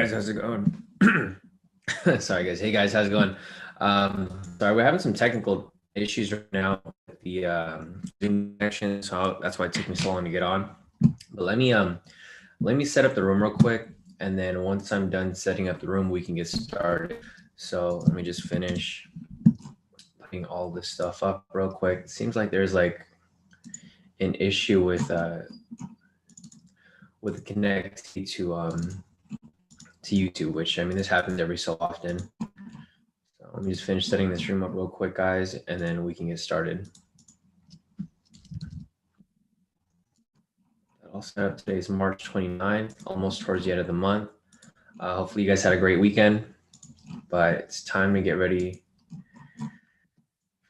Guys, how's it going? Sorry, guys. Hey, guys, how's it going? Sorry, we're having some technical issues right now with the Zoom connection, so that's why it took me so long to get on. But let me set up the room real quick, and then once I'm done setting up the room, we can get started. So let me just finish putting all this stuff up real quick. It seems like there's like an issue with the connectivity to YouTube, which I mean this happens every so often. So let me just finish setting this room up real quick, guys, and then we can get started. I'll set up today's March 29th, almost towards the end of the month. Hopefully you guys had a great weekend, but it's time to get ready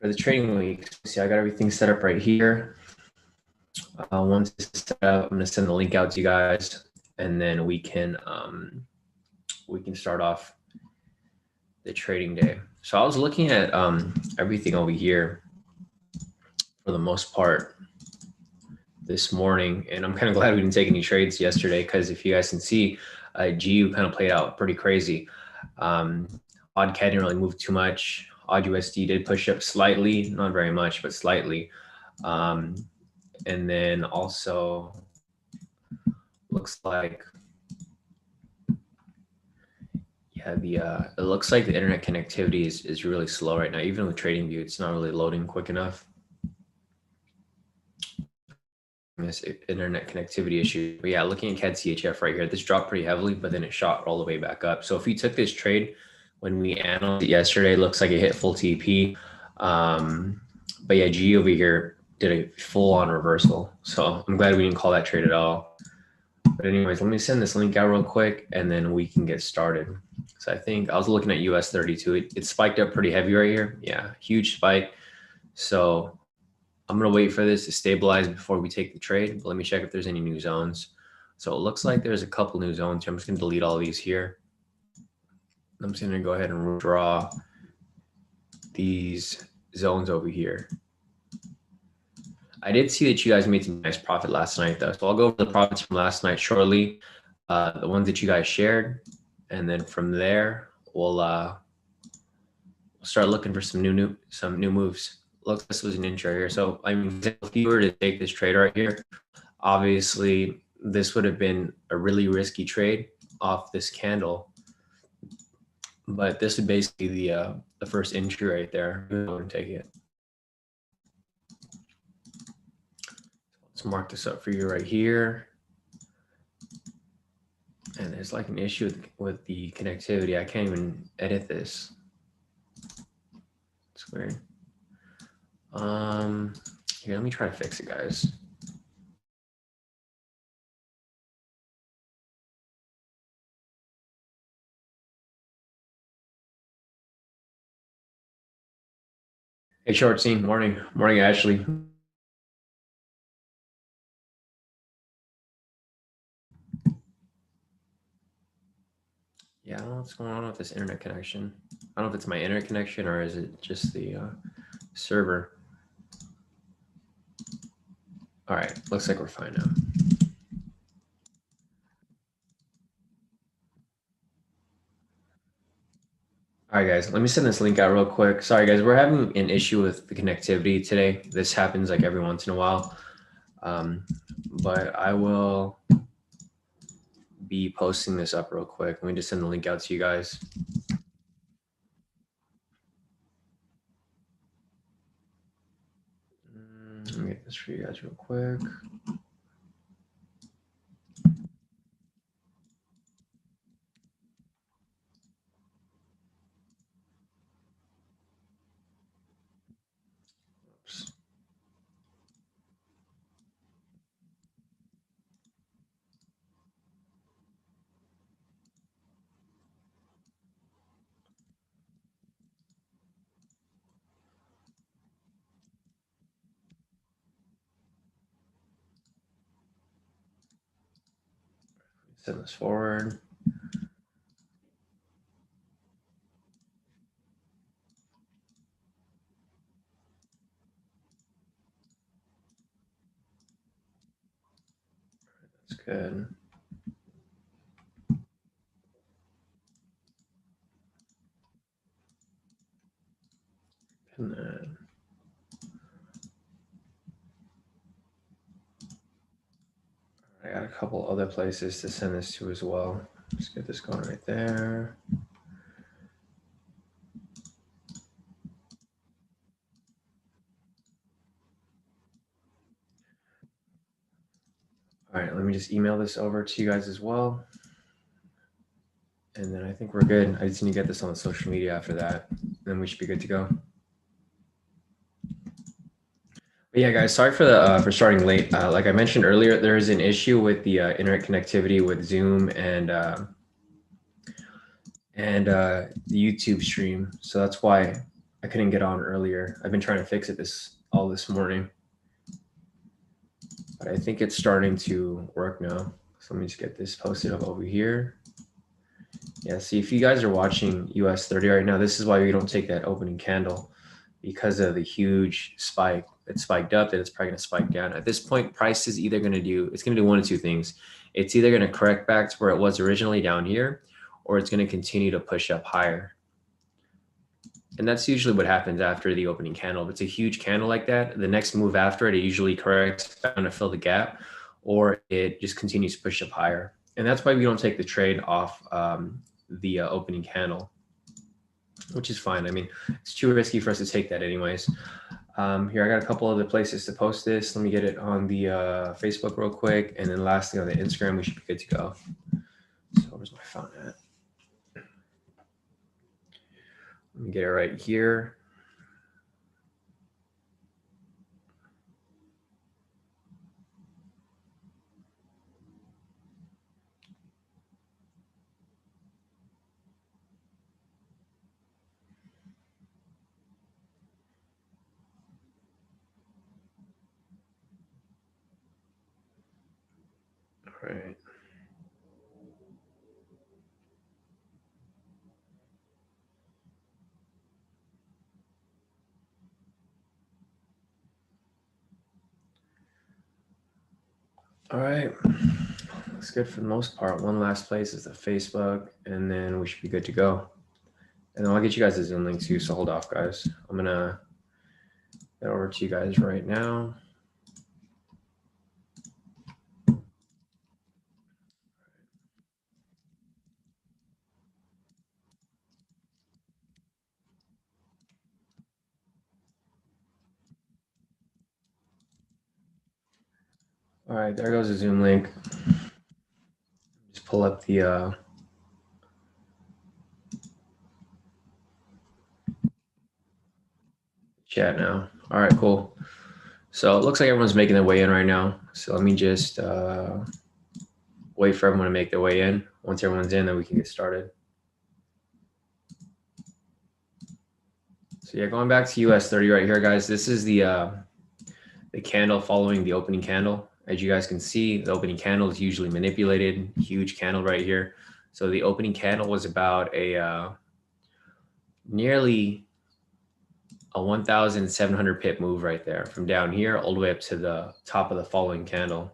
for the trading week. See, I got everything set up right here. Once it's set up, I'm going to send the link out to you guys, and then we can start off the trading day. So I was looking at everything over here for the most part this morning, and I'm kind of glad we didn't take any trades yesterday, because if you guys can see, GU kind of played out pretty crazy. Odd CAD didn't really move too much. Odd USD did push up slightly, not very much, but slightly. And then also looks like, yeah, it looks like the internet connectivity is really slow right now. Even with TradingView, it's not really loading quick enough. This internet connectivity issue. But yeah, looking at CAD CHF right here, this dropped pretty heavily, but then it shot all the way back up. So if we took this trade when we analyzed it yesterday, it looks like it hit full TP. But yeah, G over here did a full on reversal. So I'm glad we didn't call that trade at all. But anyways, let me send this link out real quick, and then we can get started. So I think I was looking at US 32. It spiked up pretty heavy right here. Yeah, huge spike. So I'm going to wait for this to stabilize before we take the trade. But let me check if there's any new zones. So it looks like there's a couple new zones here. I'm just going to delete all these here. I'm just going to go ahead and draw these zones over here. I did see that you guys made some nice profit last night, though. So I'll go over the profits from last night shortly, the ones that you guys shared. And then from there, we'll start looking for some new moves. Look, this was an intro here. So I mean, if you were to take this trade right here, obviously this would have been a really risky trade off this candle, but this would basically be the first entry right there. I'm going to take it. Let's mark this up for you right here. And there's like an issue with the connectivity. I can't even edit this. It's weird. Here, let me try to fix it, guys. Hey, Short Scene, morning, Ashley. Yeah, I don't know what's going on with this internet connection. I don't know if it's my internet connection or is it just the server. All right, looks like we're fine now. All right, guys, let me send this link out real quick. Sorry, guys, we're having an issue with the connectivity today. This happens like every once in a while. But I will be posting this up real quick. Let me just send the link out to you guys. Let me get this for you guys real quick. Oops. Send this forward. That's good. And then I got a couple other places to send this to as well. Let's get this going right there. All right, let me just email this over to you guys as well. And then I think we're good. I just need to get this on social media after that. Then we should be good to go. But yeah, guys, sorry for starting late. Like I mentioned earlier, there is an issue with the internet connectivity with Zoom and the YouTube stream. So that's why I couldn't get on earlier. I've been trying to fix it all this morning. But I think it's starting to work now. So let me just get this posted up over here. Yeah, see, if you guys are watching US 30 right now, this is why we don't take that opening candle, because of the huge spike. It spiked up, then it's probably going to spike down. At this point, price is either going to do, it's going to do one of two things. It's either going to correct back to where it was originally down here, or it's going to continue to push up higher. And that's usually what happens after the opening candle. If it's a huge candle like that, the next move after it, it usually corrects down to fill the gap, or it just continues to push up higher. And that's why we don't take the trade off the opening candle, which is fine. I mean, it's too risky for us to take that anyways. Here, I got a couple other places to post this. Let me get it on the Facebook real quick. And then lastly, on the Instagram, we should be good to go. So where's my phone at? Let me get it right here. All right. All right. Looks good for the most part. One last place is the Facebook, and then we should be good to go. And then I'll get you guys the Zoom link too, so hold off, guys. I'm going to get over to you guys right now. All right, there goes the Zoom link. Just pull up the chat now. All right, cool. So it looks like everyone's making their way in right now. So let me just wait for everyone to make their way in. Once everyone's in, then we can get started. So yeah, going back to US 30 right here, guys. This is the candle following the opening candle. As you guys can see, the opening candle is usually manipulated. Huge candle right here. So the opening candle was about a nearly a 1,700 pip move right there, from down here all the way up to the top of the following candle.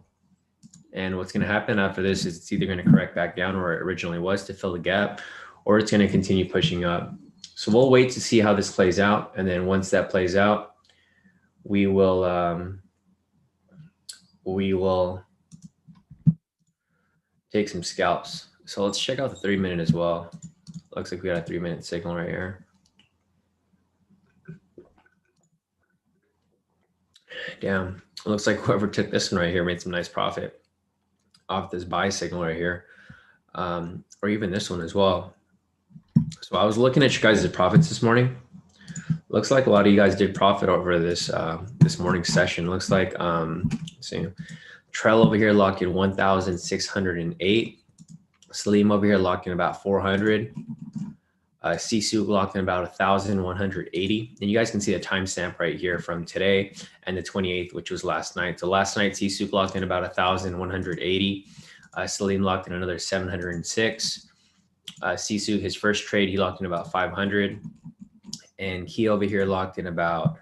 And what's going to happen after this is it's either going to correct back down where it originally was to fill the gap, or it's going to continue pushing up. So we'll wait to see how this plays out. And then once that plays out, we will take some scalps. So let's check out the 3-minute as well. Looks like we got a 3-minute signal right here. Damn, it looks like whoever took this one right here made some nice profit off this buy signal right here, or even this one as well. So I was looking at you guys' profits this morning. Looks like a lot of you guys did profit over this this morning's session. Looks like let's see, Trail over here locked in 1,608. Salim over here locked in about 400. Sisu locked in about 1,180. And you guys can see the timestamp right here from today and the 28th, which was last night. So last night, Sisu locked in about 1,180. Salim locked in another 706. Sisu, his first trade, he locked in about 500. And he over here locked in about,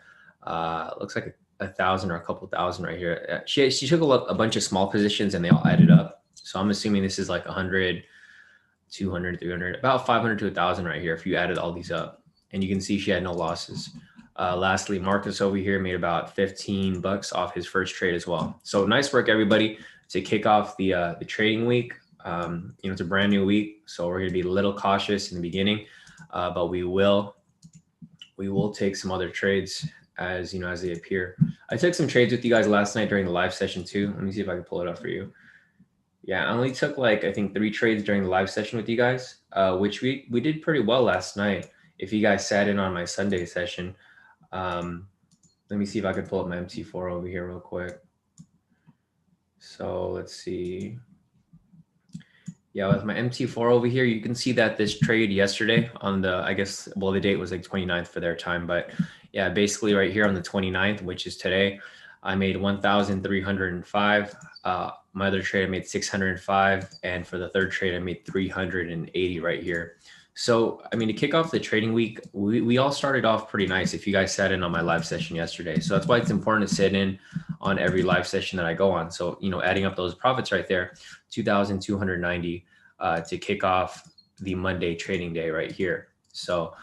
looks like 1,000 or a couple thousand right here. She took a bunch of small positions and they all added up. So I'm assuming this is like 100, 200, 300, about 500 to 1,000 right here if you added all these up. And you can see she had no losses. Lastly, Marcus over here made about 15 bucks off his first trade as well. So nice work, everybody, to kick off the trading week. It's a brand new week, so we're going to be a little cautious in the beginning, but we will take some other trades as they appear. I took some trades with you guys last night during the live session too. Let me see if I can pull it up for you. Yeah, I only took I think 3 trades during the live session with you guys, which we did pretty well last night. If you guys sat in on my Sunday session. Let me see if I can pull up my MT4 over here real quick. So let's see. Yeah, with my MT4 over here, you can see that this trade yesterday on the date was like 29th for their time. But yeah, basically right here on the 29th, which is today, I made 1,305. My other trade, I made 605. And for the third trade, I made 380 right here. So, I mean, to kick off the trading week, we all started off pretty nice if you guys sat in on my live session yesterday. So that's why it's important to sit in on every live session that I go on. So, adding up those profits right there, 2,290 to kick off the Monday trading day right here. So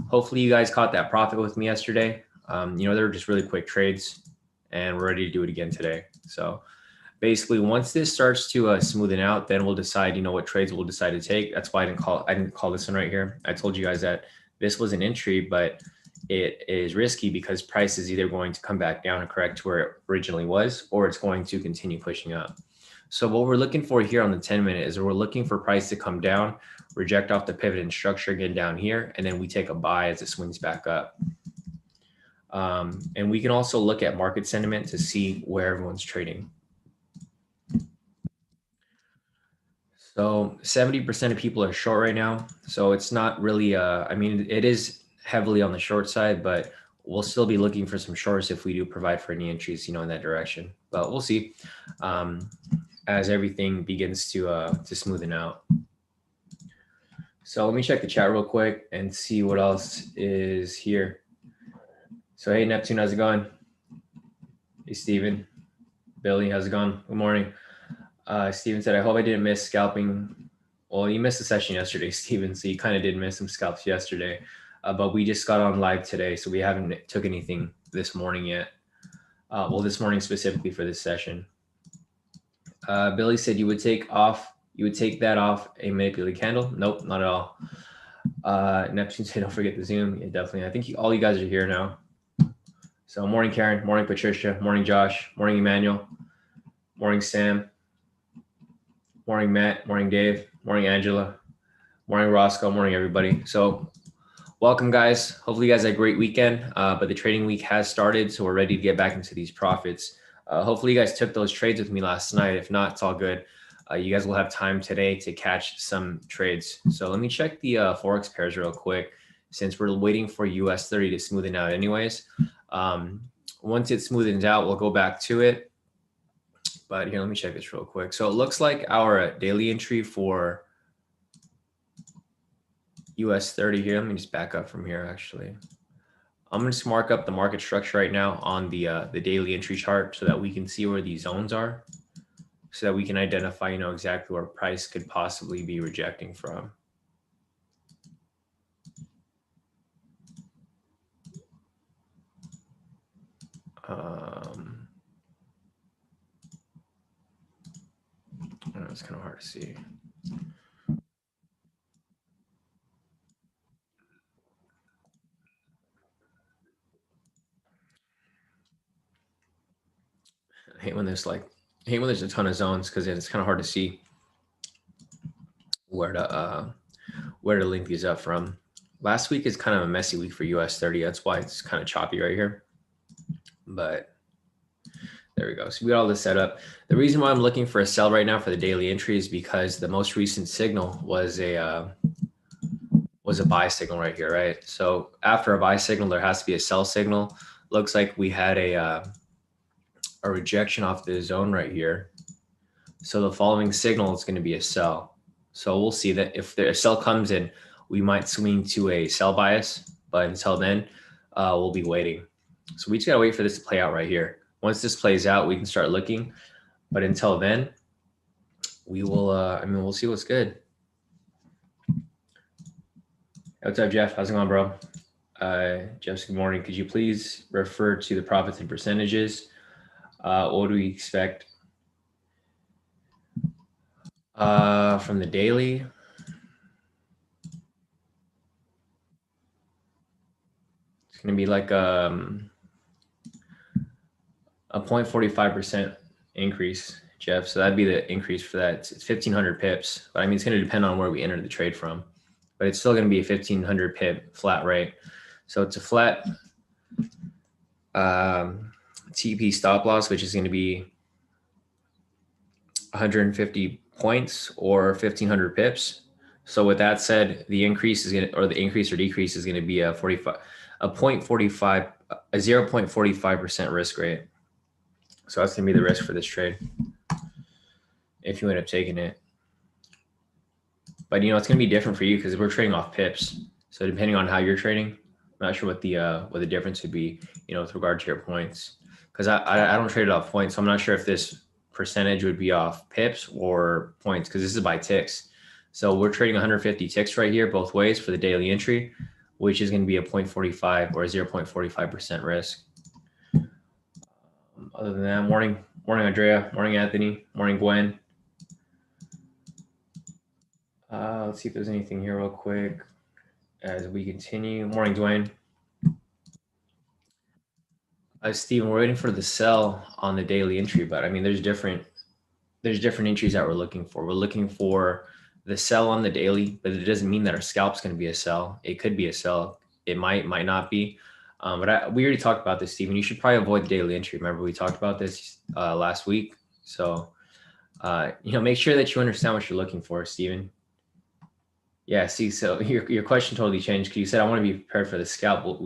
hopefully you guys caught that profit with me yesterday. They were just really quick trades and we're ready to do it again today. So basically, once this starts to smoothen out, then we'll decide, what trades we'll decide to take. That's why I didn't call this one right here. I told you guys that this was an entry, but it is risky because price is either going to come back down and correct to where it originally was, or it's going to continue pushing up. So what we're looking for here on the 10-minute is we're looking for price to come down, reject off the pivot and structure again down here, and then we take a buy as it swings back up. And we can also look at market sentiment to see where everyone's trading. So 70% of people are short right now. So it's not really, it is heavily on the short side, but we'll still be looking for some shorts if we do provide for any entries, in that direction. But we'll see as everything begins to smoothen out. So let me check the chat real quick and see what else is here. So hey, Neptune, how's it going? Hey, Steven. Billy, how's it going? Good morning. Steven said, I hope I didn't miss scalping. Well, you missed the session yesterday, Steven, so you kind of did miss some scalps yesterday. But we just got on live today, so we haven't took anything this morning yet. This morning specifically for this session. Billy said you would take that off a manipulated candle. Nope, not at all. Neptune said, don't forget the Zoom. Yeah, definitely. I think all you guys are here now. So morning, Karen. Morning, Patricia. Morning, Josh. Morning, Emmanuel. Morning, Sam. Morning, Matt. Morning, Dave. Morning, Angela. Morning, Roscoe. Morning, everybody. So welcome, guys. Hopefully you guys had a great weekend, but the trading week has started, so we're ready to get back into these profits. Hopefully you guys took those trades with me last night. If not, it's all good. You guys will have time today to catch some trades. So let me check the Forex pairs real quick since we're waiting for US 30 to smoothen out anyways. Once it smoothens out, we'll go back to it. But here, let me check this real quick. So it looks like our daily entry for US 30 here. Let me just back up from here, actually. I'm going to just mark up the market structure right now on the daily entry chart so that we can see where these zones are, so that we can identify, exactly where price could possibly be rejecting from. I know it's kind of hard to see. I hate when there's a ton of zones because it's kind of hard to see where to link these up from. Last week is kind of a messy week for US 30. That's why it's kind of choppy right here. But there we go. So we got all this set up. The reason why I'm looking for a sell right now for the daily entry is because the most recent signal was a buy signal right here, right? So after a buy signal, there has to be a sell signal. Looks like we had a rejection off the zone right here. So the following signal is going to be a sell. So we'll see that if a sell comes in, we might swing to a sell bias. But until then, we'll be waiting. So we just got to wait for this to play out right here. Once this plays out, we can start looking. But until then, we will, we'll see what's good. What's up, Jeff? How's it going, bro? Jeff, good morning. Could you please refer to the profits and percentages? What do we expect from the daily? It's going to be like a 0.45% increase, Jeff. So that'd be the increase for that. It's 1,500 pips. But I mean, it's going to depend on where we entered the trade from. But it's still going to be a 1,500 pip flat rate. So it's a flat TP stop loss, which is going to be 150 points or 1,500 pips. So with that said, the increase is going to, or the increase or decrease is going to be a 0.45% risk rate. So that's going to be the risk for this trade if you end up taking it. But it's going to be different for you because we're trading off pips. So depending on how you're trading, I'm not sure what the difference would be, with regard to your points. Because I don't trade it off points, so I'm not sure if this percentage would be off pips or points because this is by ticks. So we're trading 150 ticks right here both ways for the daily entry, which is going to be a 0.45 or a 0.45% risk. Other than that, morning Andrea, morning Anthony, morning Gwen. Let's see if there's anything here real quick as we continue. Morning Dwayne. Steven, we're waiting for the sell on the daily entry, but I mean, there's different entries that we're looking for. We're looking for the sell on the daily, but it doesn't mean that our scalp's going to be a sell. It could be a sell. It might not be. But we already talked about this, Steven. You should probably avoid the daily entry. Remember, we talked about this last week. So, make sure that you understand what you're looking for, Steven. Yeah, see, so your question totally changed because you said, I want to be prepared for the scalp.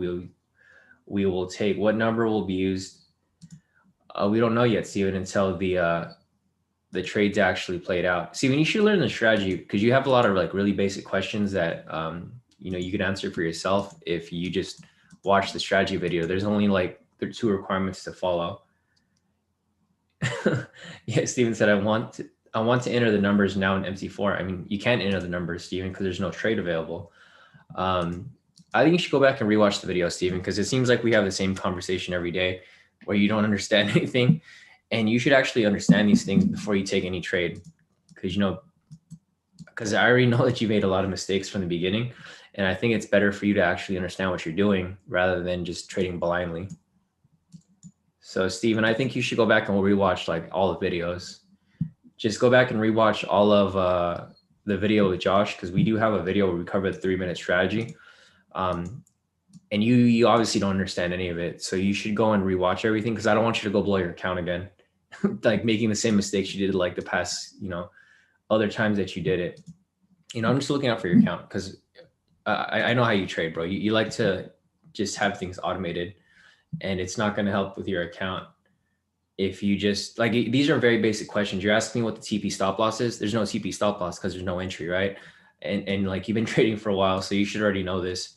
We will take, what number will be used? We don't know yet, Steven, until the trades actually played out. Steven, you should learn the strategy because you have a lot of like really basic questions that you could answer for yourself if you just watch the strategy video. There's only there are 2 requirements to follow. Yeah, Steven said, I want to enter the numbers now in MT4. I mean, you can't enter the numbers, Steven, because there's no trade available. I think you should go back and rewatch the video, Steven, because it seems like we have the same conversation every day where you don't understand anything. And you should actually understand these things before you take any trade. Because I already know that you made a lot of mistakes from the beginning. And I think it's better for you to actually understand what you're doing rather than just trading blindly. So Steven, I think you should go back and rewatch all the videos. Just go back and rewatch all of the video with Josh, because we do have a video where we cover the 3-minute strategy. And you obviously don't understand any of it. So you should go and rewatch everything because I don't want you to go blow your account again. Making the same mistakes you did the past, other times that you did it. I'm just looking out for your account because I know how you trade, bro. You like to just have things automated, and it's not going to help with your account if you just these are very basic questions. You're asking me what the TP stop loss is. There's no TP stop loss because there's no entry, right? And you've been trading for a while, so you should already know this.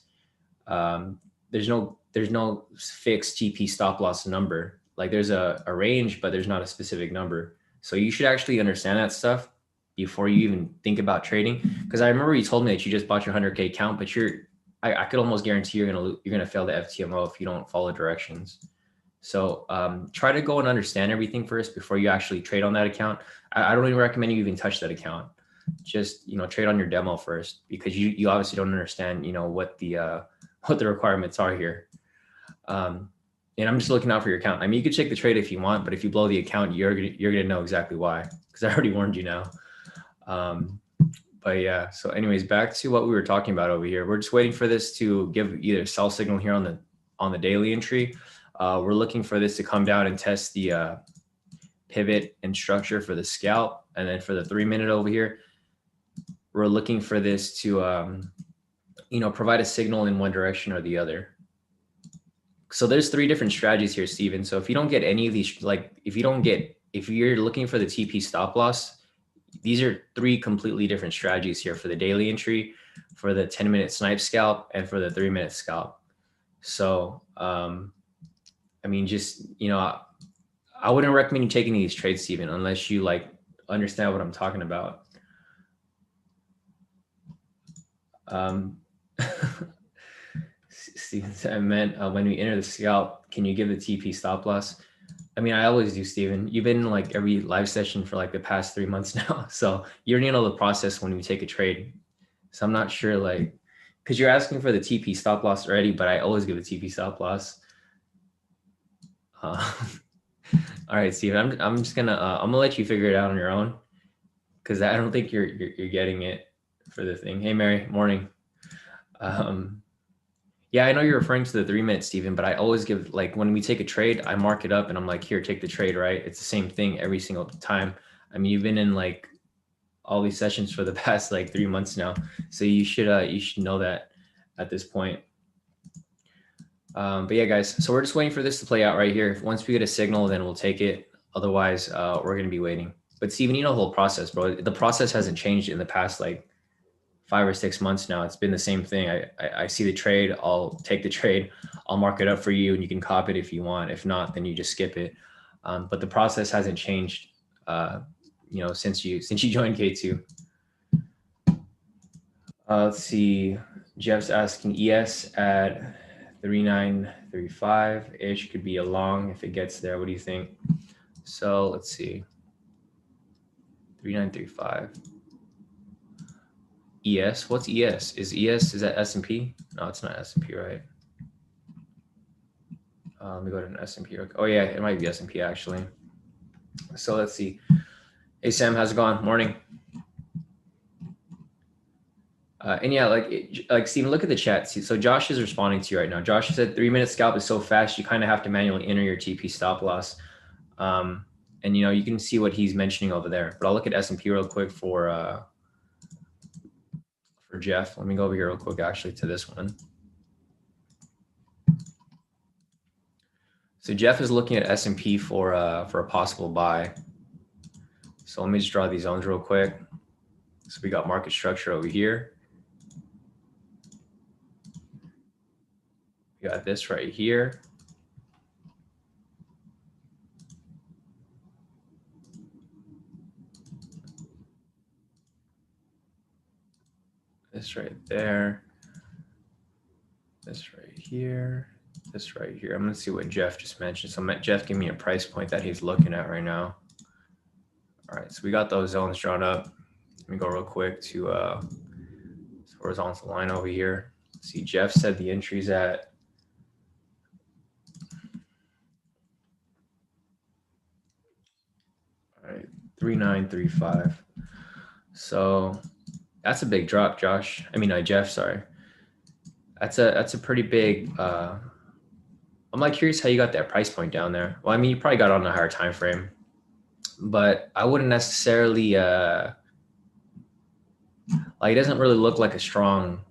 There's no fixed TP stop loss number. There's a range, but there's not a specific number. So you should actually understand that stuff before you even think about trading. Because I remember you told me that you just bought your 100K account, but I could almost guarantee you're gonna fail the FTMO if you don't follow directions. So try to go and understand everything first before you actually trade on that account. I don't even recommend you even touch that account. Just trade on your demo first, because you obviously don't understand what the requirements are here. And I'm just looking out for your account. I mean, you could check the trade if you want, but if you blow the account, you're gonna know exactly why, because I already warned you now. But yeah, so anyways, back to what we were talking about over here. We're just waiting for this to give either sell signal here on the daily entry. We're looking for this to come down and test the pivot and structure for the scalp. And then for the 3-minute over here, we're looking for this to provide a signal in one direction or the other. So there's 3 different strategies here, Steven. So if you don't get any of these, if you're looking for the TP stop loss, these are 3 completely different strategies here for the daily entry, for the 10-minute snipe scalp, and for the 3-minute scalp. So, I mean, just, I wouldn't recommend you taking these trades, Steven, unless you understand what I'm talking about. Steven said, I meant when we enter the scalp, can you give the TP stop loss? I mean, I always do, Steven. You've been in like every live session for like the past 3 months now. So you already know the process when we take a trade. So I'm not sure, like, because you're asking for the TP stop loss already, but I always give a TP stop loss. All right, Steven, I'm just gonna I'm gonna let you figure it out on your own, because I don't think you're getting it for the thing. Hey, Mary, morning. Yeah, I know you're referring to the 3 minute, Steven, but I always give, like, when we take a trade, I mark it up and I'm like, here, take the trade, right? It's the same thing every single time. I mean, you've been in like all these sessions for the past like 3 months now, so you should know that at this point. But yeah, guys, so we're just waiting for this to play out right here. Once we get a signal, then we'll take it. Otherwise, we're gonna be waiting. But Steven, you know the whole process, bro. The process hasn't changed in the past like 5 or 6 months now. It's been the same thing. I see the trade, I'll take the trade, I'll mark it up for you, and you can copy it if you want. If not, then you just skip it. But the process hasn't changed, you know, since you joined K2. Let's see. Jeff's asking ES at 3935 ish could be a long if it gets there. What do you think? So let's see. 3935. ES. What's ES? Is that S&P? No, it's not S&P, right? Let me go to an S&P. Oh yeah, it might be S&P actually. So let's see. Hey Sam, how's it going? Morning. And yeah, like Steven, look at the chat. See, so Josh is responding to you right now. Josh said 3 minute scalp is so fast you kind of have to manually enter your TP stop loss. And you know, you can see what he's mentioning over there. But I'll look at S&P real quick for Jeff. Let me go over here real quick actually to this one. So Jeff is looking at S&P for a possible buy. So let me just draw these zones real quick. So we got market structure over here. We got this right here. This right there. This right here. This right here. I'm going to see what Jeff just mentioned. So Jeff gave me a price point that he's looking at right now. All right, so we got those zones drawn up. Let me go real quick to this horizontal line over here. See, Jeff said the entry's at all right, 3935. So that's a big drop, Josh. I mean, Jeff, sorry. That's a pretty big. I'm like curious how you got that price point down there. Well, I mean, you probably got it on a higher time frame, but I wouldn't necessarily like, it doesn't really look like a strong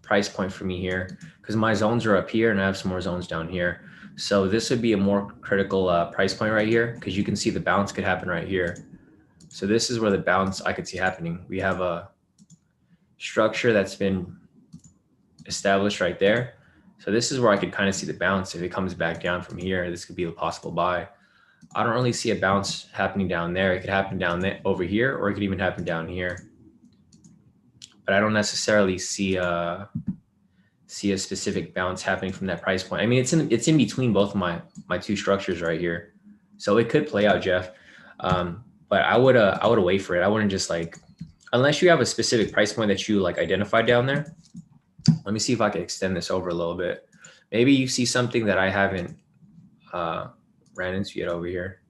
price point for me here because my zones are up here and I have some more zones down here. So this would be a more critical price point right here because you can see the bounce could happen right here. So this is where the bounce I could see happening. We have a structure that's been established right there. So this is where I could kind of see the bounce. If it comes back down from here, this could be a possible buy. I don't really see a bounce happening down there. It could happen down there over here, or it could even happen down here. But I don't necessarily see a specific bounce happening from that price point. I mean, it's in between both of my two structures right here. So it could play out, Jeff. But I would wait for it. I wouldn't just like, unless you have a specific price point that you like identified down there. Let me see if I can extend this over a little bit. Maybe you see something that I haven't ran into yet over here.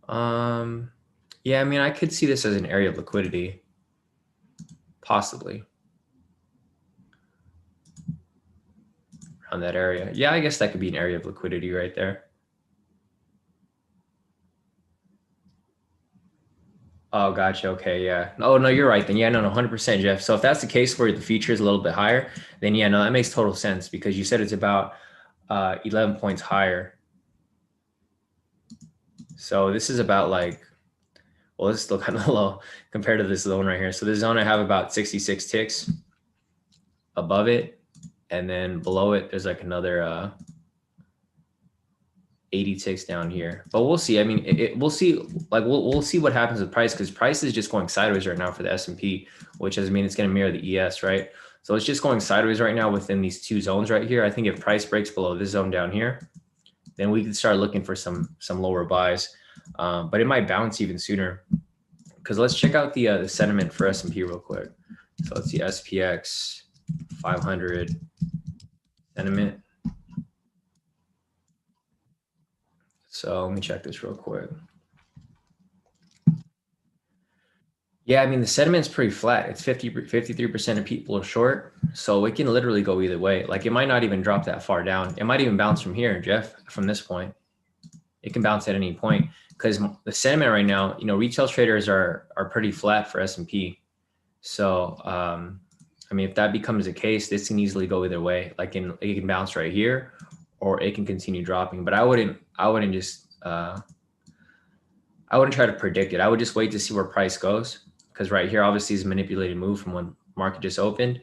Yeah, I mean, I could see this as an area of liquidity, possibly around that area. Yeah, I guess that could be an area of liquidity right there. Oh, gotcha. Okay, yeah. Oh, no, you're right then. Yeah, no, 100%, Jeff. So if that's the case where the feature is a little bit higher, then yeah, no, that makes total sense because you said it's about 11 points higher. So this is about like, well, this is still kind of low compared to this zone right here. So this zone I have about 66 ticks above it. And then below it, there's like another 80 ticks down here, but we'll see. I mean, we'll see. Like we'll see what happens with price, because price is just going sideways right now for the S&P, which doesn't mean it's going to mirror the ES, right? So it's just going sideways right now within these two zones right here. I think if price breaks below this zone down here, then we can start looking for some lower buys, but it might bounce even sooner. Because let's check out the sentiment for S&P real quick. So let's see SPX 500 sentiment. So let me check this real quick. Yeah, I mean, the sentiment's pretty flat. It's 53% of people are short. So it can literally go either way. Like it might not even drop that far down. It might even bounce from here, Jeff, from this point. It can bounce at any point, because the sentiment right now, retail traders are pretty flat for S&P. So, I mean, if that becomes the case, this can easily go either way. Like it can bounce right here, or it can continue dropping. But I wouldn't just, I wouldn't try to predict it. I would just wait to see where price goes, because right here, obviously, is a manipulated move from when market just opened,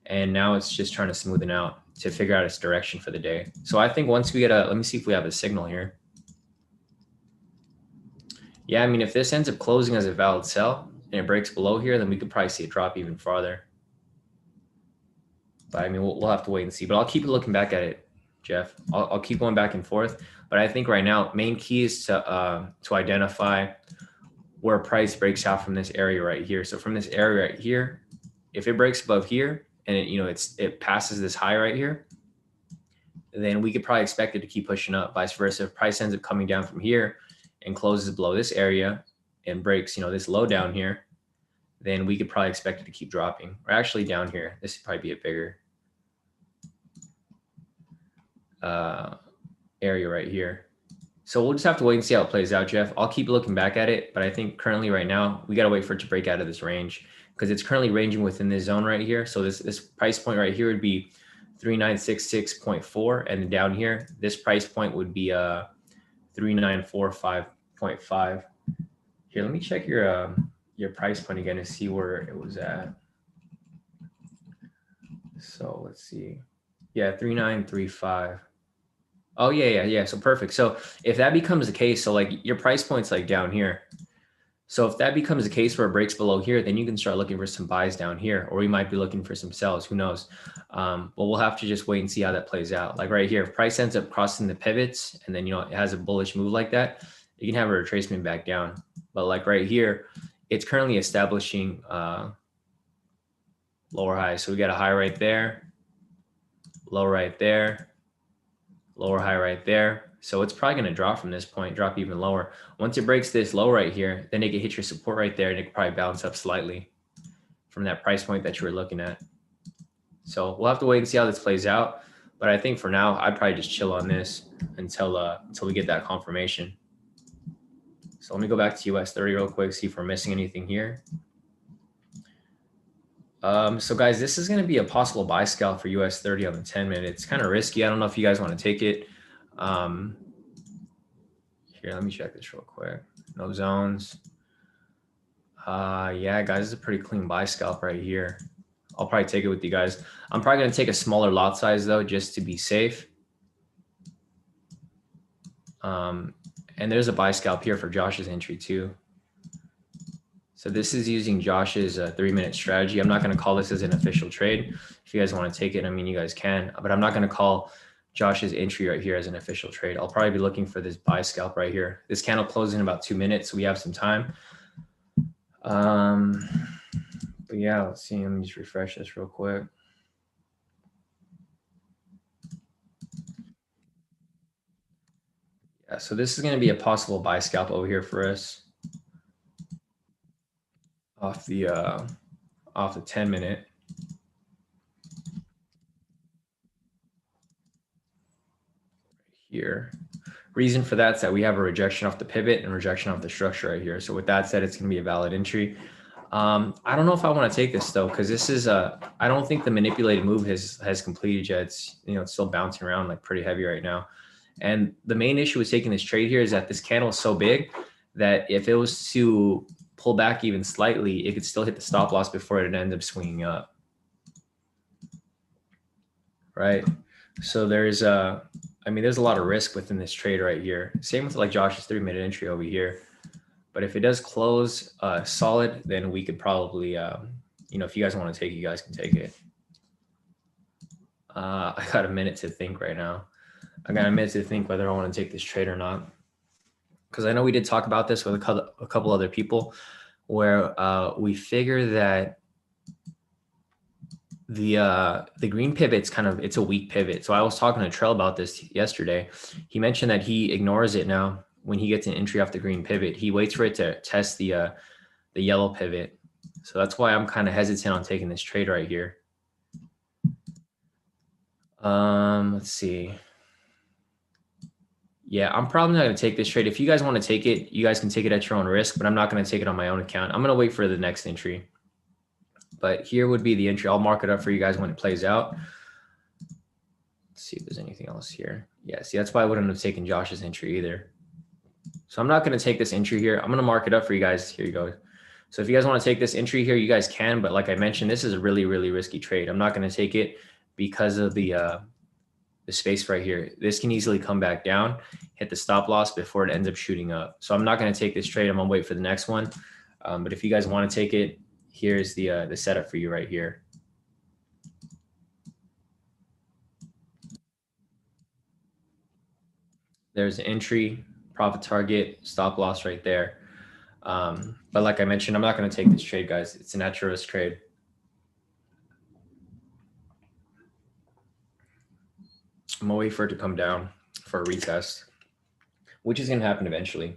and now it's just trying to smoothen out to figure out its direction for the day. So I think once we get let me see if we have a signal here. Yeah, I mean, if this ends up closing as a valid sell and it breaks below here, then we could probably see it drop even farther. But I mean, we'll have to wait and see. But I'll keep looking back at it, Jeff. I'll keep going back and forth. But I think right now, main key is to identify where price breaks out from this area right here. So from this area right here, if it breaks above here and it passes this high right here, then we could probably expect it to keep pushing up. Vice versa, if price ends up coming down from here and closes below this area and breaks, this low down here, then we could probably expect it to keep dropping. Or actually down here, this would probably be a bigger area right here. So we'll just have to wait and see how it plays out, Jeff. I'll keep looking back at it, but I think currently right now, we got to wait for it to break out of this range, because it's currently ranging within this zone right here. So this price point right here would be 3966.4, and then down here, this price point would be 3945.5. Here, let me check your price point again to see where it was at. So let's see. Yeah, 3935. Oh yeah. So perfect. So if that becomes the case, so like your price point's like down here. So if that becomes the case where it breaks below here, then you can start looking for some buys down here, or we might be looking for some sells. Who knows? But we'll have to just wait and see how that plays out. Like right here, if price ends up crossing the pivots and then it has a bullish move like that, you can have a retracement back down. But like right here, it's currently establishing lower high. So we got a high right there, low right there, lower high right there. So it's probably going to drop from this point, drop even lower. Once it breaks this low right here, then it can hit your support right there, and it could probably bounce up slightly from that price point that you were looking at. So we'll have to wait and see how this plays out. But I think for now, I'd probably just chill on this until we get that confirmation. So let me go back to US 30 real quick, see if we're missing anything here. So guys, this is going to be a possible buy scalp for US 30 on the 10-minute. It's kind of risky. I don't know if you guys want to take it. Here, let me check this real quick. No zones. Yeah, guys, this is a pretty clean buy scalp right here. I'll probably take it with you guys. I'm probably going to take a smaller lot size though, just to be safe. And there's a buy scalp here for Josh's entry too. So this is using Josh's 3-minute strategy. I'm not going to call this as an official trade. If you guys want to take it, I mean, you guys can, but I'm not going to call Josh's entry right here as an official trade. I'll probably be looking for this buy scalp right here. This candle closes in about 2 minutes, so we have some time. But yeah, let's see. Let me just refresh this real quick. Yeah, so this is going to be a possible buy scalp over here for us off the 10-minute. Here. Reason for that is that we have a rejection off the pivot and rejection off the structure right here. So with that said, it's going to be a valid entry. I don't know if I want to take this though, because this is I don't think the manipulated move has completed yet. It's it's still bouncing around like pretty heavy right now. And the main issue with taking this trade here is that this candle is so big that if it was to pull back even slightly, it could still hit the stop loss before it ends up swinging up. Right. So there's I mean, there's a lot of risk within this trade right here. Same with like Josh's 3-minute entry over here. But if it does close solid, then we could probably, you know, if you guys want to take it, you guys can take it. I got a minute to think right now. I got a minute to think whether I want to take this trade or not. Because I know we did talk about this with a couple other people where we figure that the green pivot's it's a weak pivot. So I was talking to Trell about this yesterday. He mentioned that he ignores it now when he gets an entry off the green pivot. He waits for it to test the yellow pivot. So that's why I'm kind of hesitant on taking this trade right here. Let's see. Yeah, I'm probably not going to take this trade. If you guys want to take it, you guys can take it at your own risk, but I'm not going to take it on my own account. I'm going to wait for the next entry. But here would be the entry. I'll mark it up for you guys when it plays out. Let's see if there's anything else here. Yeah, see, that's why I wouldn't have taken Josh's entry either. So I'm not going to take this entry here. I'm going to mark it up for you guys. Here you go. So if you guys want to take this entry here, you guys can. But like I mentioned, this is a really, really risky trade. I'm not going to take it because of the space right here. This can easily come back down, hit the stop loss before it ends up shooting up. So I'm not going to take this trade. I'm going to wait for the next one. But if you guys want to take it, here's the setup for you right here. There's the entry, profit target, stop loss right there. But like I mentioned, I'm not going to take this trade, guys. It's a natural risk trade. I'm going to wait for it to come down for a retest, which is going to happen eventually.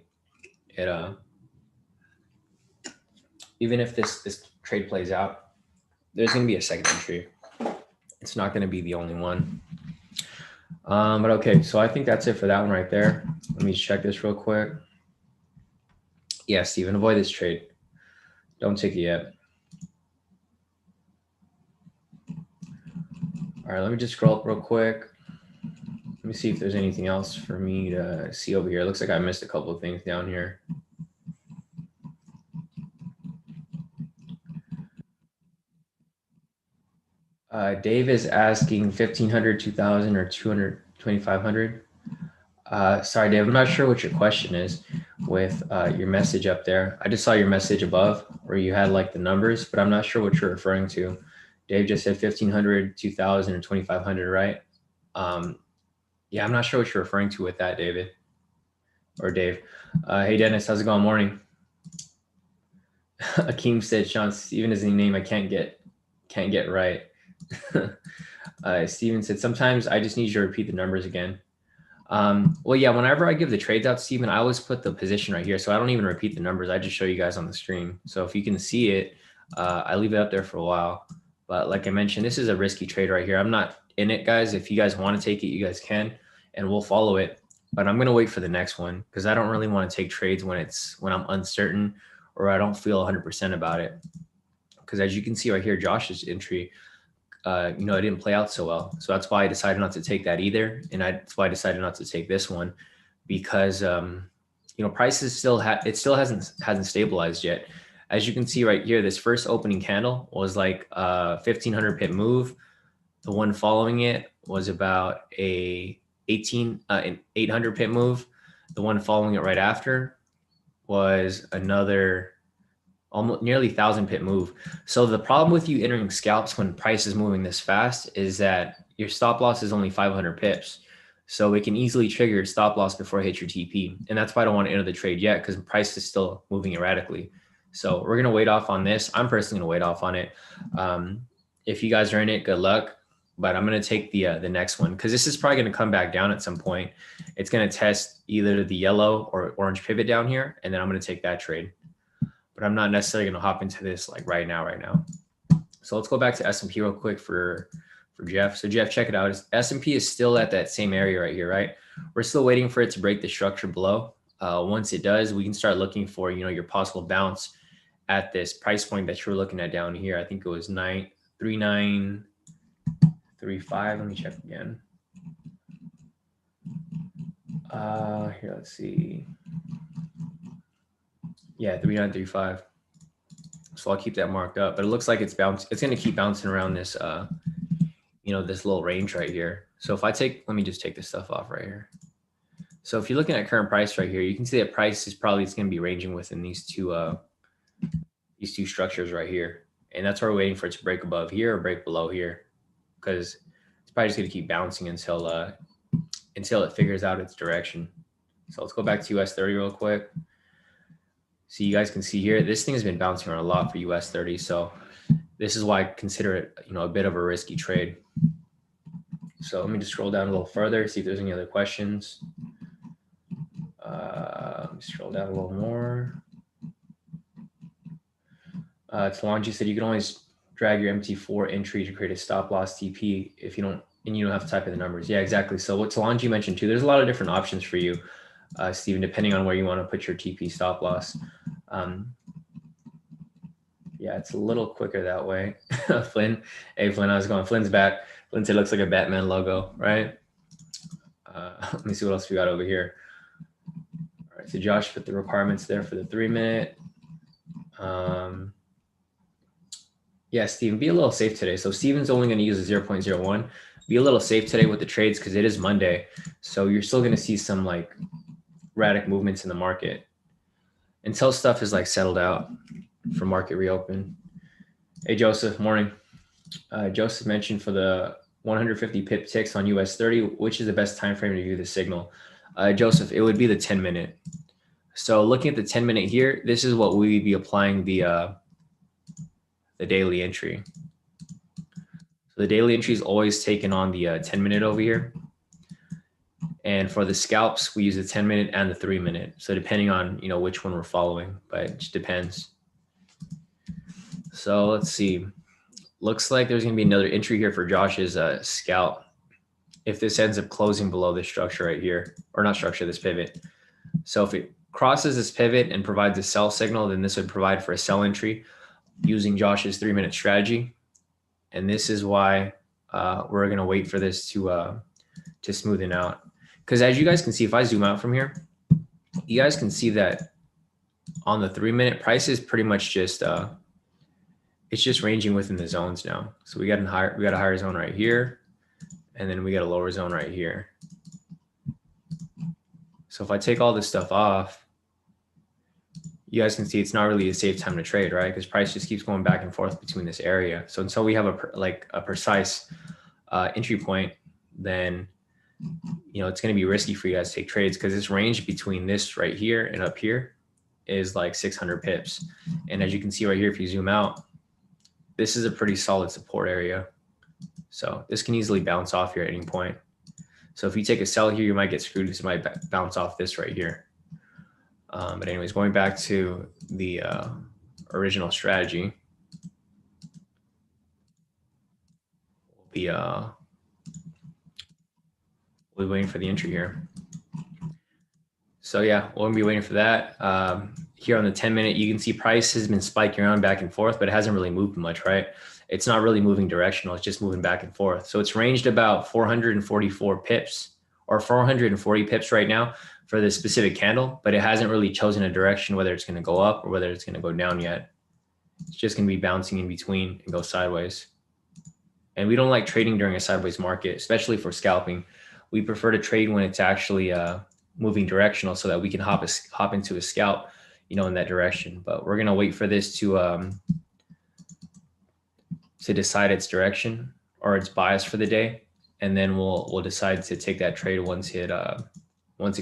Even if this trade plays out, there's going to be a second entry. It's not going to be the only one. But okay, so I think that's it for that one right there. Let me check this real quick. Yeah, Steven, avoid this trade. Don't take it yet. All right, let me just scroll up real quick. Let me see if there's anything else for me to see over here. It looks like I missed a couple of things down here. Dave is asking 1,500, 2,000, or 200, 2,500. Sorry, Dave, I'm not sure what your question is with your message up there. I just saw your message above where you had like the numbers, but I'm not sure what you're referring to. Dave just said 1,500, 2,000, or 2,500, right? Yeah, I'm not sure what you're referring to with that, David or Dave. Hey, Dennis, how's it going? Morning. Akeem said, Shawn, Steven is the name I can't get right. Steven said, sometimes I just need you to repeat the numbers again. Well, yeah, whenever I give the trades out, Steven, I always put the position right here. So I don't even repeat the numbers. I just show you guys on the screen. So if you can see it, I leave it up there for a while. But like I mentioned, this is a risky trade right here. I'm not in it, guys. If you guys want to take it, you guys can, and we'll follow it. But I'm going to wait for the next one because I don't really want to take trades when I'm uncertain or I don't feel 100% about it. Because as you can see right here, Josh's entry, it didn't play out so well. So that's why I decided not to take that either. And that's why I decided not to take this one because, prices still hasn't stabilized yet. As you can see right here, this first opening candle was like a 1,500 pip move. The one following it was about an 800 pip move. The one following it right after was another almost nearly 1,000 pip move. So the problem with you entering scalps when price is moving this fast is that your stop loss is only 500 pips. So it can easily trigger your stop loss before it hits your TP. And that's why I don't want to enter the trade yet because price is still moving erratically. So we're going to wait off on this. I'm personally going to wait off on it. If you guys are in it, good luck. But I'm going to take the next one because this is probably going to come back down at some point. It's going to test either the yellow or orange pivot down here. And then I'm going to take that trade. But I'm not necessarily going to hop into this like right now. So let's go back to S&P real quick for Jeff. So Jeff, check it out. S&P is still at that same area right here, right? We're still waiting for it to break the structure below. Once it does, we can start looking for, your possible bounce at this price point that you're looking at down here. I think it was 3935. Let me check again. Here, let's see. Yeah, 3935. So I'll keep that marked up, but it looks like it's going to keep bouncing around this, this little range right here. So if I take, let me just take this stuff off right here. So if you're looking at current price right here, you can see that price is probably, it's going to be ranging within these two structures right here. And that's why we're waiting for it to break above here or break below here, because it's probably just going to keep bouncing until it figures out its direction. So let's go back to US 30 real quick. So you guys can see here, this thing has been bouncing around a lot for US 30. So this is why I consider it, a bit of a risky trade. So let me just scroll down a little further, see if there's any other questions. Let me scroll down a little more. Talanji said you can always drag your MT4 entry to create a stop loss TP if you don't have to type in the numbers. Yeah, exactly. So what Talanji mentioned too, there's a lot of different options for you, Stephen, depending on where you want to put your TP stop loss. Yeah, it's a little quicker that way. Flynn, hey Flynn, how's it going? Flynn's back. Flynn said it looks like a Batman logo, right? Let me see what else we got over here. All right, so Josh put the requirements there for the 3 minute. Yeah, Steven, be a little safe today. So Steven's only going to use a 0.01. Be a little safe today with the trades because it is Monday. So you're still going to see some like erratic movements in the market until stuff is like settled out for market reopen. Hey, Joseph, morning. Joseph mentioned for the 150 pip ticks on US 30, which is the best time frame to view the signal? Joseph, it would be the 10 minute. So looking at the 10 minute here, this is what we would be applying the daily entry. So the daily entry is always taken on the 10 minute over here. And for the scalps, we use the 10 minute and the 3 minute. So depending on, which one we're following, but it just depends. So let's see. Looks like there's going to be another entry here for Josh's scalp. If this ends up closing below this structure right here, or not structure, this pivot. So if it crosses this pivot and provides a sell signal, then this would provide for a sell entry using Josh's 3 minute strategy. And this is why we're going to wait for this to smoothen out. Because as you guys can see, if I zoom out from here, you guys can see that on the 3 minute price is pretty much just it's just ranging within the zones now. So we got a higher zone right here, and then we got a lower zone right here. So if I take all this stuff off, you guys can see it's not really a safe time to trade, right? Because price just keeps going back and forth between this area. So until we have a precise entry point, then it's going to be risky for you guys to take trades because this range between this right here and up here is like 600 pips. And as you can see right here, if you zoom out, this is a pretty solid support area. So this can easily bounce off here at any point. So if you take a sell here, you might get screwed because it might bounce off this right here. But anyways, going back to the original strategy, we'll be waiting for the entry here. So yeah, we'll be waiting for that. Here on the 10 minute, you can see price has been spiking around back and forth, but it hasn't really moved much, right? It's not really moving directional. It's just moving back and forth. So it's ranged about 444 pips or 440 pips right now for this specific candle, but it hasn't really chosen a direction, whether it's going to go up or whether it's going to go down yet. It's just going to be bouncing in between and go sideways. And we don't like trading during a sideways market, especially for scalping. We prefer to trade when it's actually moving directional so that we can hop into a scalp, in that direction. But we're going to wait for this to decide its direction or its bias for the day. And then we'll decide to take that trade once it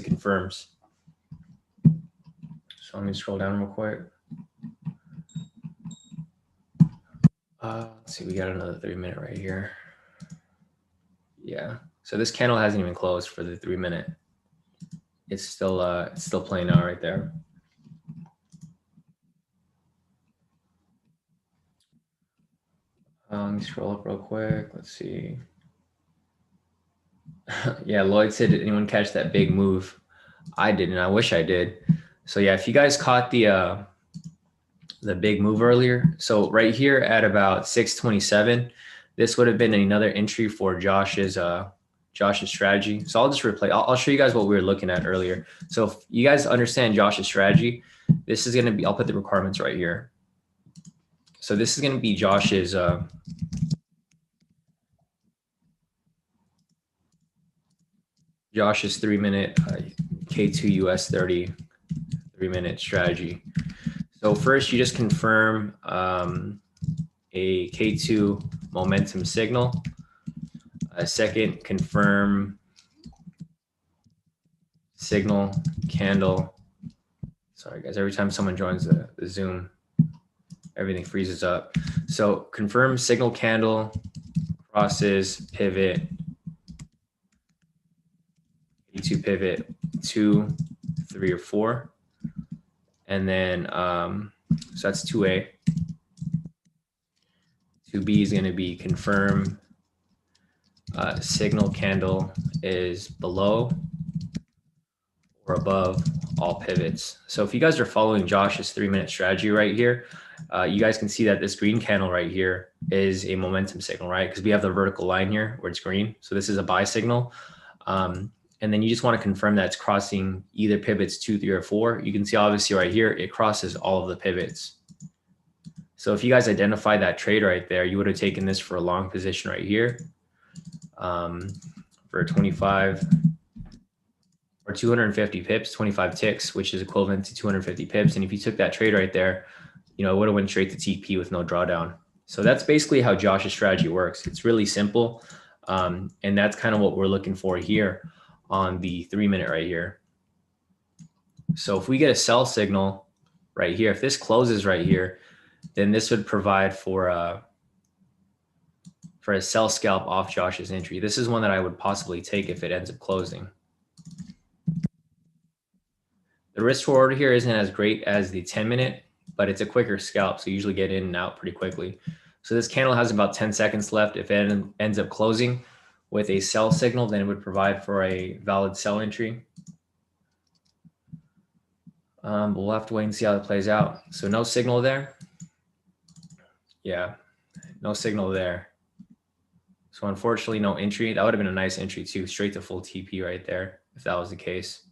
confirms. So let me scroll down real quick. Let's see, we got another 3 minute right here. Yeah, so this candle hasn't even closed for the 3 minute. It's still playing out right there. Let me scroll up real quick. Let's see. Yeah, Lloyd said, did anyone catch that big move? I didn't. I wish I did. So yeah, if you guys caught the big move earlier, so right here at about 627, this would have been another entry for Josh's strategy. So I'll just replay. I'll show you guys what we were looking at earlier. So if you guys understand Josh's strategy, this is going to be, I'll put the requirements right here. So this is going to be Josh's Josh's 3-minute K2 US 30 3-minute strategy. So first, you just confirm a K2 momentum signal. Second, confirm signal candle. Sorry, guys. Every time someone joins the Zoom, everything freezes up. So confirm signal candle, crosses, pivot, K2 pivot 2, 3, or 4. And then, so that's 2A. 2B is going to be confirm signal candle is below or above all pivots. So if you guys are following Josh's 3-minute strategy right here, you guys can see that this green candle right here is a momentum signal, right? Because we have the vertical line here where it's green. So this is a buy signal. And then you just want to confirm that it's crossing either pivots 2, 3, or 4. You can see obviously right here, it crosses all of the pivots. So if you guys identify that trade right there, you would have taken this for a long position right here for 25 or 250 pips, 25 ticks, which is equivalent to 250 pips. And if you took that trade right there, you know, it would have went straight to TP with no drawdown. So that's basically how Josh's strategy works. It's really simple. And that's kind of what we're looking for here on the 3-minute right here. So if we get a sell signal right here, if this closes right here, then this would provide for a sell scalp off Josh's entry. This is one that I would possibly take if it ends up closing. The risk reward here isn't as great as the 10-minute, but it's a quicker scalp, so you usually get in and out pretty quickly. So this candle has about 10 seconds left. If it ends up closing with a sell signal, then it would provide for a valid sell entry. But we'll have to wait and see how it plays out. So no signal there. Yeah, no signal there. So unfortunately, no entry. That would have been a nice entry too, straight to full TP right there, if that was the case.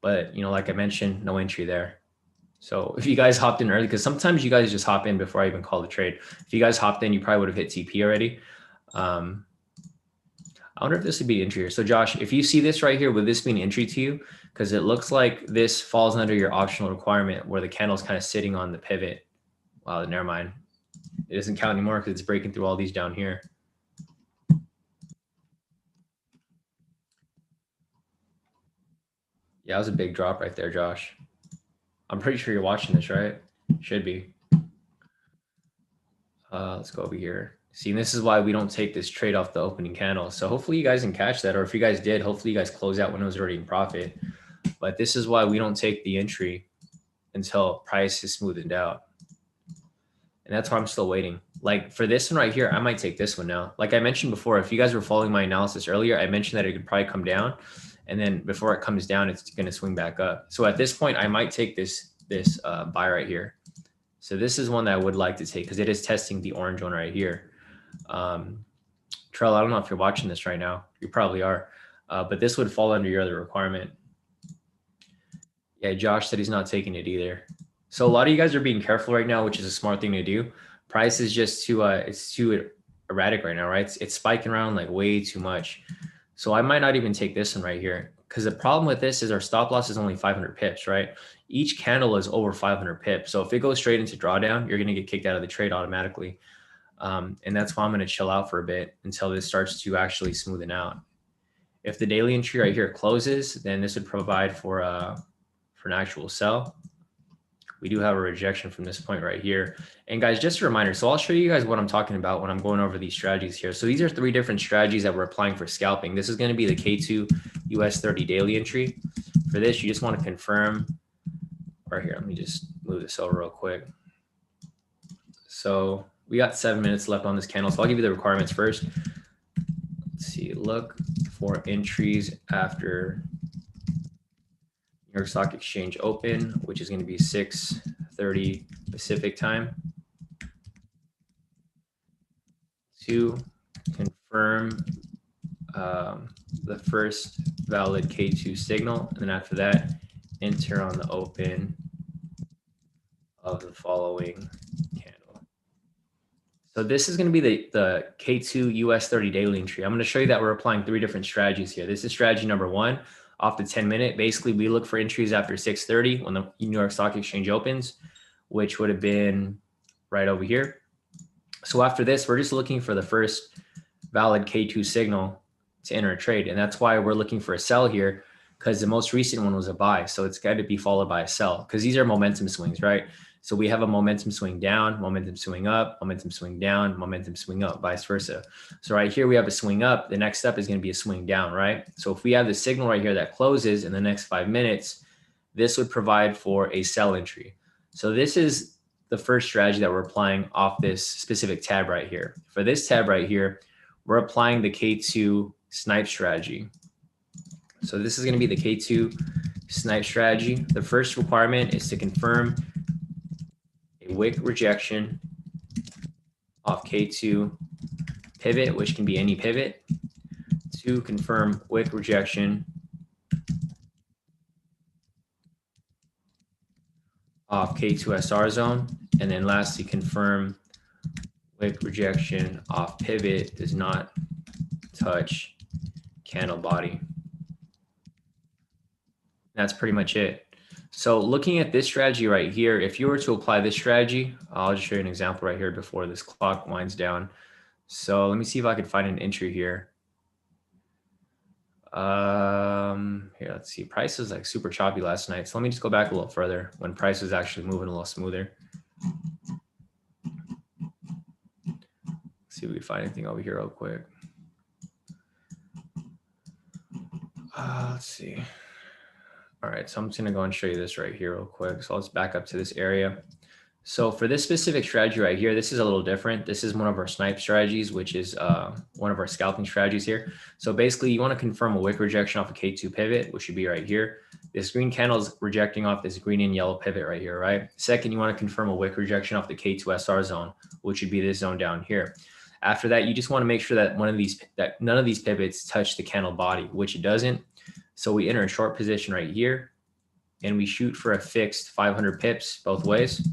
But, you know, like I mentioned, no entry there. So if you guys hopped in early, because sometimes you guys just hop in before I even call the trade. If you guys hopped in, you probably would have hit TP already. I wonder if this would be entry here. So Josh, if you see this right here, would this be an entry to you? Because it looks like this falls under your optional requirement where the candle's kind of sitting on the pivot. Wow, never mind. It doesn't count anymore because it's breaking through all these down here. Yeah, that was a big drop right there, Josh. I'm pretty sure you're watching this, right? Should be. Let's go over here. See, this is why we don't take this trade off the opening candle. So hopefully you guys can catch that. Or if you guys did, hopefully you guys close out when it was already in profit. But this is why we don't take the entry until price is smoothened out. And that's why I'm still waiting. Like for this one right here, I might take this one now. Like I mentioned before, if you guys were following my analysis earlier, I mentioned that it could probably come down. And then before it comes down, it's going to swing back up. So at this point, I might take this buy right here. So this is one that I would like to take because it is testing the orange one right here. Trell, I don't know if you're watching this right now. You probably are. But this would fall under your other requirement. Yeah, Josh said he's not taking it either. So a lot of you guys are being careful right now, which is a smart thing to do. Price is just too, it's too erratic right now, right? It's spiking around like way too much. So I might not even take this one right here because the problem with this is our stop loss is only 500 pips, right? Each candle is over 500 pips. So if it goes straight into drawdown, you're going to get kicked out of the trade automatically. And that's why I'm going to chill out for a bit until this starts to actually smoothen out. If the daily entry right here closes, then this would provide for an actual sell. We do have a rejection from this point right here. And guys, just a reminder, so I'll show you guys what I'm talking about when I'm going over these strategies here. So these are 3 different strategies that we're applying for scalping. This is going to be the K2 US 30 daily entry. For this, you just want to confirm, or here, let me just move this over real quick. So we got 7 minutes left on this candle. So I'll give you the requirements first. Let's see, look for entries after New York Stock Exchange open, which is going to be 6:30 Pacific time. To confirm the first valid K2 signal, and then after that, enter on the open of the following candle. So this is going to be the K2 US 30 daily entry. I'm going to show you that we're applying 3 different strategies here. This is strategy number 1 off the 10-minute. Basically, we look for entries after 6:30 when the New York Stock Exchange opens, which would have been right over here. So after this, we're just looking for the first valid K2 signal to enter a trade. And that's why we're looking for a sell here, because the most recent one was a buy. So it's got to be followed by a sell, because these are momentum swings, right? So we have a momentum swing down, momentum swing up, momentum swing down, momentum swing up, vice versa. So right here, we have a swing up. The next step is going to be a swing down, right? So if we have the signal right here that closes in the next 5 minutes, this would provide for a sell entry. So this is the first strategy that we're applying off this specific tab right here. For this tab right here, we're applying the K2 snipe strategy. So this is going to be the K2 snipe strategy. The first requirement is to confirm a wick rejection off K2 pivot, which can be any pivot. To confirm wick rejection off K2 SR zone. And then lastly, confirm wick rejection off pivot does not touch candle body. That's pretty much it. So looking at this strategy right here, if you were to apply this strategy, I'll just show you an example right here before this clock winds down. So let me see if I can find an entry here. Here, let's see. Price was like super choppy last night. So let me just go back a little further when price was actually moving a little smoother. See if we can find anything over here real quick. Let's see. All right, so I'm just gonna go and show you this right here real quick. So let's back up to this area. So for this specific strategy right here, this is a little different. This is one of our snipe strategies, which is one of our scalping strategies here. So basically you want to confirm a wick rejection off a K2 pivot, which should be right here. This green candle is rejecting off this green and yellow pivot right here, right? Second, you want to confirm a wick rejection off the K2 SR zone, which would be this zone down here. After that, you just want to make sure that none of these pivots touch the candle body, which it doesn't. So we enter a short position right here and we shoot for a fixed 500 pips both ways.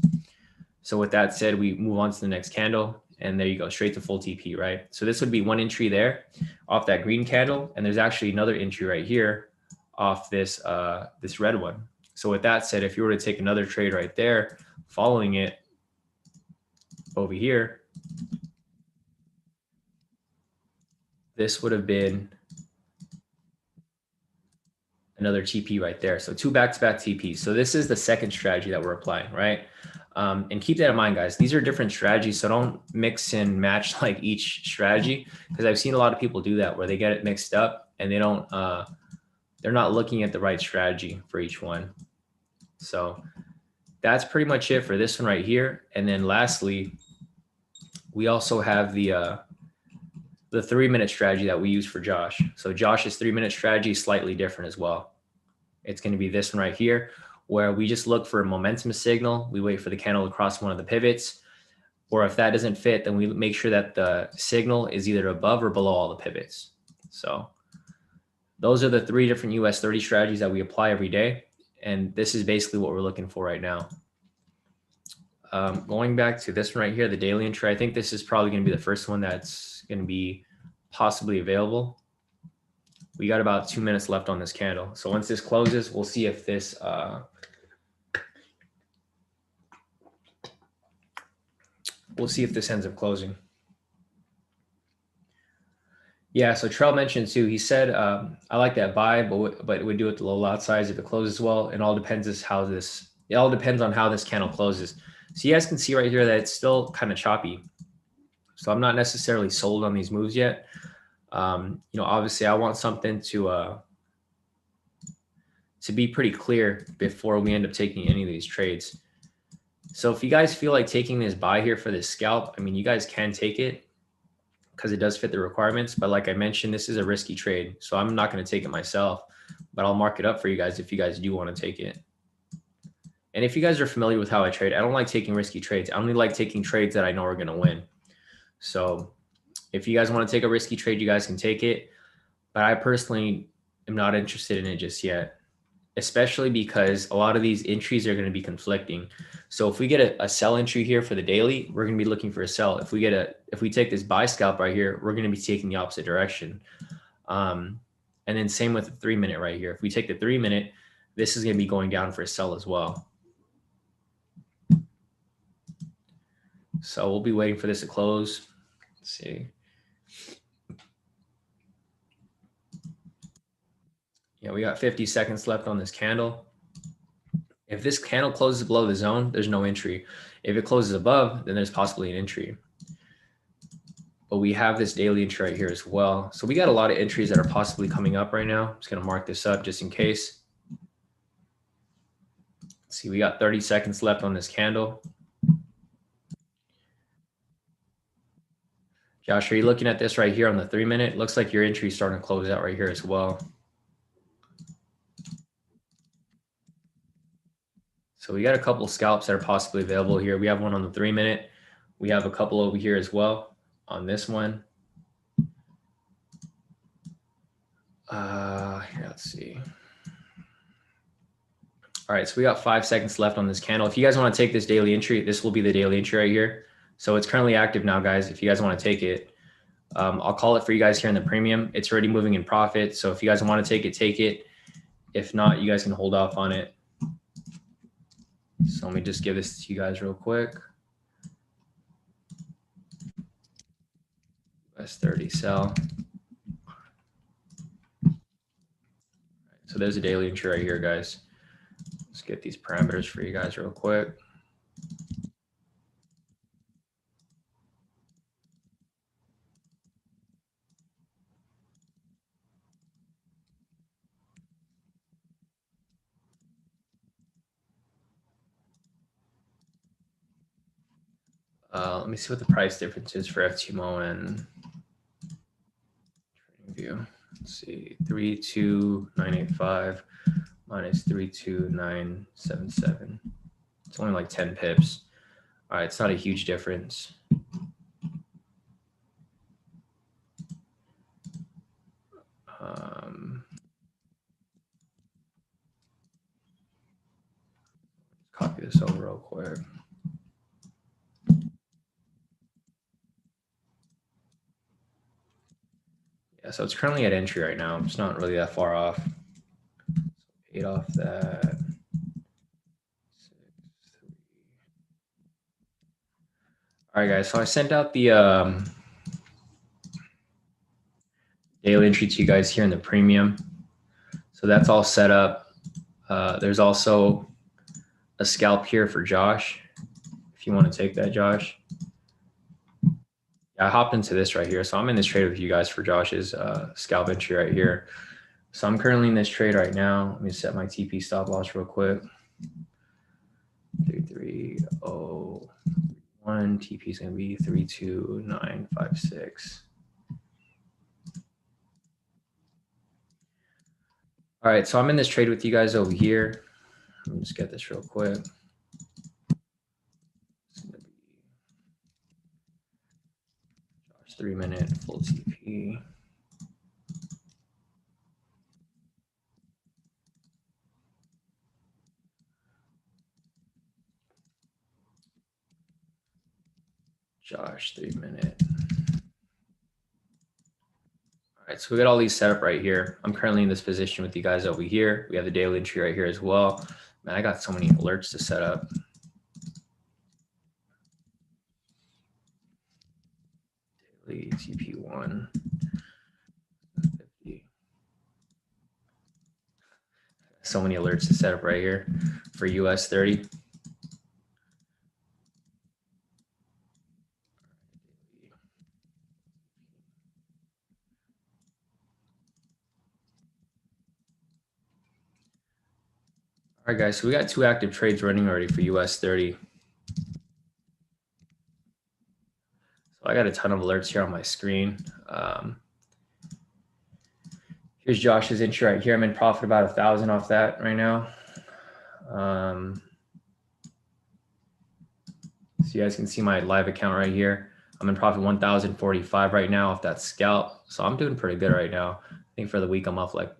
So with that said, we move on to the next candle and there you go, straight to full TP, right? So this would be one entry there off that green candle. And there's actually another entry right here off this, this red one. So with that said, if you were to take another trade right there, following it over here, this would have been another TP right there. So 2 back-to-back TPs. So this is the second strategy that we're applying, right? And keep that in mind, guys. These are different strategies, so don't mix and match like each strategy, because I've seen a lot of people do that where they get it mixed up and they don't, they're not looking at the right strategy for each one. So that's pretty much it for this one right here. And then lastly, we also have the 3-minute strategy that we use for Josh. So Josh's 3-minute strategy is slightly different as well. It's going to be this one right here, where we just look for a momentum signal. We wait for the candle to cross one of the pivots, or if that doesn't fit, then we make sure that the signal is either above or below all the pivots. So those are the 3 different US 30 strategies that we apply every day. And this is basically what we're looking for right now. Going back to this one right here, the daily entry, I think this is probably going to be the first one that's going to be possibly available. We got about 2 minutes left on this candle. So once this closes, we'll see if this ends up closing. Yeah, so Trell mentioned too, he said, I like that buy, but we do it the low lot size if it closes well. It all depends on how this candle closes. So you guys can see right here that it's still kind of choppy. So I'm not necessarily sold on these moves yet. Obviously I want something to be pretty clear before we end up taking any of these trades. So if you guys feel like taking this buy here for this scalp, I mean, you guys can take it because it does fit the requirements. But like I mentioned, this is a risky trade. So I'm not going to take it myself, but I'll mark it up for you guys if you guys do want to take it. And if you guys are familiar with how I trade, I don't like taking risky trades. I only like taking trades that I know are going to win. So if you guys want to take a risky trade, you guys can take it. But I personally am not interested in it just yet. especially because a lot of these entries are going to be conflicting. So if we get a sell entry here for the daily, we're going to be looking for a sell. If we take this buy scalp right here, we're going to be taking the opposite direction. And then same with the 3-minute right here. If we take the 3-minute, this is going to be going down for a sell as well. So we'll be waiting for this to close. Let's see. Yeah, we got 50 seconds left on this candle. If this candle closes below the zone, there's no entry. If it closes above, then there's possibly an entry. But we have this daily entry right here as well. So we got a lot of entries that are possibly coming up right now. I'm just going to mark this up just in case. Let's see, we got 30 seconds left on this candle. Josh, are you looking at this right here on the 3-minute? Looks like your entry is starting to close out right here as well. So we got a couple of scalps that are possibly available here. We have one on the 3-minute. We have a couple over here as well on this one. Here, let's see. All right, so we got 5 seconds left on this candle. If you guys want to take this daily entry, this will be the daily entry right here. So it's currently active now, guys. If you guys want to take it, I'll call it for you guys here in the premium. It's already moving in profit. So if you guys want to take it, take it. If not, you guys can hold off on it. So let me just give this to you guys real quick. S30 sell. So there's a daily entry right here, guys. Let's get these parameters for you guys real quick. Let me see what the price difference is for FTMO and TradingView. Let's see, 32985 minus 32977. It's only like 10 pips. All right, it's not a huge difference. Copy this over real quick. Yeah, so it's currently at entry right now. It's not really that far off. So 8 off that. 6, 3. All right, guys. So I sent out the daily entry to you guys here in the premium. So that's all set up. There's also a scalp here for Josh. If you want to take that, Josh. I hopped into this right here. So I'm in this trade with you guys for Josh's scalp entry right here. So I'm currently in this trade right now. Let me set my TP stop loss real quick. 33031. TP is going to be 32956. All right, so I'm in this trade with you guys over here. Let me just get this real quick. 3-minute full TP. Josh, 3-minute. All right, so we got all these set up right here. I'm currently in this position with you guys over here. We have the daily entry right here as well. Man, I got so many alerts to set up. Daily TP1. 50. So many alerts to set up right here for US 30. All right, guys, so we got 2 active trades running already for US 30. So I got a ton of alerts here on my screen. Here's Josh's entry right here. I'm in profit about 1,000 off that right now. So you guys can see my live account right here. I'm in profit 1,045 right now off that scalp. So I'm doing pretty good right now. I think for the week I'm up like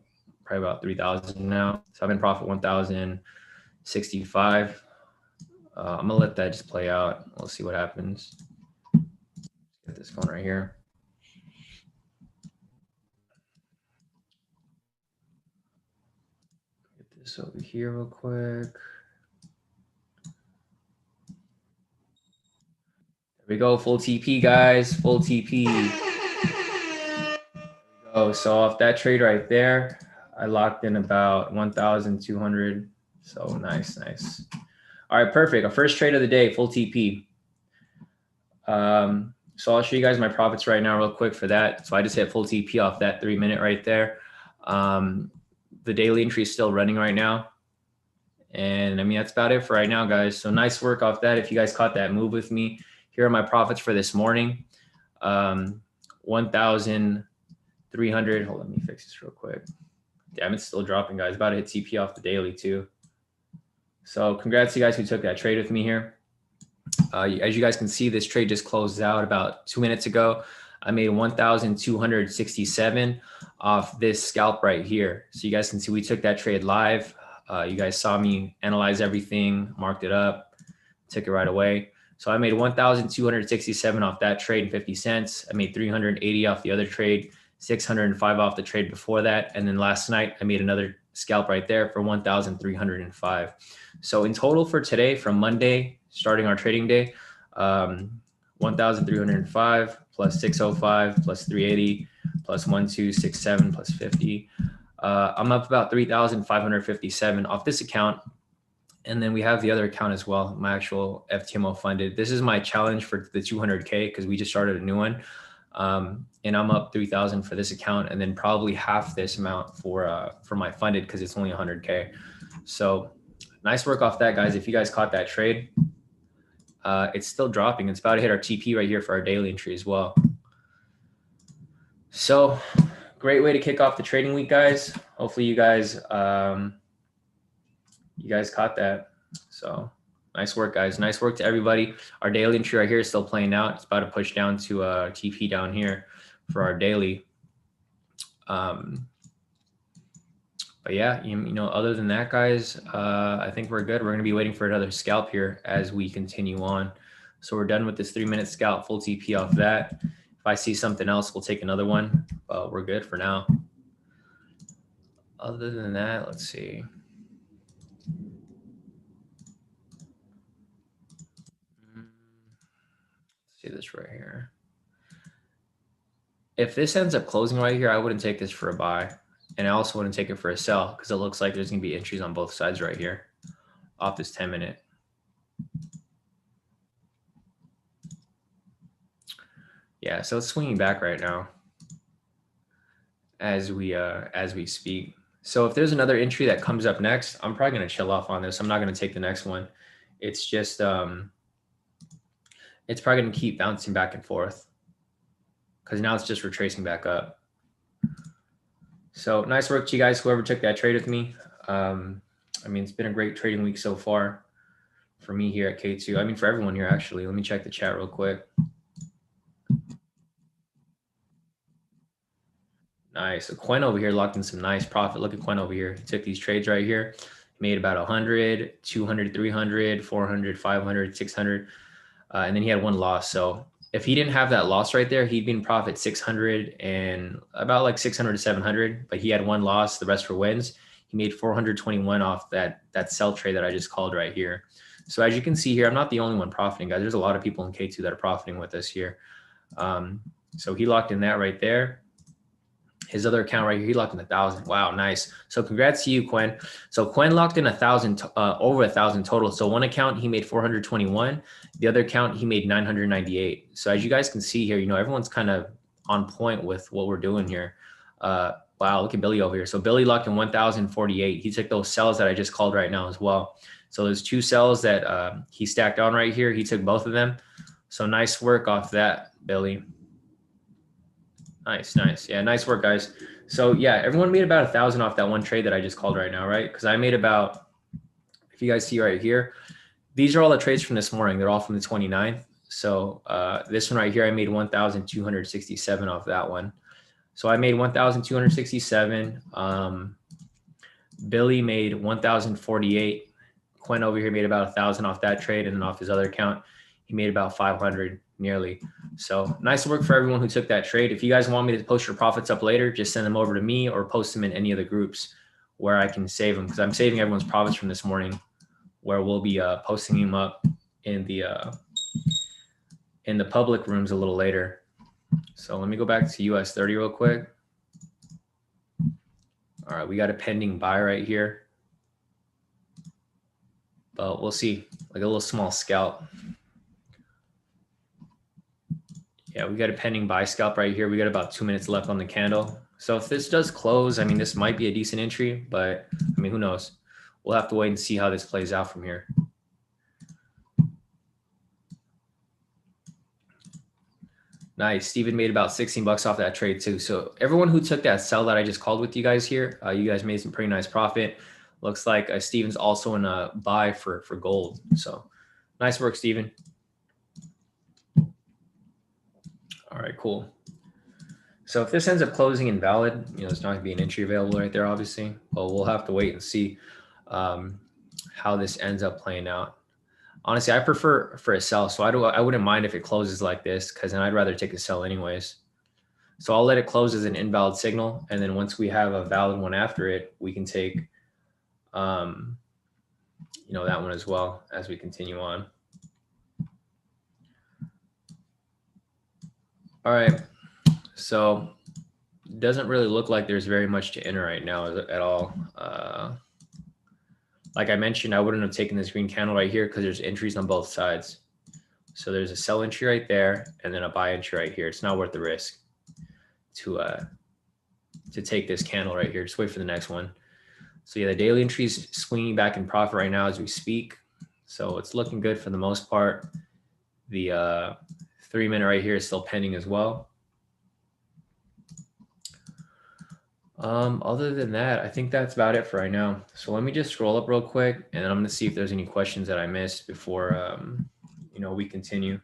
probably about 3,000 now. So I'm in profit 1,065. I'm gonna let that just play out. We'll see what happens. Get this going right here. Get this over here real quick. There we go, full TP, guys, full TP. Oh, so off that trade right there, I locked in about 1,200. So nice, nice. All right, perfect. Our first trade of the day, full TP. So I'll show you guys my profits right now real quick for that. So I just hit full TP off that 3-minute right there. The daily entry is still running right now. And I mean, that's about it for right now, guys. So nice work off that. If you guys caught that move with me, here are my profits for this morning. 1,300. Hold on, let me fix this real quick. Damn, it's still dropping, guys. About to hit TP off the daily too. So congrats to you guys who took that trade with me here. As you guys can see, this trade just closed out about 2 minutes ago. I made 1,267 off this scalp right here. So you guys can see we took that trade live. You guys saw me analyze everything, marked it up, took it right away. So I made 1,267 off that trade and 50 cents. I made 380 off the other trade, 605 off the trade before that. And then last night I made another scalp right there for 1,305. So in total for today, from Monday, starting our trading day, 1,305 plus 605 plus 380 plus 1,267 plus 50. I'm up about 3,557 off this account. And then we have the other account as well, my actual FTMO funded. This is my challenge for the 200K because we just started a new one. And I'm up 3,000 for this account, and then probably half this amount for my funded because it's only 100K. So nice work off that, guys. If you guys caught that trade, it's still dropping. It's about to hit our TP right here for our daily entry as well. So great way to kick off the trading week, guys. Hopefully you guys caught that. So nice work, guys. Nice work to everybody. Our daily entry right here is still playing out. It's about to push down to TP down here for our daily. But yeah, you know, other than that, guys, I think we're good. We're going to be waiting for another scalp here as we continue on. So we're done with this 3-minute scalp, full TP off that. If I see something else, we'll take another one, but we're good for now. Other than that, let's see. Let's see this right here. If this ends up closing right here, I wouldn't take this for a buy. And I also wouldn't take it for a sell because it looks like there's going to be entries on both sides right here off this 10-minute. Yeah, so it's swinging back right now as we speak. So if there's another entry that comes up next, I'm probably going to chill off on this. I'm not going to take the next one. It's just it's probably going to keep bouncing back and forth because now it's just retracing back up. So nice work to you guys, whoever took that trade with me. I mean, it's been a great trading week so far for me here at K2. I mean, for everyone here, actually. Let me check the chat real quick. Nice. So Quen over here locked in some nice profit. Look at Quen over here. He took these trades right here. Made about 100, 200, 300, 400, 500, 600. And then he had one loss. So if he didn't have that loss right there, he'd be in profit 600 and about like 600 to 700, but he had one loss. The rest were wins. He made 421 off that sell trade that I just called right here. So as you can see here, I'm not the only one profiting, guys. There's a lot of people in K2 that are profiting with us here. So he locked in that right there. His other account right here, he locked in 1,000. Wow, nice. So congrats to you, Quen. So Quen locked in 1,000, over 1,000 total. So one account, he made 421. The other account, he made 998. So as you guys can see here, you know, everyone's kind of on point with what we're doing here. Wow, look at Billy over here. So Billy locked in 1,048. He took those sells that I just called right now as well. So there's two sells that he stacked on right here. He took both of them. So nice work off that, Billy. Nice, nice. Yeah, nice work, guys. So yeah, everyone made about 1,000 off that one trade that I just called right now, right? Because I made about, if you guys see right here, these are all the trades from this morning. They're all from the 29th. So this one right here, I made 1,267 off that one. So I made 1,267. Billy made 1,048. Quinn over here made about 1,000 off that trade, and then off his other account, he made about 500 nearly. So nice work for everyone who took that trade. If you guys want me to post your profits up later, just send them over to me or post them in any of the groups where I can save them, because I'm saving everyone's profits from this morning, where we'll be posting them up in the public rooms a little later. So let me go back to US 30 real quick. All right, we got a pending buy right here, but we'll see, like a little small scalp. Yeah, we got a pending buy scalp right here. We got about 2 minutes left on the candle. So if this does close, I mean, this might be a decent entry, but I mean, who knows? We'll have to wait and see how this plays out from here. Nice. Steven made about 16 bucks off that trade too. So everyone who took that sell that I just called with you guys here, you guys made some pretty nice profit. Looks like Steven's also in a buy for gold. So nice work, Steven. All right, cool. So if this ends up closing invalid, you know, there's not going to be an entry available right there, obviously. But we'll have to wait and see how this ends up playing out. Honestly, I prefer for a sell, so I wouldn't mind if it closes like this, because then I'd rather take a sell anyways. So I'll let it close as an invalid signal, and then once we have a valid one after it, we can take, you know, that one as well as we continue on. All right, so it doesn't really look like there's very much to enter right now at all. Like I mentioned, I wouldn't have taken this green candle right here because there's entries on both sides. So there's a sell entry right there and then a buy entry right here. It's not worth the risk to take this candle right here. Just wait for the next one. So yeah, the daily entry is swinging back in profit right now as we speak. So it's looking good for the most part. The 3 minute right here is still pending as well. Other than that, I think that's about it for right now. So let me just scroll up real quick, and then I'm going to see if there's any questions that I missed before, you know, we continue.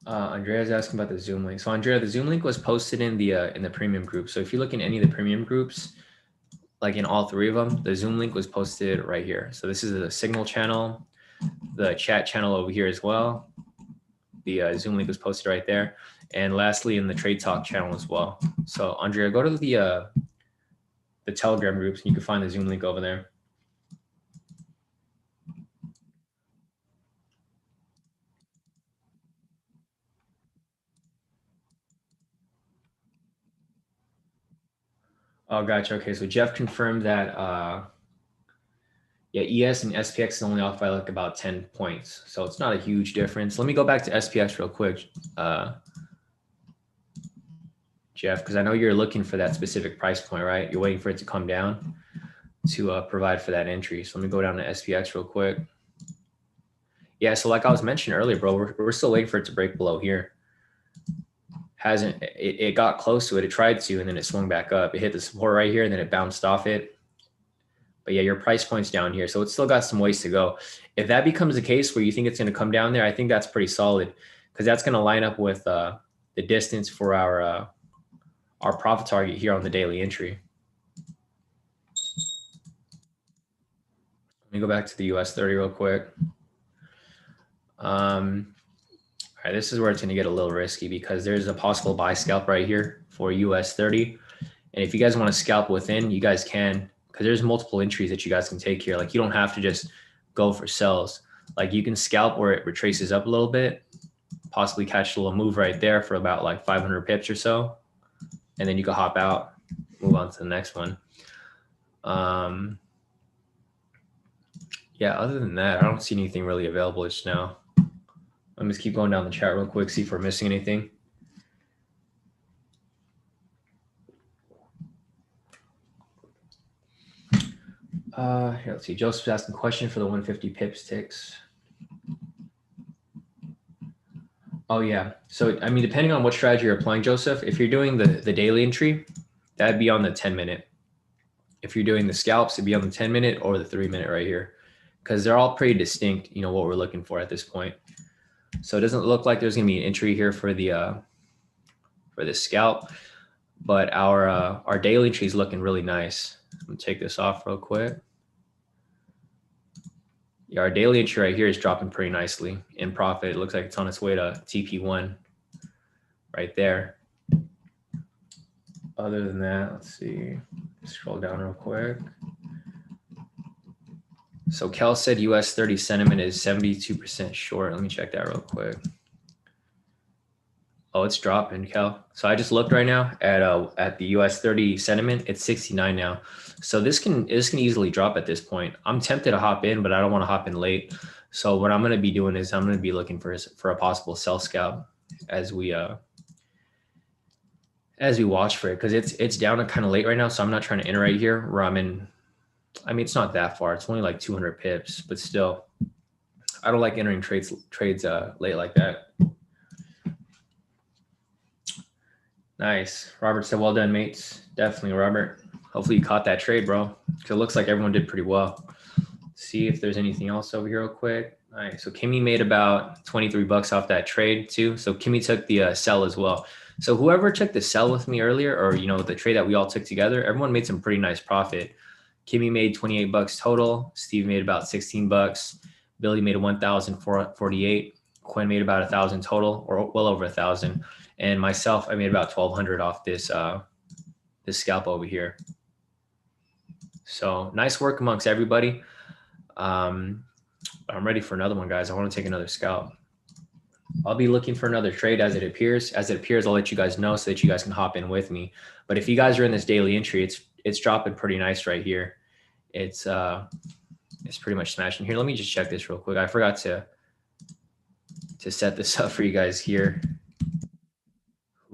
Andrea's asking about the Zoom link. So Andrea, the Zoom link was posted in the premium group. So if you look in any of the premium groups, like in all three of them, the Zoom link was posted right here. So this is the signal channel, the chat channel over here as well. The Zoom link was posted right there. And lastly, in the Trade Talk channel as well. So Andrea, go to the Telegram groups and you can find the Zoom link over there. Oh, gotcha. Okay, so Jeff confirmed that yeah, ES and SPX is only off by like about 10 points. So it's not a huge difference. Let me go back to SPX real quick, Jeff, because I know you're looking for that specific price point, right? You're waiting for it to come down to provide for that entry. So let me go down to SPX real quick. Yeah, so like I was mentioning earlier, bro, we're still waiting for it to break below here. It got close to it. It tried to, and then it swung back up. It hit the support right here, and then it bounced off it. But yeah, your price point's down here. So it's still got some ways to go. If that becomes the case where you think it's going to come down there, I think that's pretty solid, because that's going to line up with the distance for our profit target here on the daily entry. Let me go back to the US 30 real quick. All right, this is where it's going to get a little risky, because there's a possible buy scalp right here for US 30. And if you guys want to scalp within, you guys can, because there's multiple entries that you guys can take here. Like, you don't have to just go for sells. Like, you can scalp where it retraces up a little bit, possibly catch a little move right there for about like 500 pips or so. And then you can hop out, move on to the next one. Yeah, other than that, I don't see anything really available just now. Let me just keep going down the chat real quick, see if we're missing anything. Here, let's see. Joseph's asking a question for the 150 pips ticks. Oh, yeah. So, I mean, depending on what strategy you're applying, Joseph, if you're doing the daily entry, that'd be on the 10-minute. If you're doing the scalps, it'd be on the 10-minute or the 3-minute right here, because they're all pretty distinct, you know, what we're looking for at this point. So it doesn't look like there's going to be an entry here for the for this scalp. But our daily tree is looking really nice. I'm gonna take this off real quick. Yeah, our daily entry right here is dropping pretty nicely in profit. It looks like it's on its way to TP1 right there. Other than that, let's see, scroll down real quick. So Kel said US 30 sentiment is 72% short. Let me check that real quick. Oh, it's dropping, Kel. So I just looked right now at the US 30 sentiment. It's 69 now. So this can easily drop at this point. I'm tempted to hop in, but I don't want to hop in late. So what I'm going to be doing is I'm going to be looking for a possible sell scalp as we watch for it, because it's down kind of late right now. So I'm not trying to enter right here where I'm in. I mean, it's not that far. It's only like 200 pips, but still, I don't like entering trades late like that. Nice. Robert said, well done, mates. Definitely, Robert. Hopefully you caught that trade, bro. Because it looks like everyone did pretty well. See if there's anything else over here real quick. All right. So Kimmy made about 23 bucks off that trade too. So Kimmy took the sell as well. So whoever took the sell with me earlier, or, the trade that we all took together, everyone made some pretty nice profit. Kimmy made 28 bucks total. Steve made about 16 bucks. Billy made 1,448. Quinn made about 1,000 total, or well over 1,000. And myself, I made about 1,200 off this scalp over here. So nice work amongst everybody. I'm ready for another one, guys. I want to take another scalp. I'll be looking for another trade as it appears. As it appears, I'll let you guys know so that you guys can hop in with me. But if you guys are in this daily entry, it's dropping pretty nice right here. It's pretty much smashing. Here, let me just check this real quick. I forgot to set this up for you guys here.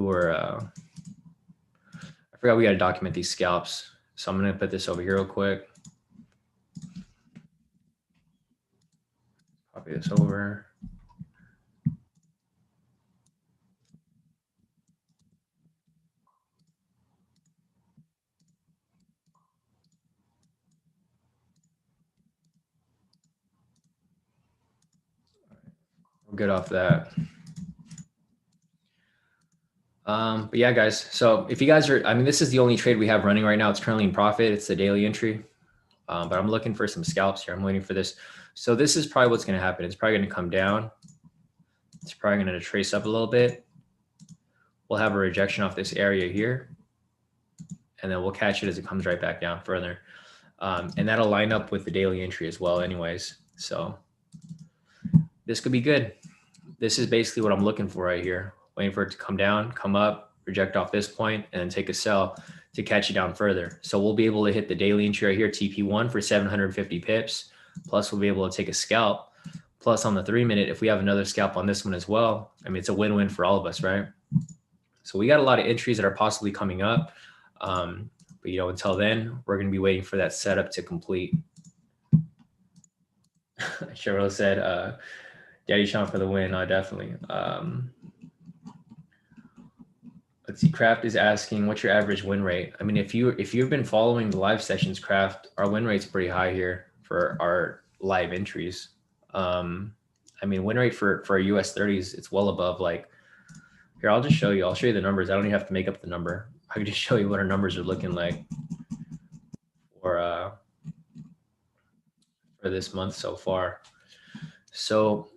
I forgot we got to document these scalps. So I'm going to put this over here real quick. Copy this over. We'll get off that. But yeah, guys. So if you guys are, this is the only trade we have running right now. It's currently in profit. It's the daily entry. But I'm looking for some scalps here. I'm waiting for this. So this is probably what's going to happen. It's probably going to come down. It's probably going to trace up a little bit. We'll have a rejection off this area here. And then we'll catch it as it comes right back down further. And that'll line up with the daily entry as well anyways. So this could be good. This is basically what I'm looking for right here. Waiting for it to come down, come up, reject off this point, and then take a sell to catch it down further. So we'll be able to hit the daily entry right here, TP1 for 750 pips. Plus we'll be able to take a scalp. Plus on the 3-minute, if we have another scalp on this one as well, it's a win-win for all of us, right? So we got a lot of entries that are possibly coming up. But until then, we're going to be waiting for that setup to complete. Cheryl said, Daddy Shawn for the win. Definitely. Let's see. Kraft is asking, what's your average win rate? If you've been following the live sessions, Kraft, our win rate's pretty high here for our live entries. Win rate for our US 30s, it's well above here, I'll just show you. I'll show you the numbers. I don't even have to make up the number. I can just show you what our numbers are looking like for this month so far. So,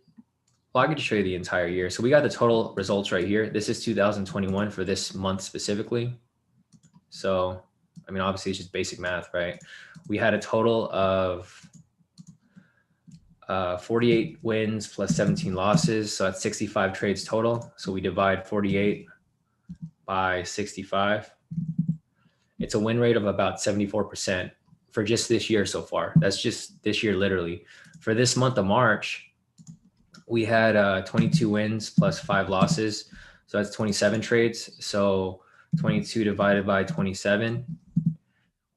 I can just show you the entire year. So we got the total results right here. This is 2021 for this month specifically. So, obviously it's just basic math, right? We had a total of 48 wins plus 17 losses. So that's 65 trades total. So we divide 48 by 65. It's a win rate of about 74% for just this year so far. That's just this year, literally. For this month of March, we had 22 wins plus 5 losses. So that's 27 trades. So 22 divided by 27.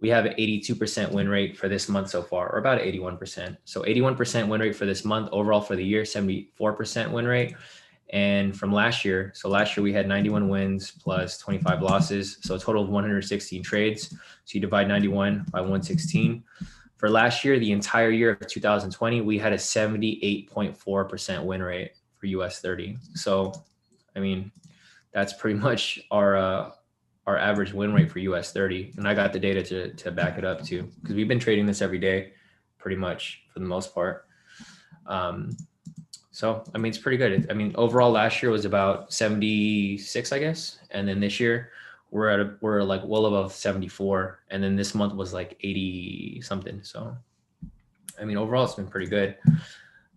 We have an 82% win rate for this month so far, or about 81%. So 81% win rate for this month. Overall for the year, 74% win rate. And from last year, so last year we had 91 wins plus 25 losses. So a total of 116 trades. So you divide 91 by 116. For last year, the entire year of 2020, we had a 78.4% win rate for US 30. So, That's pretty much our average win rate for US 30. And I got the data to back it up too, because we've been trading this every day, pretty much for the most part. So, I mean, it's pretty good. I mean, overall last year was about 76, I guess. And then this year we're like well above 74. And then this month was like 80 something. So, I mean, overall it's been pretty good.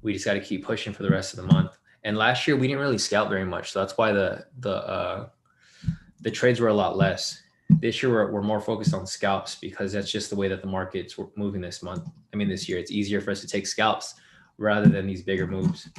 We just got to keep pushing for the rest of the month. And last year we didn't really scalp very much. So that's why the trades were a lot less. This year we're more focused on scalps because that's just the way that the markets were moving this month. I mean, this year it's easier for us to take scalps rather than these bigger moves.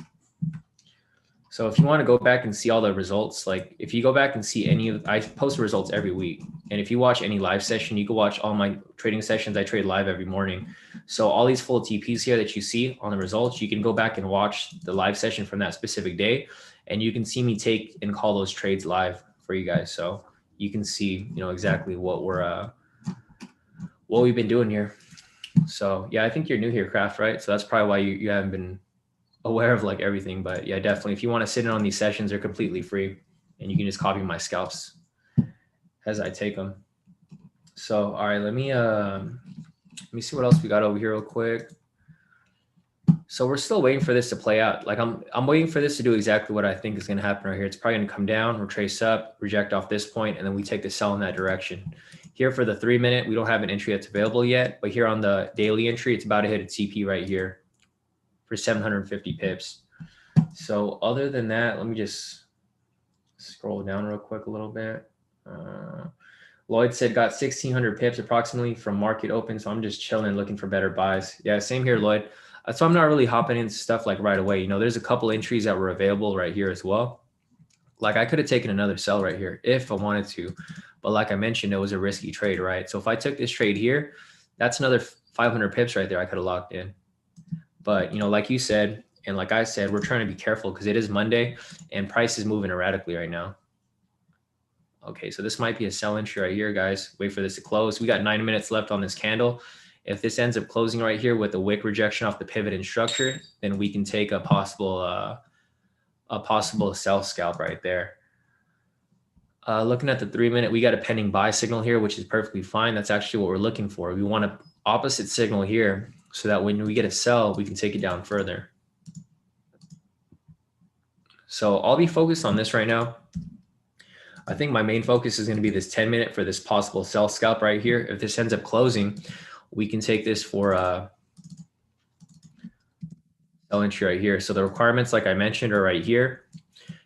So if you want to go back and see all the results, like if you go back and see I post results every week. And if you watch any live session, you can watch all my trading sessions. I trade live every morning. So all these full TPs here that you see on the results, you can go back and watch the live session from that specific day. And you can see me take and call those trades live for you guys. So you can see, exactly what we've been doing here. So yeah, I think you're new here, Craft, right? So that's probably why you haven't been aware of like everything. But yeah, definitely, if you want to sit in on these sessions, they're completely free, and you can just copy my scalps as I take them. So all right, let me see what else we got over here real quick. So we're still waiting for this to play out. Like I'm waiting for this to do exactly what I think is going to happen right here. It's probably going to come down, retrace up, reject off this point, and then we take the sell in that direction. Here for the 3-minute, we don't have an entry that's available yet, but here on the daily entry, it's about to hit a TP right here for 750 pips. So other than that, let me just scroll down real quick a little bit. Lloyd said got 1,600 pips approximately from market open. So I'm just chilling, looking for better buys. Yeah, same here, Lloyd. So I'm not really hopping into stuff like right away. There's a couple entries that were available right here as well. Like I could have taken another sell right here if I wanted to. But like I mentioned, it was a risky trade, right? So if I took this trade here, that's another 500 pips right there I could have locked in. But, like you said, and like I said, we're trying to be careful because it is Monday and price is moving erratically right now. Okay, so this might be a sell entry right here, guys. Wait for this to close. We got 9 minutes left on this candle. If this ends up closing right here with a wick rejection off the pivot and structure, then we can take a possible sell scalp right there. Looking at the 3-minute, we got a pending buy signal here, which is perfectly fine. That's actually what we're looking for. We want an opposite signal here so that when we get a sell, we can take it down further. So I'll be focused on this right now. I think my main focus is going to be this 10-minute for this possible sell scalp right here. If this ends up closing, we can take this for a sell entry right here. So the requirements, like I mentioned, are right here.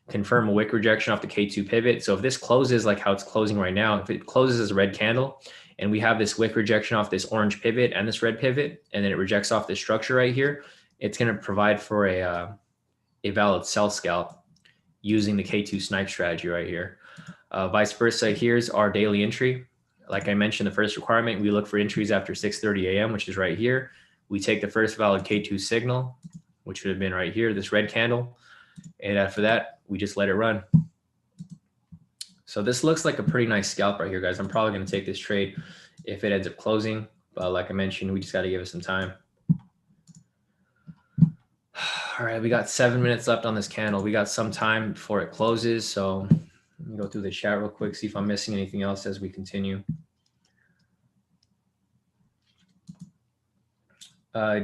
Confirm a wick rejection off the K2 pivot. So if this closes like how it's closing right now, if it closes as a red candle and we have this wick rejection off this orange pivot and this red pivot, and then it rejects off this structure right here, it's going to provide for a valid sell scalp using the K2 snipe strategy right here. Vice versa, here's our daily entry. Like I mentioned, the first requirement, we look for entries after 6:30 a.m., which is right here. We take the first valid K2 signal, which would have been right here, this red candle. And after that, we just let it run. So this looks like a pretty nice scalp right here, guys. I'm probably going to take this trade if it ends up closing. But like I mentioned, we just got to give it some time. All right, we got 7 minutes left on this candle. We got some time before it closes. So let me go through the chat real quick, see if I'm missing anything else as we continue.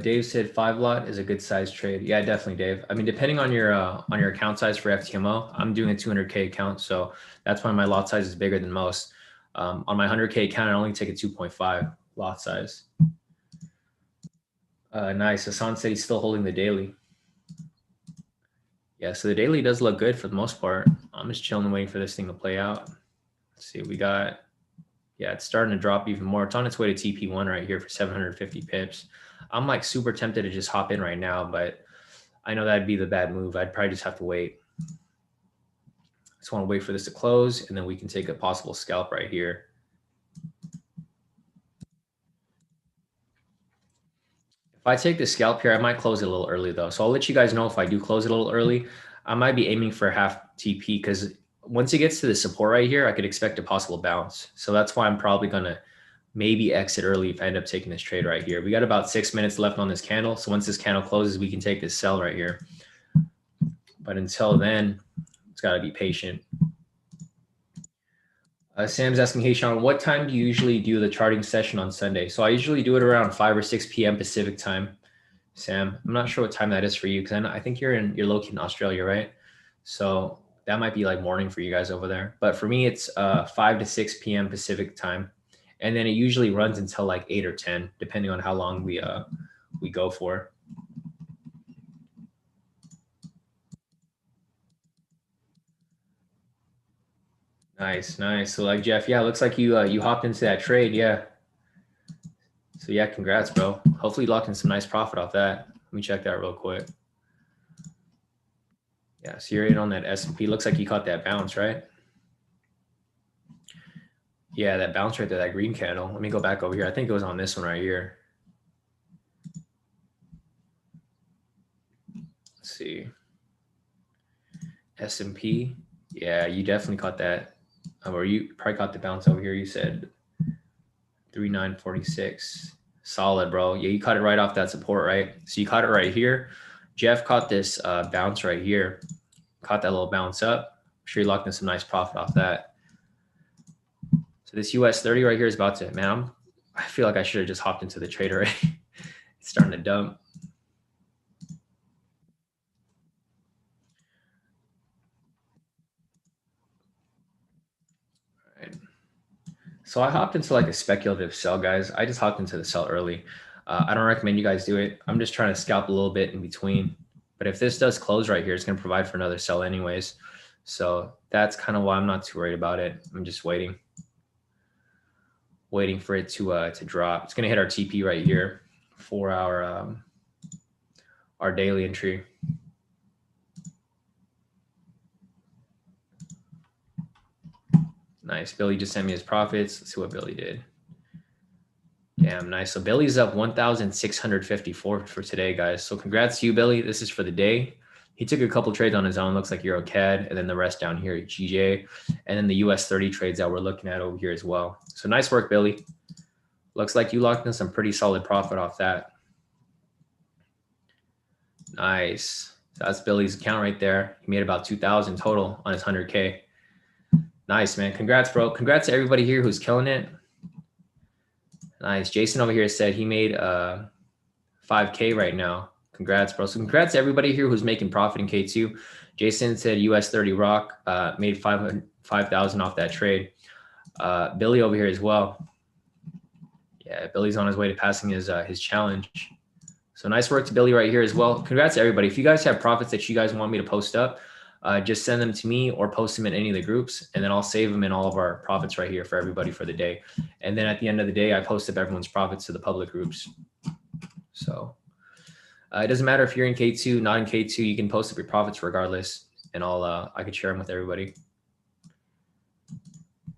Dave said 5 lot is a good size trade. Yeah, definitely, Dave. I mean, depending on your account size for FTMO, I'm doing a 200K account, so that's why my lot size is bigger than most. On my 100K account, I only take a 2.5 lot size. Nice. Hassan said he's still holding the daily. Yeah, so the daily does look good for the most part. I'm just chilling and waiting for this thing to play out. Let's see what we got. Yeah, it's starting to drop even more. It's on its way to TP1 right here for 750 pips. I'm like super tempted to just hop in right now, but I know that'd be the bad move. I'd probably just have to wait. Just want to wait for this to close, and then we can take a possible scalp right here. If I take the scalp here, I might close it a little early though. So I'll let you guys know if I do close it a little early. I might be aiming for half TP because once it gets to the support right here, I could expect a possible bounce. So that's why I'm probably going to maybe exit early if I end up taking this trade right here. We got about 6 minutes left on this candle. So once this candle closes, we can take this sell right here. But until then, it's got to be patient. Sam's asking, hey, Shawn, what time do you usually do the charting session on Sunday? So I usually do it around 5 or 6 p.m. Pacific time. Sam, I'm not sure what time that is for you because I think you're located in Australia, right? So that might be like morning for you guys over there. But for me, it's 5 to 6 p.m. Pacific time, and then it usually runs until like 8 or 10, depending on how long we go for. Nice, nice. So like Jeff, yeah, looks like you hopped into that trade, yeah. So yeah, congrats, bro. Hopefully you locked in some nice profit off that. Let me check that real quick. Yeah, so you're in on that S&P. Looks like you caught that bounce, right? Yeah, that bounce right there, that green candle. Let me go back over here. I think it was on this one right here. Let's see. S&P. Yeah, you definitely caught that. Or you probably caught the bounce over here. You said 3946. Solid, bro. Yeah, you caught it right off that support, right? So you caught it right here. Jeff caught this bounce right here. Caught that little bounce up. I'm sure you locked in some nice profit off that. So this US 30 right here is about to, man, I feel like I should have just hopped into the trade already. It's starting to dump. All right. So I hopped into like a speculative sell, guys. I just hopped into the sell early. I don't recommend you guys do it. I'm just trying to scalp a little bit in between. But if this does close right here, it's going to provide for another sell anyways. So that's kind of why I'm not too worried about it. I'm just waiting for it to drop. It's going to hit our TP right here for our daily entry. Nice. Billy just sent me his profits. Let's see what Billy did. Damn, nice. So Billy's up 1,654 for today, guys. So congrats to you, Billy. This is for the day. He took a couple trades on his own. Looks like Euro CAD, and then the rest down here, GJ, and then the US 30 trades that we're looking at over here as well. So nice work, Billy. Looks like you locked in some pretty solid profit off that. Nice. So that's Billy's account right there. He made about 2,000 total on his 100K. Nice, man. Congrats, bro. Congrats to everybody here who's killing it. Nice. Jason over here said he made 5K right now. Congrats, bro. So congrats to everybody here who's making profit in K2. Jason said US 30 Rock made 5,000 off that trade. Billy over here as well. Yeah, Billy's on his way to passing his challenge. So nice work to Billy right here as well. Congrats to everybody. If you guys have profits that you guys want me to post up, just send them to me or post them in any of the groups, and then I'll save them in all of our profits right here for everybody for the day. And then at the end of the day, I post up everyone's profits to the public groups. So it doesn't matter if you're in K2, not in K2, you can post up your profits regardless, and I could share them with everybody.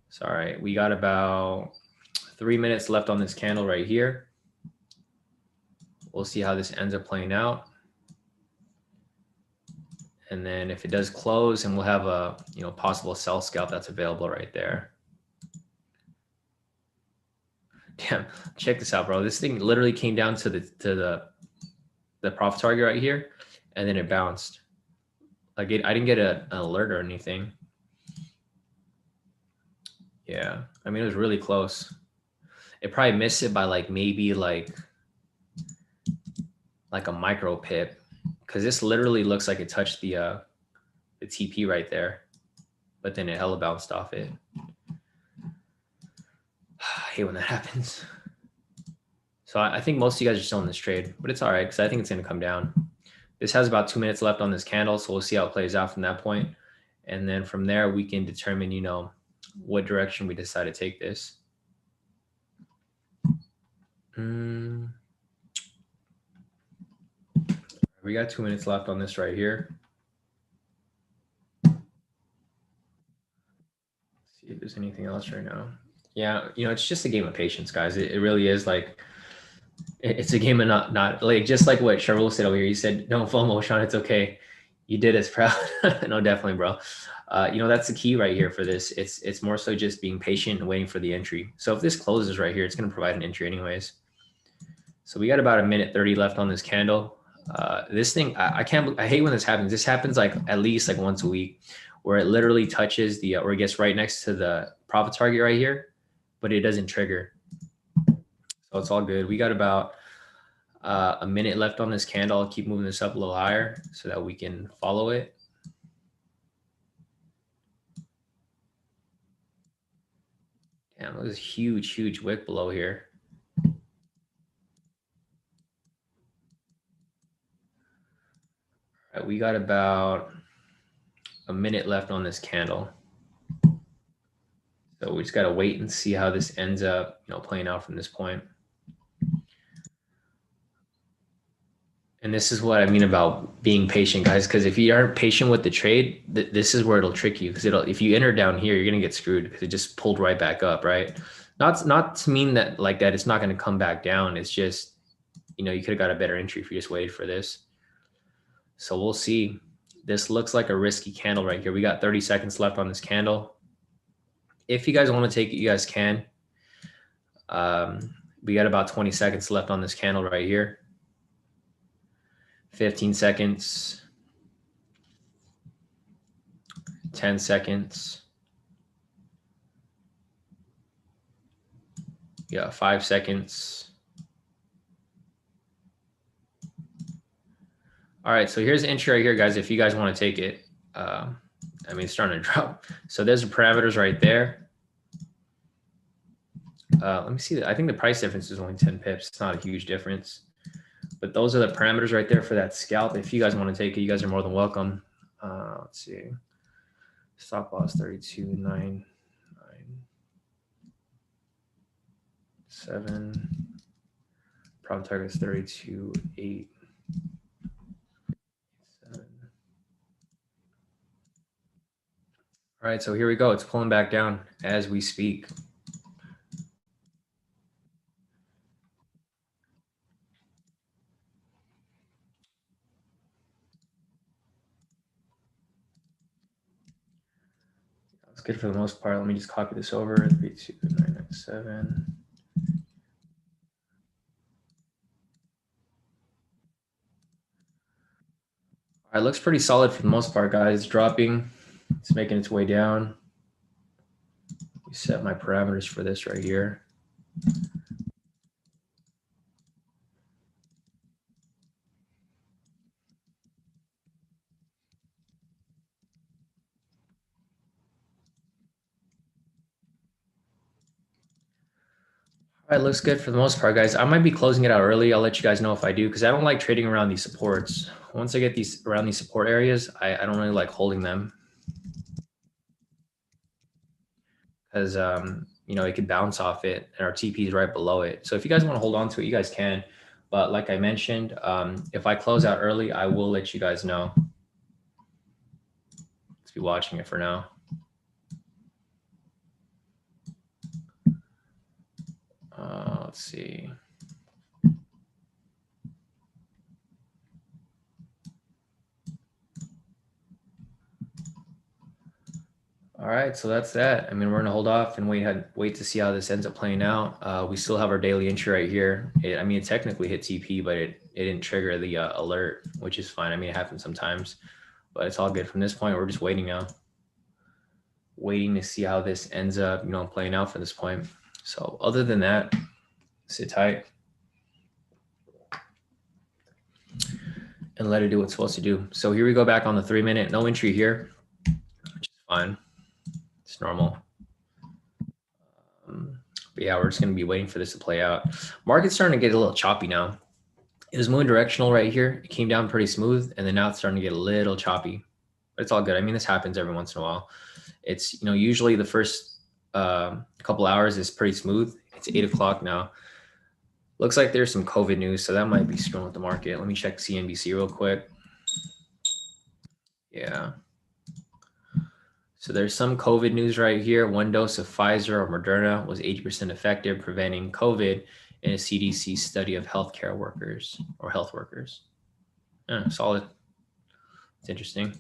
So, all right, we got about 3 minutes left on this candle right here. We'll see how this ends up playing out. And then if it does close, and we'll have a possible sell scalp that's available right there. Damn, check this out, bro. This thing literally came down to the profit target right here, and then it bounced. Like I didn't get an alert or anything. Yeah, I mean it was really close. It probably missed it by like maybe like a micro pip, because this literally looks like it touched the TP right there, but then it hella bounced off it. I hate when that happens. So I think most of you guys are still in this trade, but it's all right because I think it's going to come down. This has about 2 minutes left on this candle, so we'll see how it plays out from that point. And then from there, we can determine, what direction we decide to take this. We got 2 minutes left on this right here. Let's see if there's anything else right now. Yeah, it's just a game of patience, guys. It really is. Like, it's a game of not like, just like what Cheryl said over here. He said, "Don't FOMO, Shawn. It's okay. You did us proud." No, definitely, bro. That's the key right here for this. It's more so just being patient and waiting for the entry. So if this closes right here, it's going to provide an entry anyways. So we got about 1:30 left on this candle. This thing, I hate when this happens. This happens like at least like once a week, where it literally touches or it gets right next to the profit target right here, but it doesn't trigger. So it's all good. We got about a minute left on this candle. I'll keep moving this up a little higher so that we can follow it. Damn, there's a huge wick below here. All right, we got about a minute left on this candle. So we just got to wait and see how this ends up, playing out from this point. And this is what I mean about being patient, guys, because if you aren't patient with the trade, this is where it'll trick you. Because if you enter down here, you're going to get screwed because it just pulled right back up, right? Not to mean that like that it's not going to come back down. It's just, you could have got a better entry if you just waited for this. So we'll see. This looks like a risky candle right here. We got 30 seconds left on this candle. If you guys want to take it, you guys can. We got about 20 seconds left on this candle right here. 15 seconds, 10 seconds. Yeah, 5 seconds. All right, so here's the entry right here, guys, if you guys want to take it. I mean, it's starting to drop. So there's the parameters right there. Let me see. I think the price difference is only 10 pips. It's not a huge difference. But those are the parameters right there for that scalp. If you guys want to take it, you guys are more than welcome. Let's see. Stop loss 32.997. Profit target is 32.8. All right, so here we go. It's pulling back down as we speak. That's good for the most part. Let me just copy this over. 32.997. All right, looks pretty solid for the most part, guys. It's dropping. It's making its way down. We set my parameters for this right here. All right, looks good for the most part, guys. I might be closing it out early. I'll let you guys know if I do, because I don't like trading around these supports. Once I get these around these support areas, I don't really like holding them. Because it could bounce off it, and our TP is right below it. So if you guys want to hold on to it, you guys can. But like I mentioned, if I close out early, I will let you guys know. Let's be watching it for now. Let's see. All right, so that's that. I mean, we're gonna hold off and wait to see how this ends up playing out. We still have our daily entry right here. It technically hit TP, but it didn't trigger the alert, which is fine. I mean, it happens sometimes, but it's all good. From this point, we're just waiting now, waiting to see how this ends up, playing out from this point. So other than that, sit tight and let it do what it's supposed to do. So here we go back on the 3-minute, no entry here, which is fine. It's normal. But yeah, we're just going to be waiting for this to play out. Market's starting to get a little choppy now. It was moving directional right here. It came down pretty smooth, and then now it's starting to get a little choppy. But it's all good. I mean, this happens every once in a while. It's, usually the first couple hours is pretty smooth. It's 8 o'clock now. Looks like there's some COVID news, so that might be screwing with the market. Let me check CNBC real quick. Yeah. So there's some COVID news right here. 1 dose of Pfizer or Moderna was 80% effective preventing COVID in a CDC study of healthcare workers or health workers. Yeah, solid. It's interesting.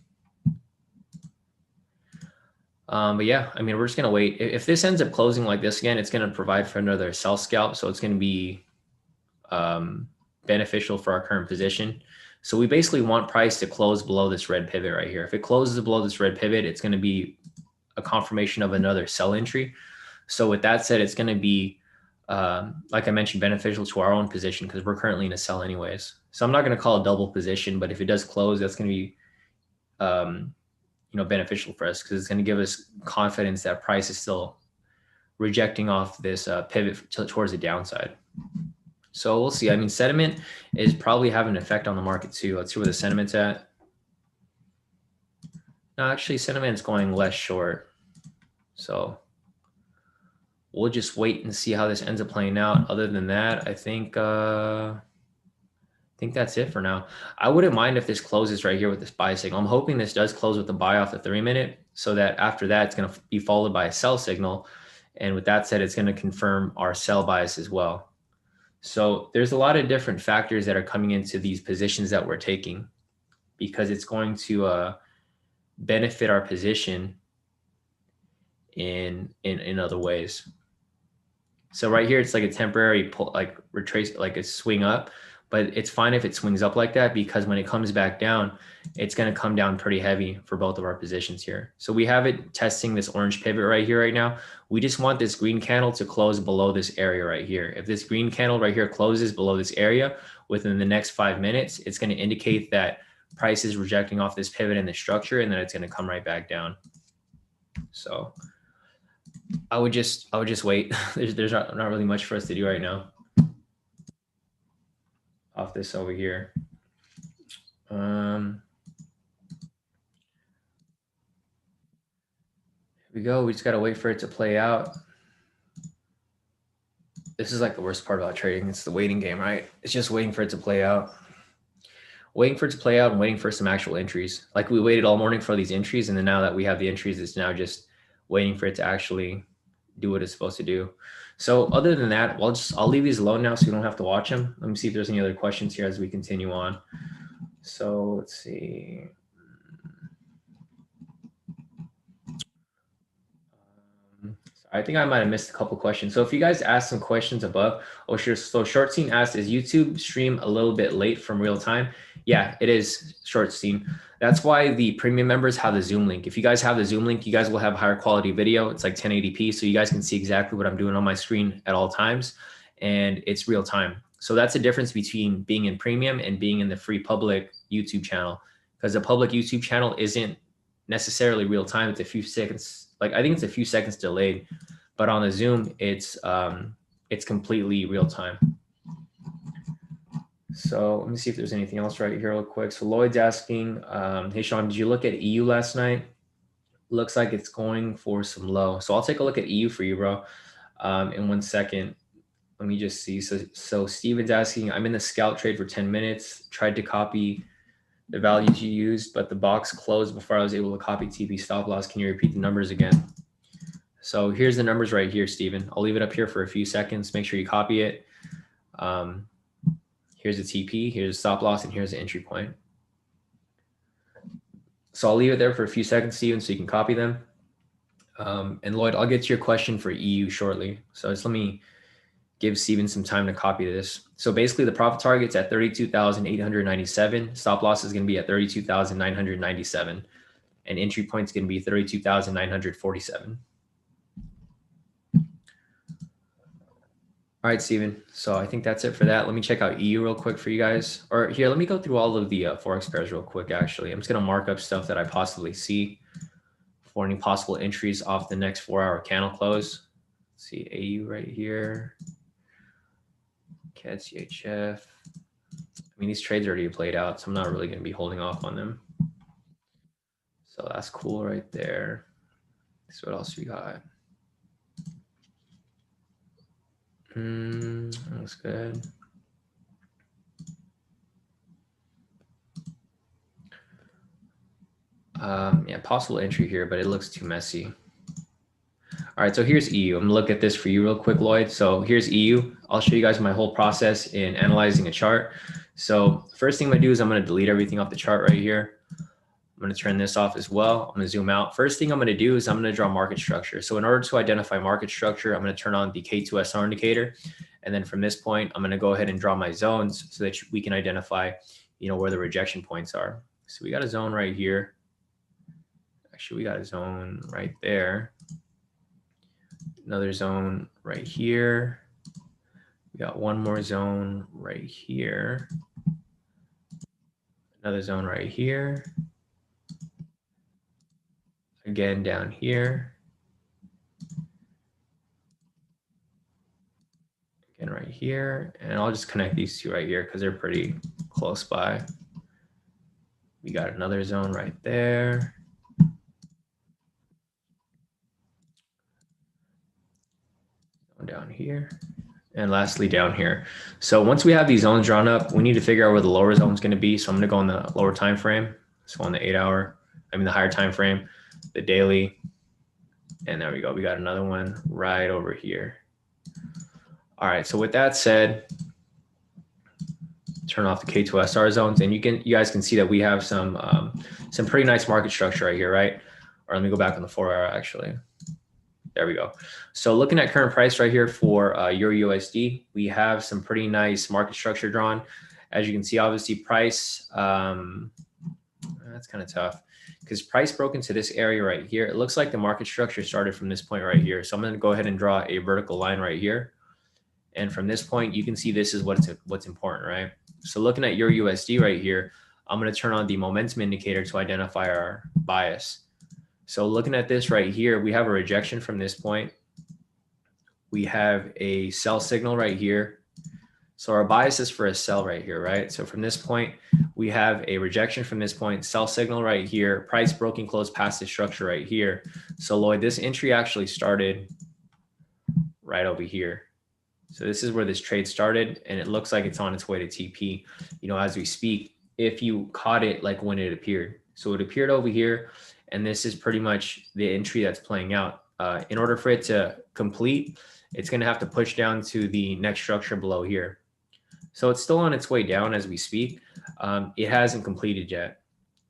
But yeah, I mean, we're just going to wait. If this ends up closing like this again, it's going to provide for another sell scalp. So it's going to be beneficial for our current position. So we basically want price to close below this red pivot right here. If it closes below this red pivot, it's going to be a confirmation of another sell entry. So with that said, it's going to be, like I mentioned, beneficial to our own position because we're currently in a sell anyways. So I'm not going to call a double position, but if it does close, that's going to be, beneficial for us because it's going to give us confidence that price is still rejecting off this pivot towards the downside. So we'll see. I mean, sentiment is probably having an effect on the market too. Let's see where the sentiment's at. No, actually, sentiment's going less short. So we'll just wait and see how this ends up playing out. Other than that, I think that's it for now. I wouldn't mind if this closes right here with this buy signal. I'm hoping this does close with the buy off the 3-minute so that after that, it's going to be followed by a sell signal. And with that said, it's going to confirm our sell bias as well. So there's a lot of different factors that are coming into these positions that we're taking because it's going to benefit our position in other ways. So right here, it's like a temporary pull, like retrace, like a swing up, but it's fine if it swings up like that because when it comes back down, it's going to come down pretty heavy for both of our positions here. So we have it testing this orange pivot right here right now. We just want this green candle to close below this area right here. If this green candle right here closes below this area within the next 5 minutes, it's going to indicate that price is rejecting off this pivot in the structure and then it's going to come right back down. So I would just wait. There's not really much for us to do right now off this over here. Here we go. We just got to wait for it to play out. This is like the worst part about trading. It's the waiting game, right? It's just waiting for it to play out. Waiting for it to play out and waiting for some actual entries. Like we waited all morning for these entries, and then now that we have the entries, it's now just waiting for it to actually do what it's supposed to do. So other than that, I'll leave these alone now so you don't have to watch them. Let me see if there's any other questions here as we continue on. So let's see. I think I might have missed a couple questions. So if you guys asked some questions above, so Short Scene asked, is YouTube stream a little bit late from real time? Yeah, it is, Short Scene. That's why the premium members have the Zoom link. If you guys have the Zoom link, you guys will have higher quality video. It's like 1080p, so you guys can see exactly what I'm doing on my screen at all times, and it's real time. So that's the difference between being in premium and being in the free public YouTube channel, because the public YouTube channel isn't necessarily real time. It's a few seconds. Like I think it's a few seconds delayed, but on the Zoom, it's completely real time. So let me see if there's anything else right here real quick. So Lloyd's asking, hey Shawn, did you look at EU last night? Looks like it's going for some low. So I'll take a look at EU for you, bro. In 1 second. Let me just see. So Steven's asking, I'm in the scalp trade for 10 minutes. Tried to copy the values you used, but the box closed before I was able to copy TP stop loss. Can you repeat the numbers again? So here's the numbers right here, Steven. I'll leave it up here for a few seconds. Make sure you copy it. Here's the TP, here's the stop loss, and here's the entry point. So I'll leave it there for a few seconds, Steven, so you can copy them. And Lloyd, I'll get to your question for EU shortly. So just let me give Steven some time to copy this. So basically the profit target's at 32,897. Stop loss is going to be at 32,997. And entry point's going to be 32,947. All right, Steven. So I think that's it for that. Let me check out EU real quick for you guys. Or here, let me go through all of the Forex pairs real quick, actually. I'm just going to mark up stuff that I possibly see for any possible entries off the next 4-hour candle close. Let's see, AU right here. CAD CHF. I mean, these trades already played out, so I'm not really going to be holding off on them. So that's cool right there. So what else we got? Looks good. Yeah, possible entry here, but it looks too messy. All right, so here's EU. I'm gonna look at this for you real quick, Lloyd. So here's EU. I'll show you guys my whole process in analyzing a chart. So first thing I'm gonna do is I'm gonna delete everything off the chart right here. I'm gonna turn this off as well. I'm gonna zoom out. First thing I'm gonna do is I'm gonna draw market structure. So in order to identify market structure, I'm gonna turn on the K²SR indicator. And then from this point, I'm gonna go ahead and draw my zones so that we can identify, where the rejection points are. So we got a zone right here. Actually, we got a zone right there. Another zone right here. We got one more zone right here. Another zone right here. Again, down here. Again, right here. And I'll just connect these two right here because they're pretty close by. We got another zone right there. Down here. And lastly, down here. So once we have these zones drawn up, we need to figure out where the lower zone is going to be. So I'm going to go on the lower time frame. So on the 8 hour, the higher time frame, the daily. And there we go. We got another one right over here. All right. So with that said, turn off the K2SR zones, and you guys can see that we have some pretty nice market structure right here, right? Or let me go back on the 4 hour actually. There we go. So looking at current price right here for Euro USD, we have some pretty nice market structure drawn. As you can see, obviously price, that's kind of tough because price broke into this area right here. It looks like the market structure started from this point right here. So I'm going to go ahead and draw a vertical line right here. And from this point, you can see this is what's important, right? So looking at Euro USD right here, I'm going to turn on the momentum indicator to identify our bias. So looking at this right here, we have a rejection from this point. We have a sell signal right here. So our bias is for a sell right here, right? So from this point, we have a rejection from this point, sell signal right here, price broken close past the structure right here. So Lloyd, this entry actually started right over here. So this is where this trade started, and it looks like it's on its way to TP, as we speak, if you caught it like when it appeared. So it appeared over here. And this is pretty much the entry that's playing out. In order for it to complete, it's going to have to push down to the next structure below here. So it's still on its way down as we speak. It hasn't completed yet.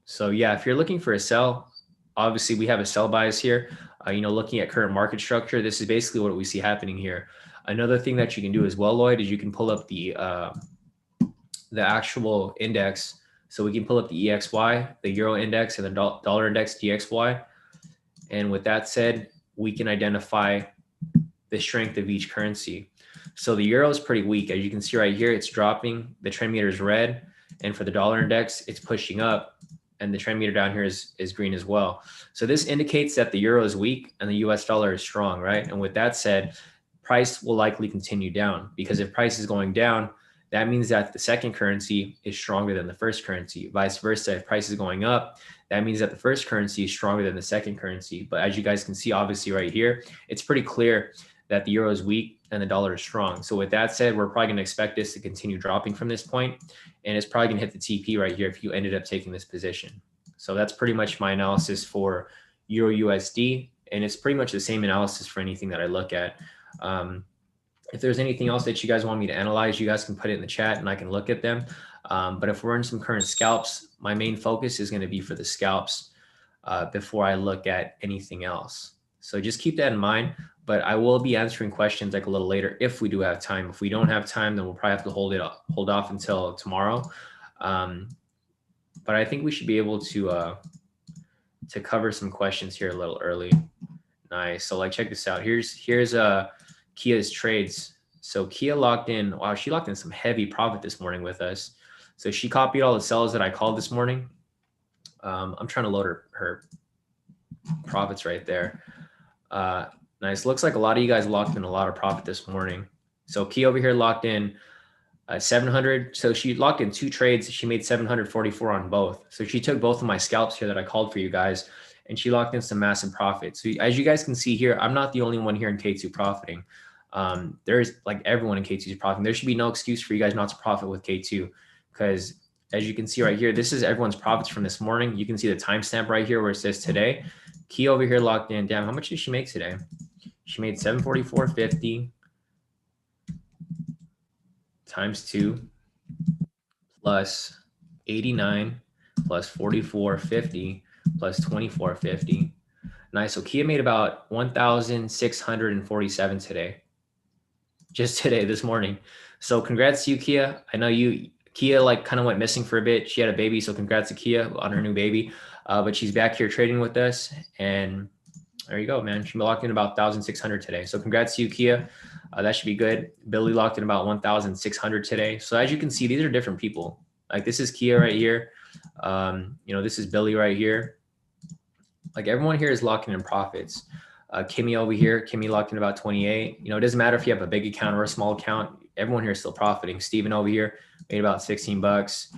So yeah, if you're looking for a sell, obviously we have a sell bias here. Looking at current market structure, this is basically what we see happening here. Another thing that you can do as well, Lloyd, is you can pull up the actual index. So we can pull up the EXY, the Euro index, and the dollar index DXY. And with that said, we can identify the strength of each currency. So the Euro is pretty weak. As you can see right here, it's dropping. The trend meter is red. And for the dollar index, it's pushing up. And the trend meter down here is green as well. So this indicates that the Euro is weak and the US dollar is strong, right? And with that said, price will likely continue down, because if price is going down, that means that the second currency is stronger than the first currency. Vice versa, if price is going up, that means that the first currency is stronger than the second currency. But as you guys can see, obviously right here, it's pretty clear that the Euro is weak and the dollar is strong. So with that said, we're probably going to expect this to continue dropping from this point, and it's probably going to hit the TP right here if you ended up taking this position. So that's pretty much my analysis for Euro USD, and it's pretty much the same analysis for anything that I look at. If there's anything else that you guys want me to analyze, you guys can put it in the chat and I can look at them. But if we're in some current scalps, my main focus is going to be for the scalps before I look at anything else. So just keep that in mind. But I will be answering questions like a little later if we do have time. If we don't have time, then we'll probably have to hold off until tomorrow. But I think we should be able to cover some questions here a little early. Nice. So like check this out. Here's Kia's trades. So Kia locked in. Wow, she locked in some heavy profit this morning with us. So she copied all the sells that I called this morning. I'm trying to load her profits right there. Nice. Looks like a lot of you guys locked in a lot of profit this morning. So Kia over here locked in 700. So she locked in 2 trades. She made 744 on both. So she took both of my scalps here that I called for you guys, and she locked in some massive profit. So as you guys can see here, I'm not the only one here in K2 profiting. There's like everyone in K2 is profiting. There should be no excuse for you guys not to profit with K2, because as you can see right here, this is everyone's profits from this morning. You can see the timestamp right here where it says today. Kia over here locked in. Damn, how much did she make today? She made 744.50 times 2 plus 89 plus 44.50 plus 24.50. Nice. So Kia made about 1,647 today. Just today, this morning. So congrats to you, Kia. I know Kia like kind of went missing for a bit. She had a baby, so congrats to Kia on her new baby. but she's back here trading with us, and there you go, man. She locked in about 1,600 today. So congrats to you, Kia. That should be good. Billy locked in about 1,600 today. So as you can see, these are different people. Like this is Kia right here. This is Billy right here. Like everyone here is locking in profits. Kimmy over here, Kimmy locked in about 28. It doesn't matter if you have a big account or a small account. Everyone here is still profiting. Steven over here made about 16 bucks.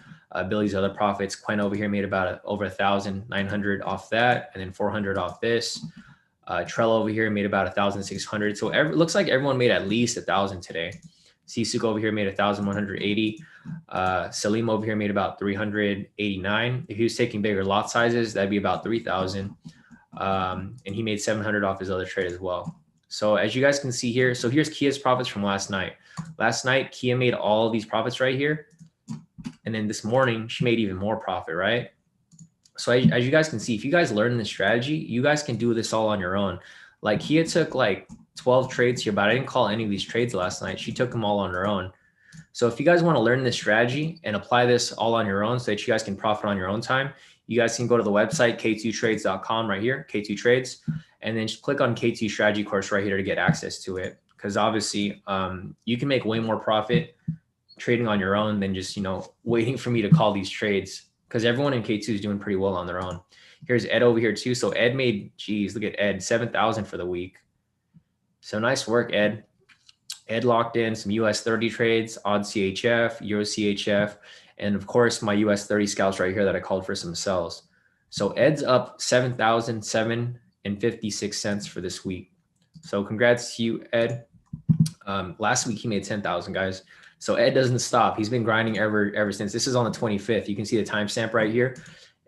Billy's other profits. Quinn over here made about over 1,900 off that, and then 400 off this. Trell over here made about 1,600. So it looks like everyone made at least 1,000 today. Sisuk over here made 1,180. Salim over here made about 389. If he was taking bigger lot sizes, that'd be about 3,000. And he made 700 off his other trade as well. So as you guys can see here, so here's Kia's profits from last night. Last night, Kia made all these profits right here. And then this morning, she made even more profit, right? So as you guys can see, if you guys learn this strategy, you guys can do this all on your own. Like Kia took like 12 trades here, but I didn't call any of these trades last night. She took them all on her own. So if you guys want to learn this strategy and apply this all on your own so that you guys can profit on your own time, you guys can go to the website, k2trades.com right here, K2 Trades, and then just click on K2 Strategy course right here to get access to it. Because obviously you can make way more profit trading on your own than just, waiting for me to call these trades, because everyone in K2 is doing pretty well on their own. Here's Ed over here too. So Ed made, geez, look at Ed, 7,000 for the week. So nice work, Ed. Ed locked in some US 30 trades, odd CHF, Euro CHF, and of course my US 30 scalps right here that I called for some sells. So Ed's up 7,007.56 cents for this week. So congrats to you, Ed. Last week he made 10,000, guys. So Ed doesn't stop. He's been grinding ever since. This is on the 25th. You can see the timestamp right here.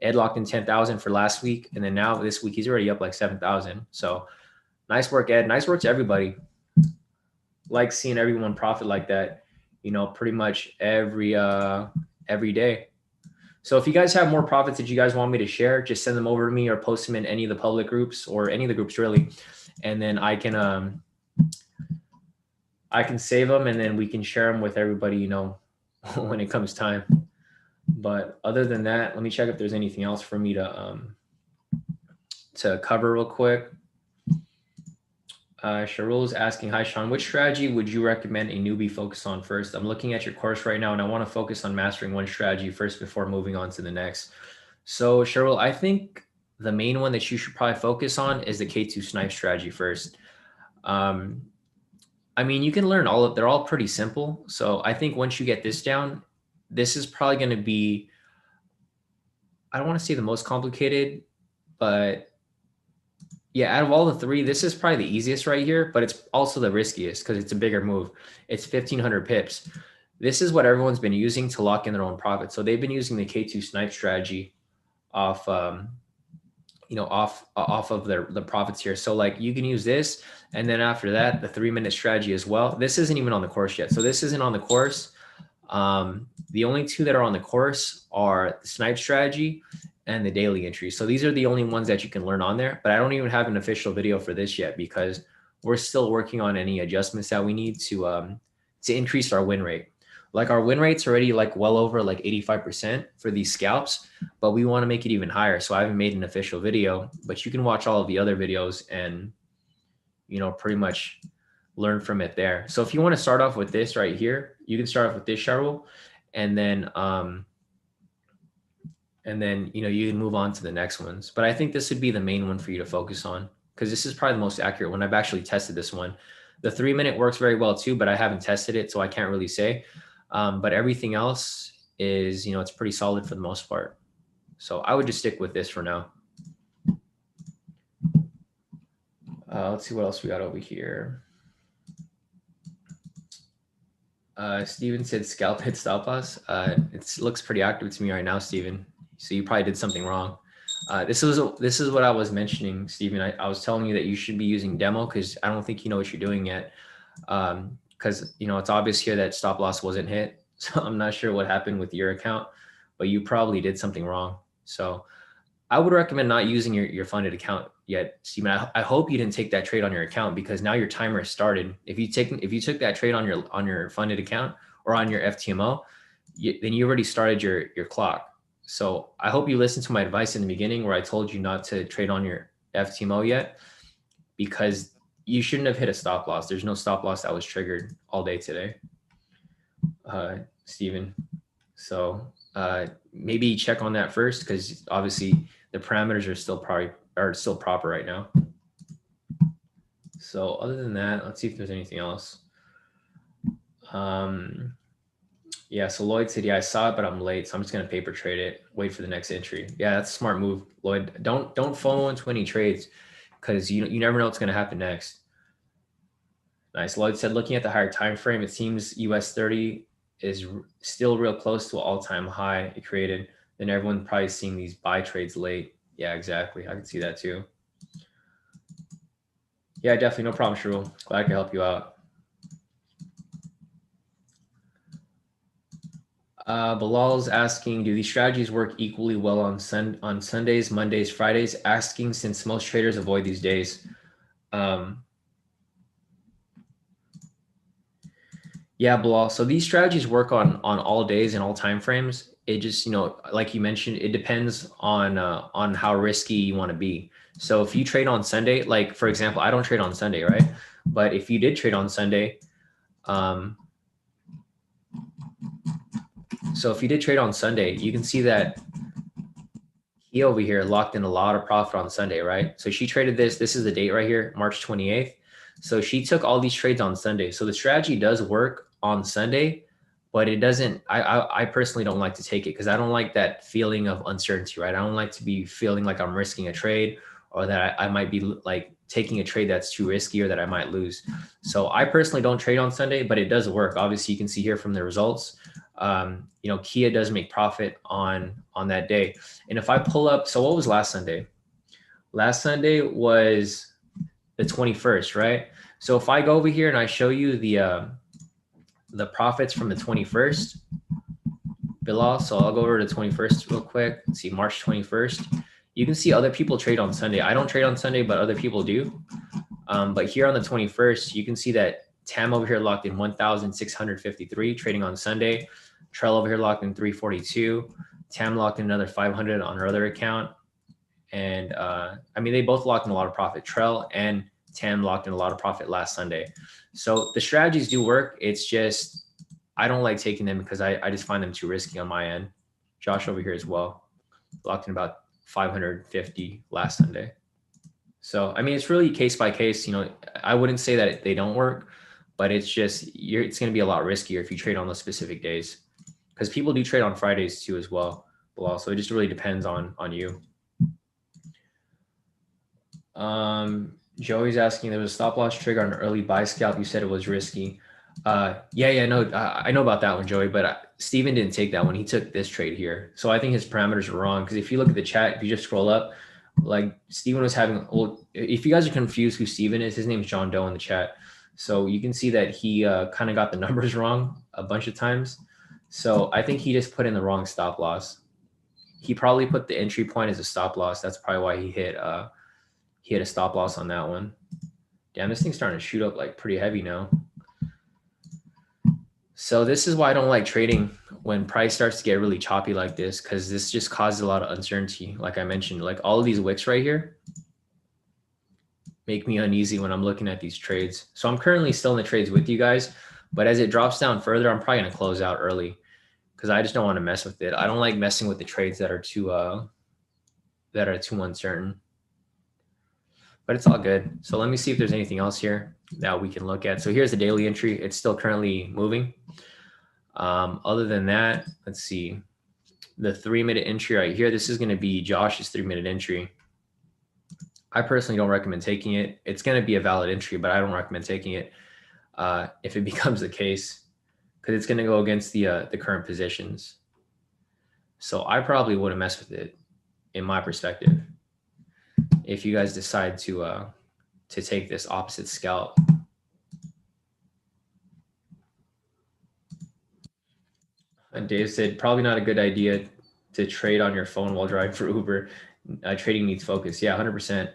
Ed locked in 10,000 for last week, and then now this week he's already up like 7,000. So nice work, Ed. Nice work to everybody. Like seeing everyone profit like that, pretty much every day. So if you guys have more profits that you guys want me to share, just send them over to me or post them in any of the public groups or any of the groups really, and then I can save them and then we can share them with everybody, when it comes time. But other than that, let me check if there's anything else for me to cover real quick. Sharul is asking, hi, Shawn, which strategy would you recommend a newbie focus on first? I'm looking at your course right now and I want to focus on mastering one strategy first before moving on to the next. So Sharul, I think the main one that you should probably focus on is the K2 snipe strategy first. I mean, you can learn they're all pretty simple. So I think once you get this down, this is probably going to be, I don't want to say the most complicated, but yeah, out of all the three, this is probably the easiest right here, but it's also the riskiest because it's a bigger move. It's 1,500 pips. This is what everyone's been using to lock in their own profit. So they've been using the K2 snipe strategy off, off of the profits here. So like you can use this, and then after that, the 3-minute strategy as well. This isn't even on the course yet. So this isn't on the course. The only two that are on the course are the snipe strategy and the daily entry. So these are the only ones that you can learn on there, but I don't even have an official video for this yet because we're still working on any adjustments that we need to increase our win rate. Like our win rate's already like well over like 85% for these scalps, but we want to make it even higher. So I haven't made an official video, but you can watch all of the other videos and, pretty much learn from it there. So if you want to start off with this right here, you can start off with this, Sharul, and then, you can move on to the next ones. But I think this would be the main one for you to focus on because this is probably the most accurate one. I've actually tested this one. The 3-minute works very well too, but I haven't tested it, so I can't really say. But everything else is, it's pretty solid for the most part. So I would just stick with this for now. Let's see what else we got over here. Steven said scalp hit stop loss. It looks pretty active to me right now, Steven. So you probably did something wrong. This is what I was mentioning, Steven. I was telling you that you should be using demo because I don't think you know what you're doing yet. Because it's obvious here that stop loss wasn't hit. So I'm not sure what happened with your account, but you probably did something wrong. So I would recommend not using your funded account yet, Steven. I hope you didn't take that trade on your account because now your timer has started. If you took that trade on your funded account or on your FTMO, then you already started your clock. So I hope you listened to my advice in the beginning where I told you not to trade on your FTMO yet, because you shouldn't have hit a stop loss. There's no stop loss that was triggered all day today, Steven. So maybe check on that first, because obviously the parameters are still proper right now. So other than that, let's see if there's anything else. Yeah, so Lloyd said, yeah, I saw it, but I'm late, so I'm just gonna paper trade it, wait for the next entry. Yeah, that's a smart move, Lloyd. Don't FOMO into any trades, because you never know what's gonna happen next. Nice. Lloyd said, looking at the higher time frame, it seems US 30 is still real close to an all-time high it created. Then everyone probably seeing these buy trades late. Yeah, exactly. I can see that too. Yeah, definitely. No problem, Sherul. Glad I could help you out. Bilal's asking, do these strategies work equally well on Sundays, Mondays, Fridays? Asking since most traders avoid these days. Yeah, Bilal. So these strategies work on all days and all time frames. It just, like you mentioned, it depends on how risky you want to be. So if you trade on Sunday, like for example, I don't trade on Sunday, right? But if you did trade on Sunday, so if you did trade on Sunday, you can see that he over here locked in a lot of profit on Sunday, right? So she traded this. This is the date right here, March 28th. So she took all these trades on Sunday. So the strategy does work on Sunday, but it doesn't. I personally don't like to take it because I don't like that feeling of uncertainty, right? I don't like to be feeling like I'm risking a trade, or that I might be like taking a trade that's too risky, or that I might lose. So I personally don't trade on Sunday, but it does work. Obviously, you can see here from the results. Kia does make profit on that day. And if I pull up, so what was last Sunday? Last Sunday was the 21st, right? So if I go over here and I show you the profits from the 21st, Bilal, so I'll go over to the 21st real quick. Let's see, March 21st. You can see other people trade on Sunday. I don't trade on Sunday, but other people do. But here on the 21st, you can see that Tam over here locked in 1,653 trading on Sunday. Trell over here locked in 342. Tam locked in another 500 on her other account. And they both locked in a lot of profit. Trell and Tam locked in a lot of profit last Sunday. So the strategies do work. It's just, I don't like taking them because I just find them too risky on my end. Josh over here as well, locked in about 550 last Sunday. So, it's really case by case. I wouldn't say that they don't work, but it's just, it's going to be a lot riskier if you trade on those specific days, because people do trade on Fridays too as well. But also, it just really depends on you. Joey's asking, there was a stop loss trigger on an early buy scalp. You said it was risky. No, I know about that one, Joey, but Steven didn't take that one. He took this trade here. So I think his parameters are wrong, because if you look at the chat, if you just scroll up, like Steven was having, well, if you guys are confused who Steven is, his name is John Doe in the chat. So you can see that he kind of got the numbers wrong a bunch of times. So I think he just put in the wrong stop loss. He probably put the entry point as a stop loss. That's probably why he hit a stop loss on that one. Damn, this thing's starting to shoot up like pretty heavy now. So this is why I don't like trading when price starts to get really choppy like this, because this just causes a lot of uncertainty. Like I mentioned, like all of these wicks right here make me uneasy when I'm looking at these trades. So I'm currently still in the trades with you guys, but as it drops down further, I'm probably going to close out early, because I just don't want to mess with it. I don't like messing with the trades that are too uncertain. But it's all good. So let me see if there's anything else here that we can look at. So here's the daily entry. It's still currently moving. Other than that, let's see. The 3-minute entry right here, this is going to be Josh's 3-minute entry. I personally don't recommend taking it. It's going to be a valid entry, but I don't recommend taking it if it becomes the case, because it's going to go against the current positions. So I probably wouldn't mess with it, in my perspective, if you guys decide to take this opposite scalp. And Dave said, probably not a good idea to trade on your phone while driving for Uber. Trading needs focus. Yeah, 100%.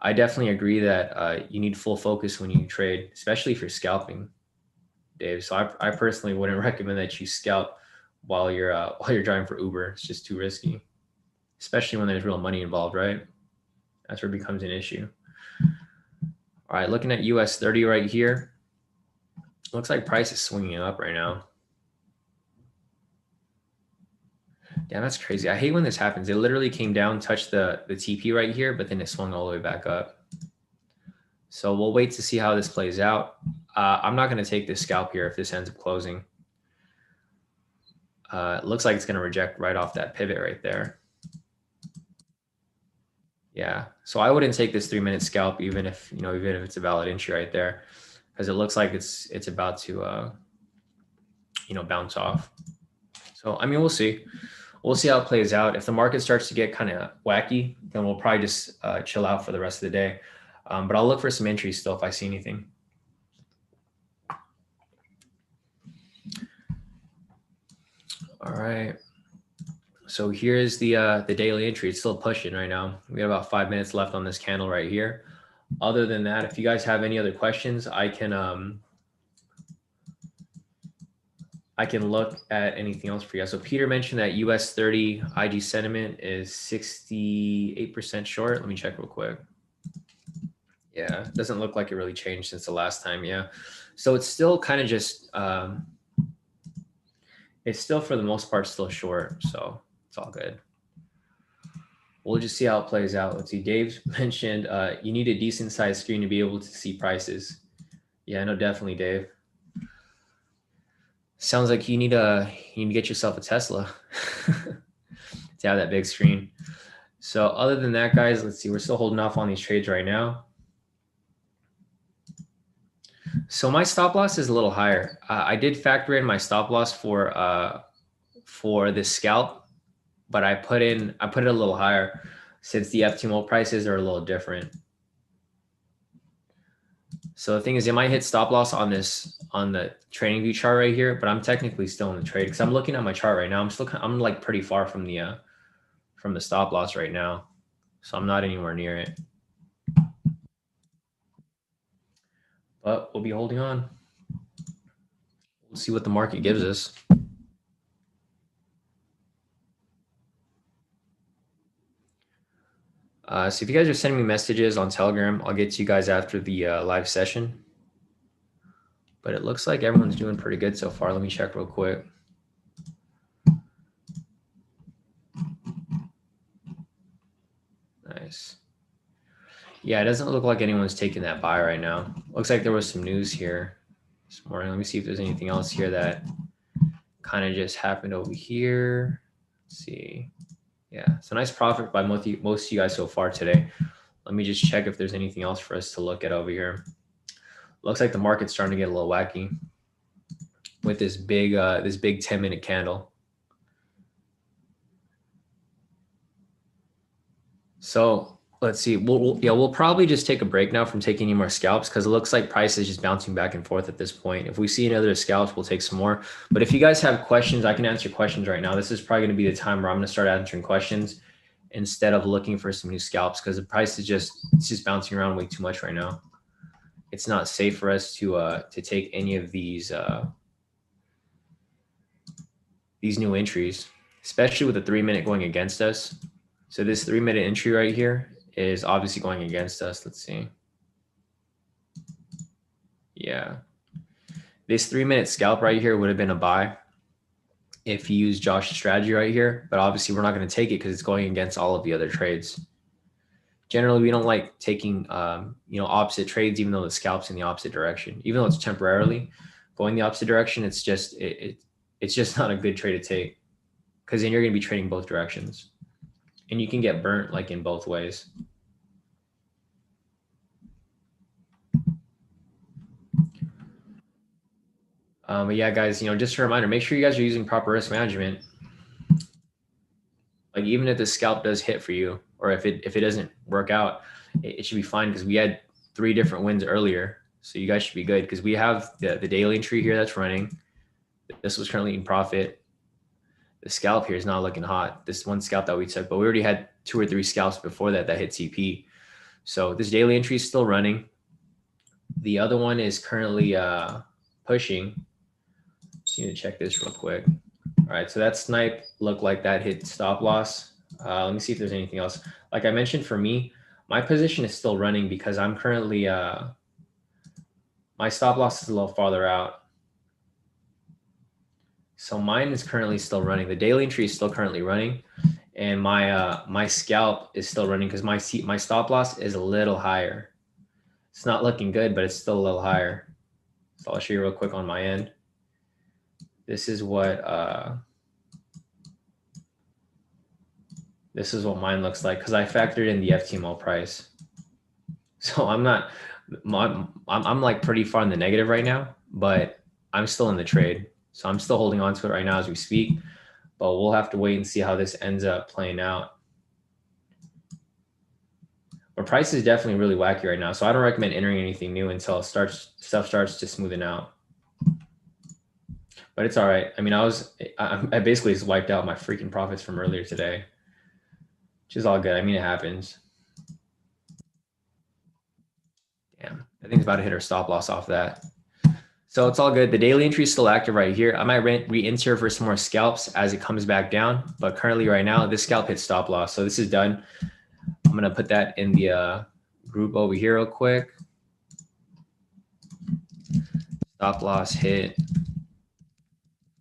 I definitely agree that you need full focus when you trade, especially if you're scalping, Dave. So I personally wouldn't recommend that you scalp while you're driving for Uber. It's just too risky, especially when there's real money involved, right? That's where it becomes an issue. All right, looking at US 30 right here. Looks like price is swinging up right now. Damn, that's crazy. I hate when this happens. It literally came down, touched the TP right here, but then it swung all the way back up. So we'll wait to see how this plays out. I'm not going to take this scalp here if this ends up closing. It looks like it's going to reject right off that pivot right there. Yeah, so I wouldn't take this 3-minute scalp even if it's a valid entry right there, because it looks like it's about to bounce off. So I mean, we'll see. We'll see how it plays out. If the market starts to get kind of wacky, then we'll probably just chill out for the rest of the day. But I'll look for some entries still if I see anything. All right. So here's the daily entry. It's still pushing right now. We have about 5 minutes left on this candle right here. Other than that, if you guys have any other questions, I can look at anything else for you guys. So Peter mentioned that US 30 IG sentiment is 68% short. Let me check real quick. Yeah, it doesn't look like it really changed since the last time. Yeah, so it's still kind of just it's still for the most part still short, so it's all good. We'll just see how it plays out. Let's see. Dave mentioned you need a decent sized screen to be able to see prices. Yeah, no, definitely, Dave. Sounds like you need to get yourself a Tesla to have that big screen. So other than that, guys, let's see. We're still holding off on these trades right now. So my stop loss is a little higher. I did factor in my stop loss for this scalp, but I put it a little higher since the FTMO prices are a little different. So the thing is, it might hit stop loss on the trading view chart right here, but I'm technically still in the trade because I'm looking at my chart right now. I'm like pretty far from the stop loss right now, so I'm not anywhere near it. But we'll be holding on. We'll see what the market gives us. So if you guys are sending me messages on Telegram, I'll get to you guys after the live session. But it looks like everyone's doing pretty good so far. Let me check real quick. Nice. Yeah, it doesn't look like anyone's taking that buy right now. Looks like there was some news here this morning. Let me see if there's anything else here that kind of just happened over here. Let's see. Yeah, it's a nice profit by most of you guys so far today. Let me just check if there's anything else for us to look at over here. Looks like the market's starting to get a little wacky with this big 10-minute candle. So let's see. We'll probably just take a break now from taking any more scalps because it looks like price is just bouncing back and forth at this point. If we see another scalps, we'll take some more. But if you guys have questions, I can answer questions right now. This is probably going to be the time where I'm going to start answering questions instead of looking for some new scalps because the price is just bouncing around way too much right now. It's not safe for us to take any of these new entries, especially with the 3-minute going against us. So this 3-minute entry right here is obviously going against us. Let's see. Yeah. This 3-minute scalp right here would have been a buy if you use Josh's strategy right here, but obviously we're not going to take it because it's going against all of the other trades. Generally, we don't like taking opposite trades, even though the scalp's in the opposite direction. Even though it's temporarily going the opposite direction, it's just not a good trade to take because then you're going to be trading both directions. And you can get burnt like in both ways. But yeah, guys, just a reminder, make sure you guys are using proper risk management. Like even if the scalp does hit for you, or if it doesn't work out, it should be fine because we had 3 different wins earlier. So you guys should be good because we have the daily entry here that's running. This was currently in profit. The scalp here is not looking hot. This one scalp that we took, but we already had 2 or 3 scalps before that hit TP. So this daily entry is still running. The other one is currently pushing. Just need to check this real quick. All right, so that snipe looked like that hit stop loss. Let me see if there's anything else. Like I mentioned, for me, my position is still running because I'm currently, my stop loss is a little farther out. So mine is currently still running. The daily entry is still currently running, and my scalp is still running because my stop loss is a little higher. It's not looking good, but it's still a little higher. So I'll show you real quick on my end. This is what mine looks like because I factored in the FTMO price. So I'm like pretty far in the negative right now, but I'm still in the trade. So I'm still holding on to it right now as we speak, but we'll have to wait and see how this ends up playing out. But price is definitely really wacky right now. So I don't recommend entering anything new until stuff starts to smoothen out. But it's all right. I mean, I basically just wiped out my freaking profits from earlier today, which is all good. I mean, it happens. Damn, I think it's about to hit our stop loss off that. So it's all good. The daily entry is still active right here. I might re-enter for some more scalps as it comes back down. But currently right now, this scalp hit stop loss. So this is done. I'm going to put that in the group over here real quick. Stop loss hit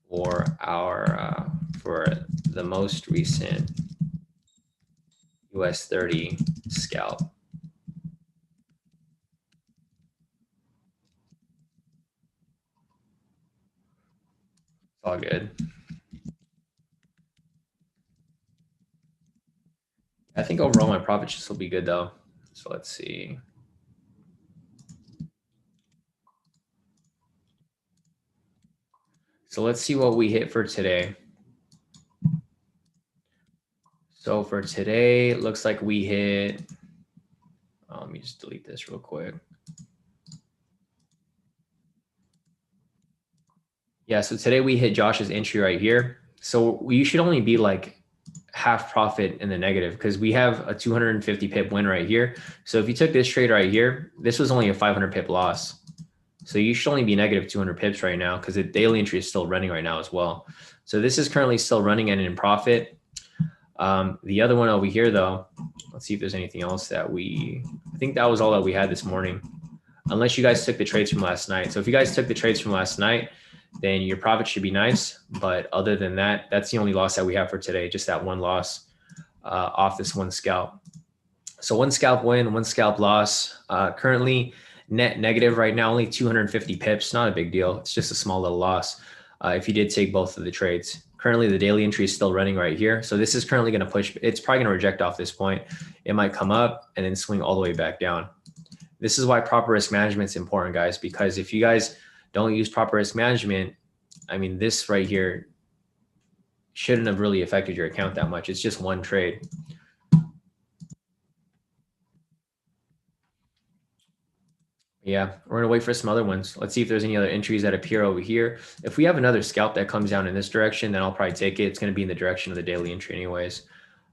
for our for the most recent US 30 scalp. It's all good. I think overall my profit should still be good though. So let's see. So let's see what we hit for today. So for today, it looks like we hit, let me just delete this real quick. Yeah, so today we hit Josh's entry right here. So we should only be like half profit in the negative because we have a 250 pip win right here. So if you took this trade right here, this was only a 500 pip loss. So you should only be negative 200 pips right now because the daily entry is still running right now as well. So this is currently still running and in profit. The other one over here though, let's see if there's anything else that I think that was all that we had this morning, unless you guys took the trades from last night. So if you guys took the trades from last night, then your profit should be nice. But other than that, that's the only loss that we have for today. Just that one loss off this one scalp. So one scalp win, one scalp loss. Currently net negative right now, only 250 pips. Not a big deal. It's just a small little loss if you did take both of the trades. Currently, the daily entry is still running right here. So this is currently going to push. It's probably going to reject off this point. It might come up and then swing all the way back down. This is why proper risk management is important, guys, because if you guys don't use proper risk management, I mean, this right here shouldn't have really affected your account that much. It's just one trade. Yeah, we're going to wait for some other ones. Let's see if there's any other entries that appear over here. If we have another scalp that comes down in this direction, then I'll probably take it. It's going to be in the direction of the daily entry anyways.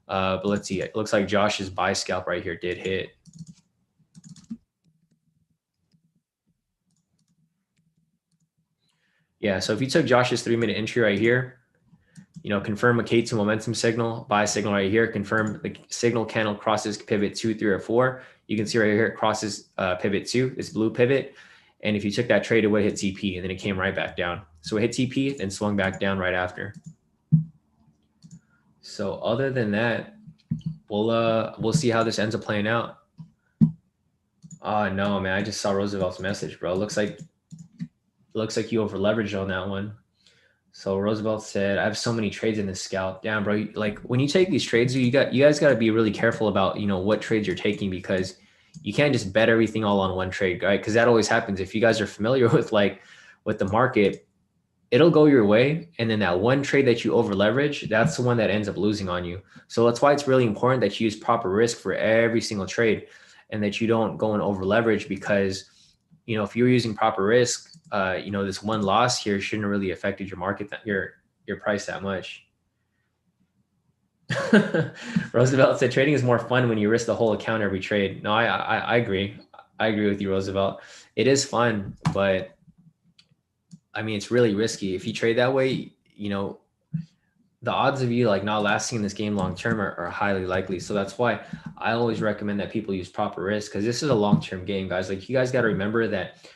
But let's see. It looks like Josh's buy scalp right here did hit. Yeah, so if you took Josh's 3-minute entry right here, confirm a K2 momentum signal, buy signal right here, confirm the signal candle crosses pivot 2, 3, or 4. You can see right here, it crosses pivot 2, this blue pivot. And if you took that trade, it would hit TP, and then it came right back down. So it hit TP, then swung back down right after. So other than that, we'll see how this ends up playing out. Oh no, man, I just saw Roosevelt's message, bro. Looks like you over leveraged on that one. So Roosevelt said, I have so many trades in this scalp. Damn, bro. Like when you take these trades, you guys got to be really careful about, what trades you're taking, because you can't just bet everything all on one trade, right? Because that always happens. If you guys are familiar with the market, it'll go your way. And then that one trade that you over leverage, that's the one that ends up losing on you. So that's why it's really important that you use proper risk for every single trade and that you don't go and over leverage, because, if you're using proper risk, this one loss here shouldn't have really affected your market, your price that much. Roosevelt said trading is more fun when you risk the whole account every trade. No, I agree. I agree with you, Roosevelt. It is fun, but I mean, it's really risky. If you trade that way, the odds of you like not lasting in this game long term are highly likely. So that's why I always recommend that people use proper risk, because this is a long term game, guys. Like, you guys got to remember that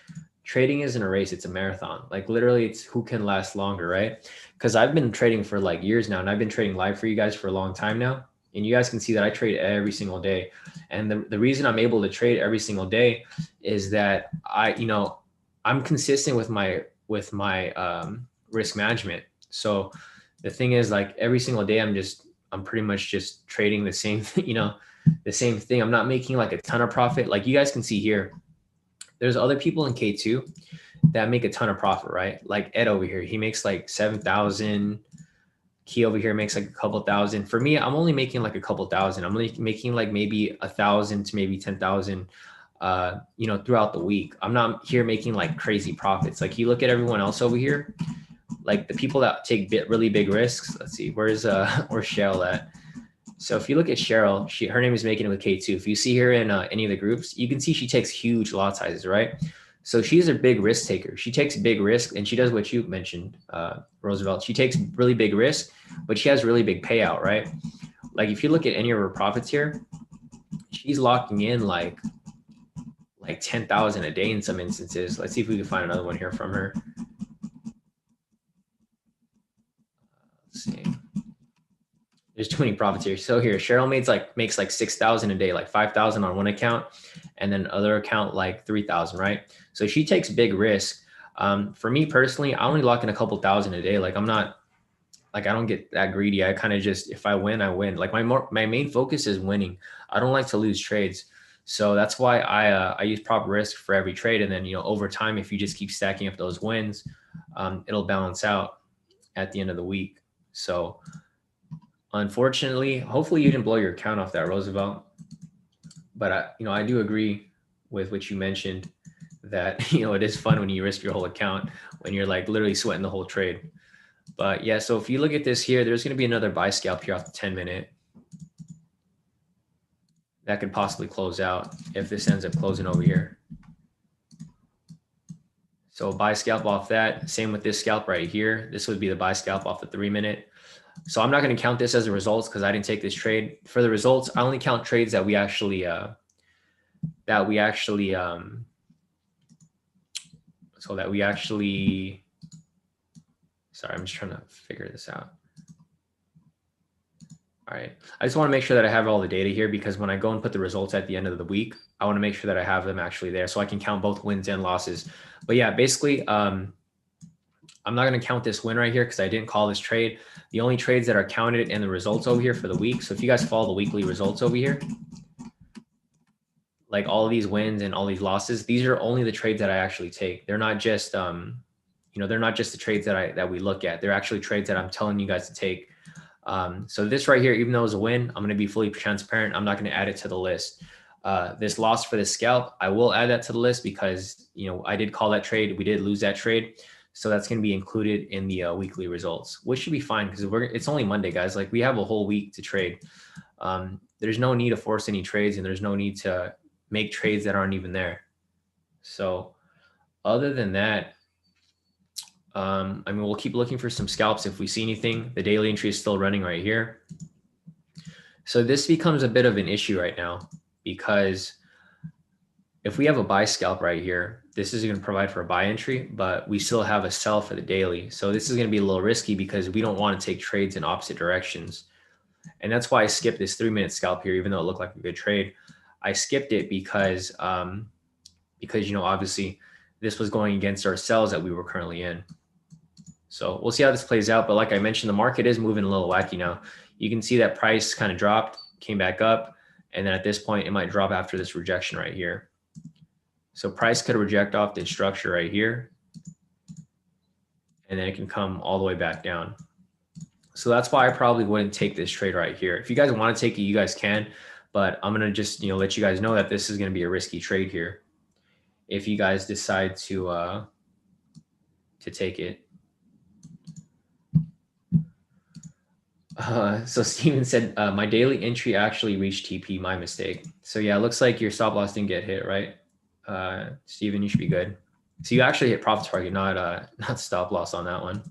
trading isn't a race, it's a marathon. Like, literally, it's who can last longer, right? Because I've been trading for like years now, and I've been trading live for you guys for a long time now. And you guys can see that I trade every single day. And the reason I'm able to trade every single day is that I'm consistent with my risk management. So the thing is, like, every single day I'm pretty much just trading the same thing, the same thing. I'm not making like a ton of profit. Like, you guys can see here, there's other people in K2 that make a ton of profit, right? Like Ed over here, he makes like 7,000. Key over here makes like a couple thousand. For me, I'm only making like a couple thousand. I'm only making like maybe 1,000 to maybe 10,000, throughout the week. I'm not here making like crazy profits. Like, you look at everyone else over here, like the people that take really big risks. Let's see, where's Cheryl at? So if you look at Cheryl, her name is Making It with K2. If you see her in any of the groups, you can see she takes huge lot sizes, right? So she's a big risk taker. She takes big risk, and she does what you mentioned, Roosevelt. She takes really big risk, but she has really big payout, right? Like, if you look at any of her profits here, she's locking in like 10,000 a day in some instances. Let's see if we can find another one here from her. Let's see. There's too many profits here. So here, Cheryl makes like 6,000 a day, like 5,000 on one account, and then other account like 3,000, right? So she takes big risk. For me personally, I only lock in a couple thousand a day. Like, I'm not, like, I don't get that greedy. I kind of just, if I win, I win. Like, my main focus is winning. I don't like to lose trades. So that's why I use proper risk for every trade. And then, over time, if you just keep stacking up those wins, it'll balance out at the end of the week. So unfortunately, hopefully you didn't blow your account off that, Roosevelt. But I do agree with what you mentioned, that it is fun when you risk your whole account, when you're like literally sweating the whole trade. But yeah, so if you look at this here, there's going to be another buy scalp here off the 10-minute. That could possibly close out if this ends up closing over here. So buy scalp off that. Same with this scalp right here. This would be the buy scalp off the 3-minute. So I'm not going to count this as the results because I didn't take this trade. For the results, I only count trades that we actually sorry, I'm just trying to figure this out. All right. I just want to make sure that I have all the data here, because when I go and put the results at the end of the week, I want to make sure that I have them actually there so I can count both wins and losses. But yeah, basically, I'm not going to count this win right here because I didn't call this trade. The only trades that are counted in the results over here for the week. So if you guys follow the weekly results over here, like all of these wins and all these losses, these are only the trades that I actually take. They're not just, they're not just the trades that we look at. They're actually trades that I'm telling you guys to take. So this right here, even though it's a win, I'm going to be fully transparent. I'm not going to add it to the list. This loss for the scalp, I will add that to the list because, I did call that trade. We did lose that trade. So that's going to be included in the weekly results, which should be fine because it's only Monday, guys. Like, we have a whole week to trade. There's no need to force any trades, and there's no need to make trades that aren't even there. So other than that, we'll keep looking for some scalps if we see anything. The daily entry is still running right here. So this becomes a bit of an issue right now, because if we have a buy scalp right here, this is going to provide for a buy entry, but we still have a sell for the daily. So this is going to be a little risky because we don't want to take trades in opposite directions. And that's why I skipped this 3-minute scalp here, even though it looked like a good trade. I skipped it because obviously this was going against our sells that we were currently in. So we'll see how this plays out. But like I mentioned, the market is moving a little wacky now. You can see that price kind of dropped, came back up, and then at this point, it might drop after this rejection right here. So price could reject off the structure right here, and then it can come all the way back down. So that's why I probably wouldn't take this trade right here. If you guys want to take it, you guys can, but I'm going to just, let you guys know that this is going to be a risky trade here if you guys decide to take it. So Steven said, my daily entry actually reached TP, my mistake. So yeah, it looks like your stop loss didn't get hit, right? Steven, you should be good. So you actually hit profit target, not stop loss on that one.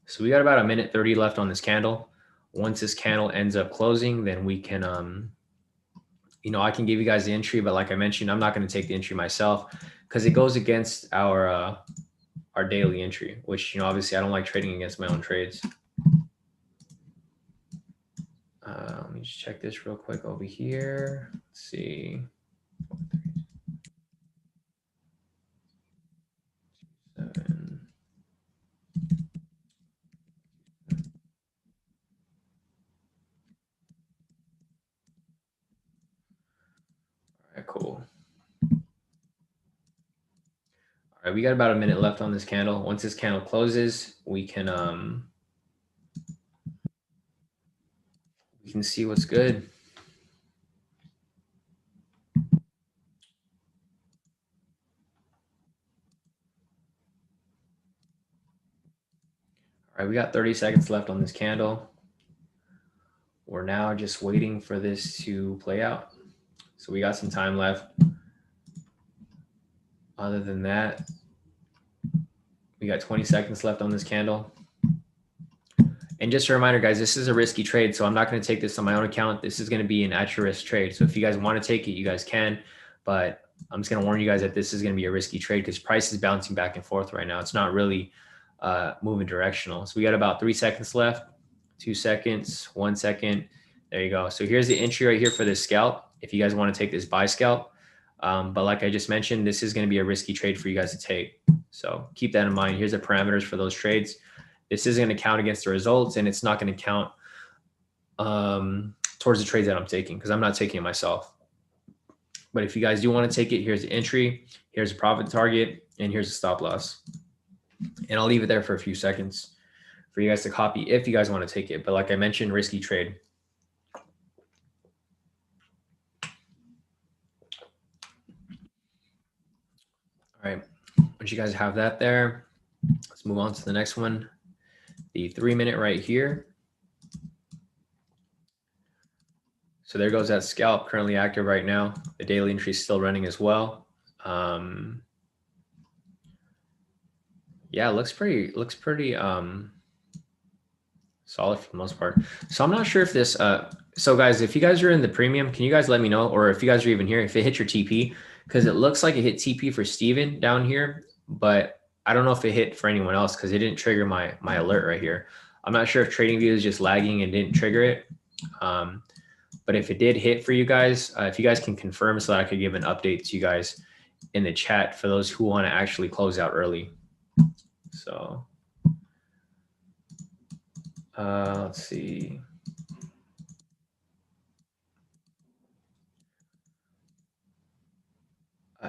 So we got about a minute 30 left on this candle. Once this candle ends up closing, then we can, you know, I can give you guys the entry, but like I mentioned, I'm not going to take the entry myself because it goes against our daily entry, which, you know, obviously I don't like trading against my own trades. Let me just check this real quick over here. Let's see. 7. All right, cool. All right, we got about a minute left on this candle. Once this candle closes, we can see what's good. All right, we got 30 seconds left on this candle. We're now just waiting for this to play out. So we got some time left. Other than that, we got 20 seconds left on this candle. And just a reminder, guys, this is a risky trade, so I'm not going to take this on my own account. This is going to be an at-your-risk trade. So if you guys want to take it, you guys can. But I'm just going to warn you guys that this is going to be a risky trade because price is bouncing back and forth right now. It's not really moving directional. So we got about 3 seconds left, 2 seconds, 1 second. There you go. So here's the entry right here for this scalp. If you guys want to take this buy scalp. But like I just mentioned, this is going to be a risky trade for you guys to take. So keep that in mind. Here's the parameters for those trades. This isn't going to count against the results, and it's not going to count towards the trades that I'm taking because I'm not taking it myself. But if you guys do want to take it, here's the entry, here's a profit target, and here's a stop loss. And I'll leave it there for a few seconds for you guys to copy if you guys want to take it. But like I mentioned, risky trade. All right, once you guys have that there, let's move on to the next one. The 3 minute right here. So there goes that scalp, currently active right now. The daily entry is still running as well. Yeah, looks pretty solid for the most part. So I'm not sure if this so guys, if you guys are in the premium, can you guys let me know, or if you guys are even here, if it hit your TP, because it looks like it hit TP for Steven down here, but I don't know if it hit for anyone else because it didn't trigger my alert right here. I'm not sure if TradingView is just lagging and didn't trigger it. But if it did hit for you guys, if you guys can confirm so that I could give an update to you guys in the chat for those who want to actually close out early. So let's see.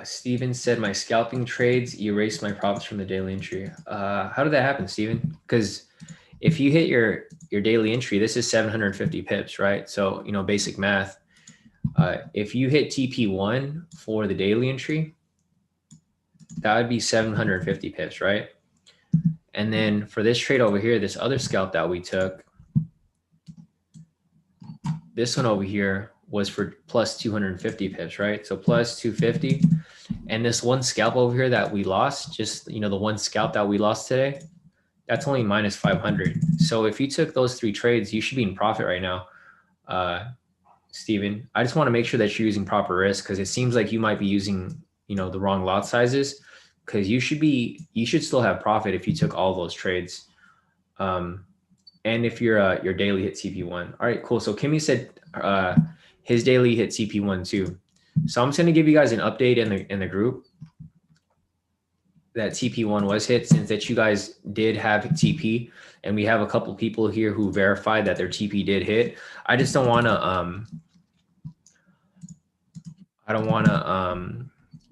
Steven said my scalping trades erased my profits from the daily entry. How did that happen, Steven? Because if you hit your daily entry, this is 750 pips, right? So, you know, basic math. If you hit TP1 for the daily entry, that would be 750 pips, right? And then for this trade over here, this other scalp that we took, this one over here was for plus 250 pips, right? So plus 250. And this one scalp over here that we lost, just, you know, the one scalp that we lost today, that's only minus 500. So if you took those 3 trades, you should be in profit right now, Steven. I just want to make sure that you're using proper risk because it seems like you might be using, you know, the wrong lot sizes because you should still have profit if you took all those trades. And if your daily hit CP1. All right, cool. So Kimmy said his daily hit CP1 too. So I'm just going to give you guys an update in the group that TP1 was hit, since that you guys did have TP, and we have a couple people here who verified that their TP did hit. I just don't want to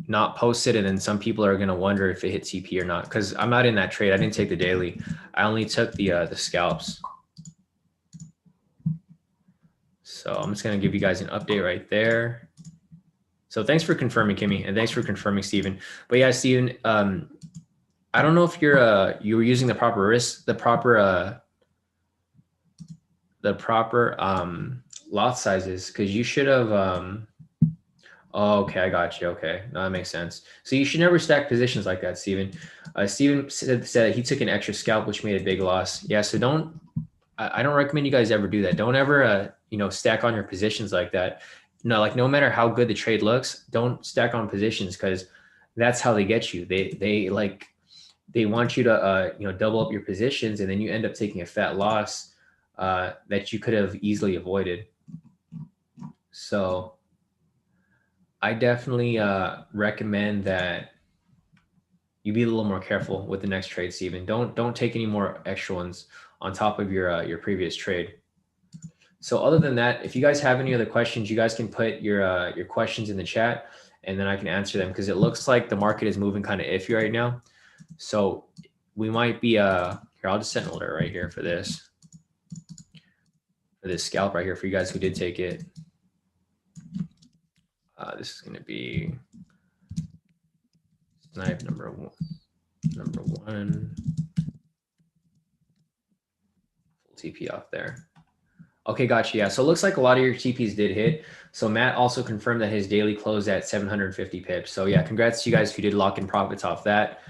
not post it, and then some people are going to wonder if it hit TP or not, because I'm not in that trade. I didn't take the daily. I only took the scalps. So I'm just going to give you guys an update right there. So thanks for confirming, Kimmy, and thanks for confirming, Steven. But yeah, Steven, I don't know if you were using the proper risk, the proper lot sizes, because you should have Oh, okay, I got you. Okay, no, that makes sense. So you should never stack positions like that, Steven. Steven said he took an extra scalp, which made a big loss. Yeah, so don't. I don't recommend you guys ever do that. Don't ever, stack on your positions like that. No, like no matter how good the trade looks, don't stack on positions because that's how they get you. They want you to, double up your positions, and then you end up taking a fat loss that you could have easily avoided. So I definitely recommend that you be a little more careful with the next trade, Steven. Don't take any more extra ones on top of your previous trade. So other than that, if you guys have any other questions, you guys can put your questions in the chat, and then I can answer them because it looks like the market is moving kind of iffy right now. So we might be here. I'll just set an alert right here for this scalp right here for you guys who did take it. This is going to be snipe number one. Full TP off there. Okay, gotcha. Yeah, so it looks like a lot of your TPs did hit. So Matt also confirmed that his daily closed at 750 pips. So yeah, congrats to you guys who did lock in profits off that.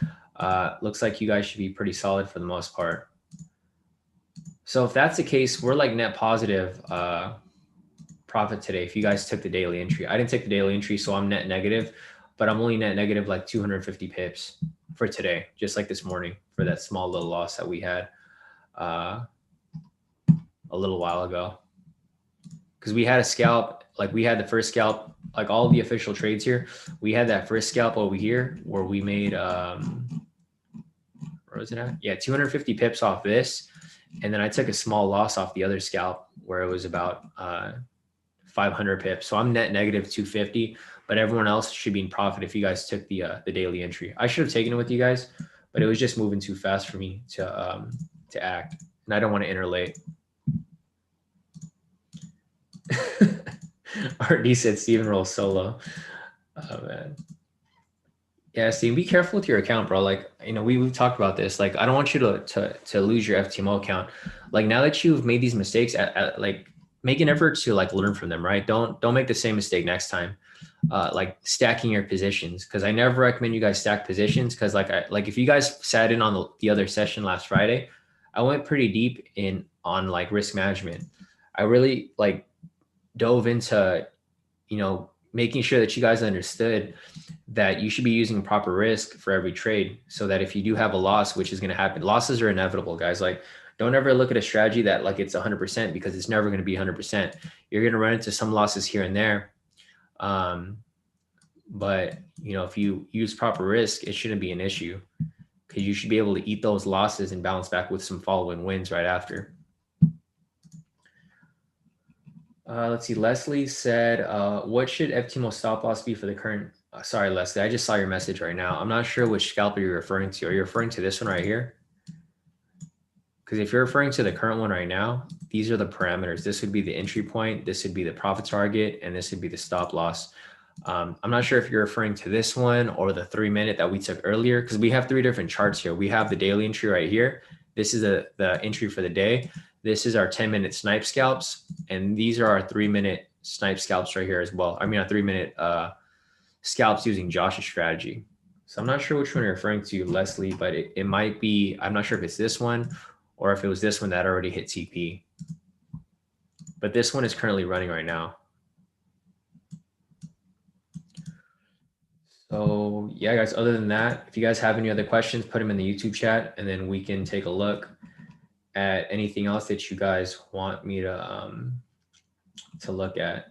Looks like you guys should be pretty solid for the most part. So if that's the case, we're like net positive profit today if you guys took the daily entry. I didn't take the daily entry, so I'm net negative, but I'm only net negative like 250 pips for today, just like this morning for that small little loss that we had a little while ago. Because we had a scalp, like we had the first scalp, like all the official trades here, we had that first scalp over here where we made, where was it at? Yeah, 250 pips off this. And then I took a small loss off the other scalp where it was about 500 pips. So I'm net negative 250, but everyone else should be in profit if you guys took the daily entry. I should have taken it with you guys, but it was just moving too fast for me to act. And I don't want to interlate. RD said Steven rolls solo. Oh man. Yeah, Steven, be careful with your account, bro. Like, we've talked about this. Like, I don't want you to lose your FTMO account. Like, now that you've made these mistakes, like, make an effort to like learn from them, right? Don't make the same mistake next time. Like stacking your positions, because I never recommend you guys stack positions. Because like if you guys sat in on the other session last Friday, I went pretty deep on like risk management. I really like dove into, making sure that you guys understood that you should be using proper risk for every trade, so that if you do have a loss, which is going to happen, losses are inevitable, guys. Like, don't ever look at a strategy that like it's 100%, because it's never going to be 100%. You're going to run into some losses here and there. But if you use proper risk, it shouldn't be an issue, because you should be able to eat those losses and bounce back with some following wins right after. Let's see. Leslie said, what should FTMO stop loss be for the current? Sorry, Leslie, I just saw your message right now. I'm not sure which scalper you're referring to. Are you referring to this one right here? Because if you're referring to the current one right now, these are the parameters. This would be the entry point. This would be the profit target. And this would be the stop loss. I'm not sure if you're referring to this one or the 3-minute that we took earlier, because we have 3 different charts here. We have the daily entry right here. This is the entry for the day. This is our 10-minute snipe scalps. And these are our 3-minute snipe scalps right here as well. I mean, our 3-minute scalps using Josh's strategy. So I'm not sure which one you're referring to, Leslie, but it might be, I'm not sure if it's this one or if it was this one that already hit TP. But this one is currently running right now. So yeah, guys, other than that, if you guys have any other questions, put them in the YouTube chat, and then we can take a look at anything else that you guys want me to look at.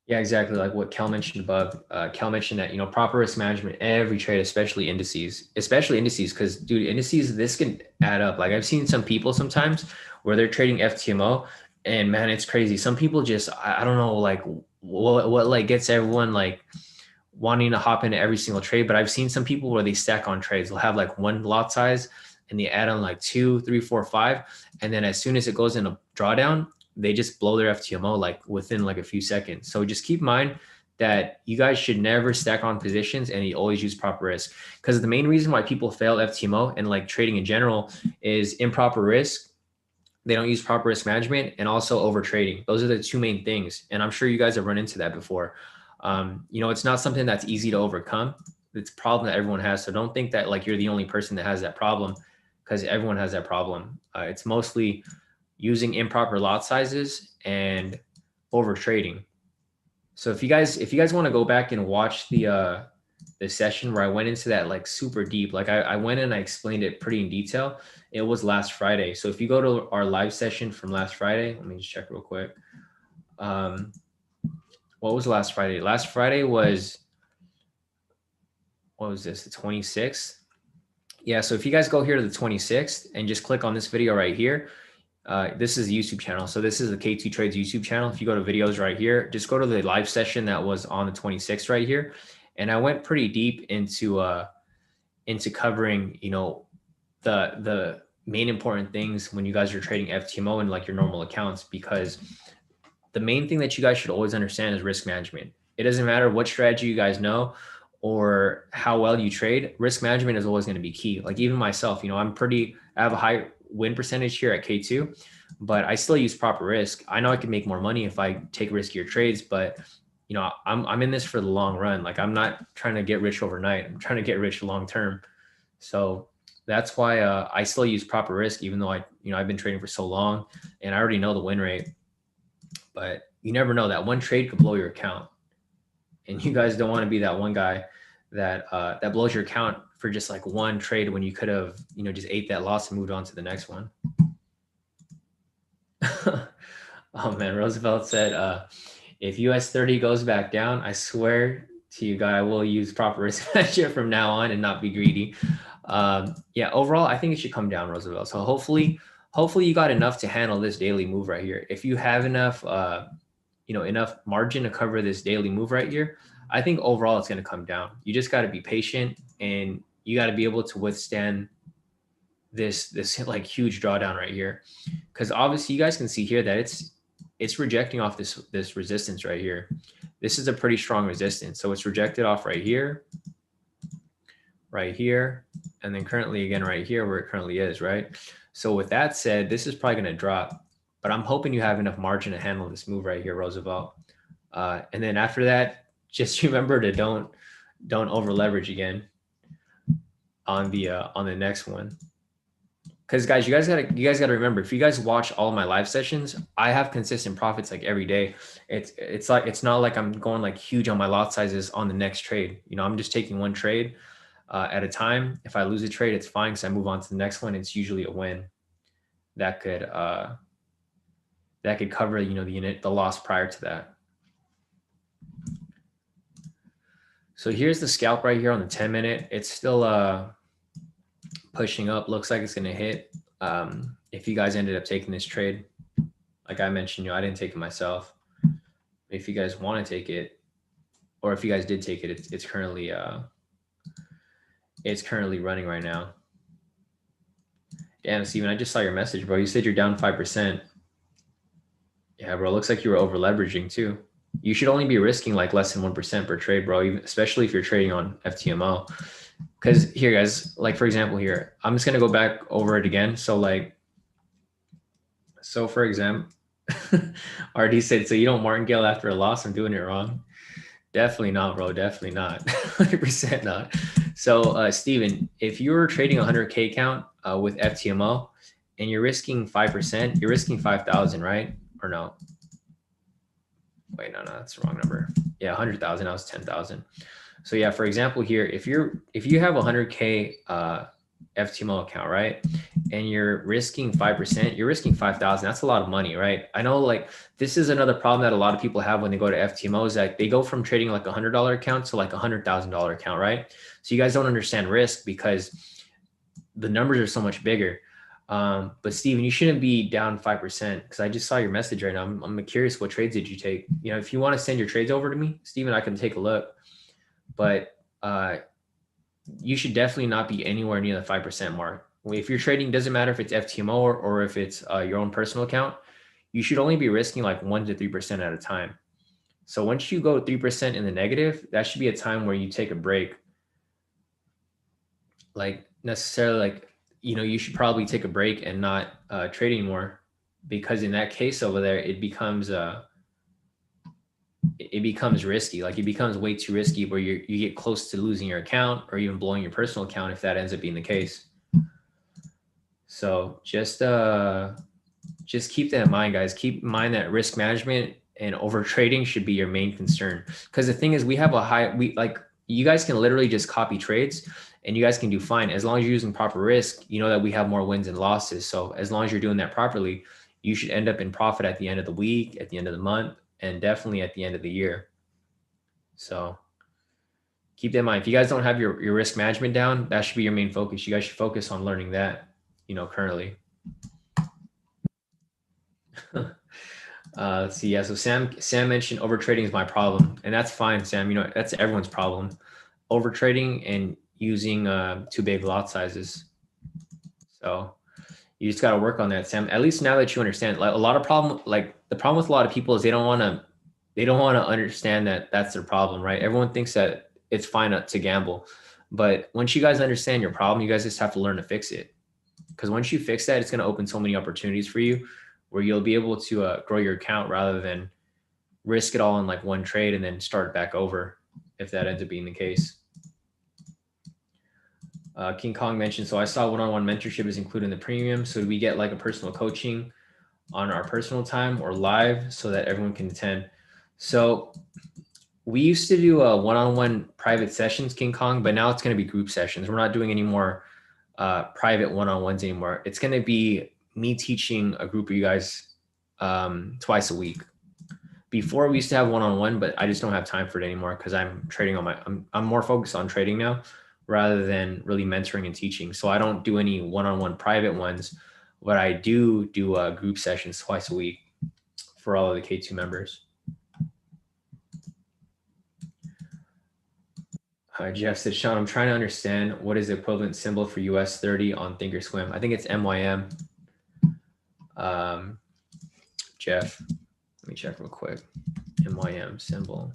Yeah, exactly. Like what Kel mentioned above. Kel mentioned that, proper risk management, every trade, especially indices, because dude, indices, this can add up. Like I've seen some people sometimes where they're trading FTMO, and man, it's crazy. Some people just, I don't know, like what like gets everyone like wanting to hop into every single trade. But I've seen some people where they stack on trades. They'll have like one lot size and they add on like 2, 3, 4, 5. And then as soon as it goes in a drawdown, they just blow their FTMO like within like a few seconds. So just keep in mind that you guys should never stack on positions, and you always use proper risk, because the main reason why people fail FTMO and like trading in general is improper risk. They don't use proper risk management, and also over trading. Those are the 2 main things. And I'm sure you guys have run into that before. You know, it's not something that's easy to overcome. It's a problem that everyone has. So don't think that like you're the only person that has that problem, because everyone has that problem. It's mostly using improper lot sizes and over trading. So if you guys want to go back and watch the session where I went into that like super deep, like I went and I explained it pretty in detail. It was last Friday. So if you go to our live session from last Friday, let me just check real quick. What was last Friday? Last Friday was, what was this? The 26th. Yeah. So if you guys go here to the 26th and just click on this video right here, this is the YouTube channel. So this is the K² Trades YouTube channel. If you go to videos right here, just go to the live session that was on the 26th right here. And I went pretty deep into covering, you know, the main important things when you guys are trading FTMO and like your normal accounts, because the main thing that you guys should always understand is risk management. It doesn't matter what strategy you guys know or how well you trade. Risk management is always going to be key. Like even myself, you know, I have a high win percentage here at K2, but I still use proper risk. I know I can make more money if I take riskier trades, but you know, I'm in this for the long run. Like I'm not trying to get rich overnight. I'm trying to get rich long term. So that's why I still use proper risk, even though I've been trading for so long and I already know the win rate. But you never know, that one trade could blow your account, and you guys don't want to be that one guy that that blows your account for just like one trade when you could have, you know, just ate that loss and moved on to the next one. Oh man, Roosevelt said, if US 30 goes back down, I swear to you, guy, I will use proper risk management from now on and not be greedy. Yeah, overall, I think it should come down, Roosevelt. So hopefully you got enough to handle this daily move right here. If you have enough, enough margin to cover this daily move right here, I think overall it's going to come down. You just got to be patient and you got to be able to withstand this like huge drawdown right here. Because obviously you guys can see here that it's rejecting off this resistance right here. This is a pretty strong resistance. So it's rejected off right here, and then currently again right here where it currently is, right? So with that said, this is probably going to drop, but I'm hoping you have enough margin to handle this move right here, Roosevelt. And then after that, just remember to don't over leverage again on the next one. Because guys, you guys gotta remember, if you guys watch all of my live sessions, I have consistent profits like every day. It's not like I'm going like huge on my lot sizes on the next trade. You know, I'm just taking one trade at a time. If I lose a trade, it's fine because I move on to the next one. It's usually a win that could cover, you know, the loss prior to that. So here's the scalp right here on the 10-minute. It's still pushing up. Looks like it's going to hit. If you guys ended up taking this trade, like I mentioned, you know, I didn't take it myself. If you guys want to take it, or if you guys did take it, it's currently running right now. Damn, Steven, I just saw your message, bro. You said you're down 5%. Yeah, bro. Looks like you were over leveraging too. You should only be risking like less than 1% per trade, bro. Especially if you're trading on FTMO. Because here, guys, like for example, here, I'm just gonna go back over it again. So for example, RD said, so you don't martingale after a loss? I'm doing it wrong. Definitely not, bro. Definitely not. 100% not. So, Steven, if you were trading 100K count with FTMO and you're risking 5%, you're risking 5,000, right? Or no? Wait, no, that's the wrong number. Yeah, 100,000. That was 10,000. So yeah, for example, here, if you have 100K FTMO account, right, and you're risking 5%, you're risking 5,000. That's a lot of money, right? I know, like, this is another problem that a lot of people have when they go to FTMO, is that they go from trading like $100 account to like $100,000 account, right? So you guys don't understand risk because the numbers are so much bigger. But Steven, you shouldn't be down 5% because I just saw your message right now. I'm curious, what trades did you take? You know, if you want to send your trades over to me, Steven, I can take a look. But you should definitely not be anywhere near the 5% mark. If you're trading, doesn't matter if it's FTMO or if it's your own personal account, you should only be risking like 1 to 3% at a time. So once you go 3% in the negative, that should be a time where you take a break. Like necessarily, like, you know, you should probably take a break and not trade anymore, because in that case over there, it becomes it becomes risky. Like it becomes way too risky where you get close to losing your account or even blowing your personal account if that ends up being the case. So just keep that in mind, guys. Keep in mind that risk management and over trading should be your main concern. Because the thing is, we have a high, you guys can literally just copy trades and you guys can do fine. As long as you're using proper risk, you know that we have more wins and losses. So as long as you're doing that properly, you should end up in profit at the end of the week, at the end of the month, and definitely at the end of the year. So keep that in mind. If you guys don't have your risk management down, that should be your main focus. You guys should focus on learning that, currently. Let's see. Yeah. So Sam mentioned overtrading is my problem, and that's fine, Sam. That's everyone's problem. Overtrading and using too big lot sizes. So you just got to work on that, Sam. At least now that you understand, like the problem with a lot of people is they don't want to understand that that's their problem, right? Everyone thinks that it's fine to gamble, but once you guys understand your problem, you guys just have to learn to fix it. Because once you fix that, it's going to open so many opportunities for you where you'll be able to grow your account rather than risk it all in like one trade and then start back over if that ends up being the case. King Kong mentioned, so I saw one-on-one mentorship is included in the premium. So do we get like a personal coaching on our personal time or live so that everyone can attend? So we used to do one-on-one private sessions, King Kong, but now it's going to be group sessions. We're not doing any more private one-on-ones anymore. It's going to be me teaching a group of you guys twice a week. Before we used to have one-on-one, but I just don't have time for it anymore because I'm trading on I'm more focused on trading now rather than really mentoring and teaching. So I don't do any one-on-one private ones, but I do group sessions twice a week for all of the K2 members. Jeff said, Shawn, I'm trying to understand what is the equivalent symbol for US 30 on Thinkorswim. I think it's MYM. Jeff, let me check real quick. MYM symbol.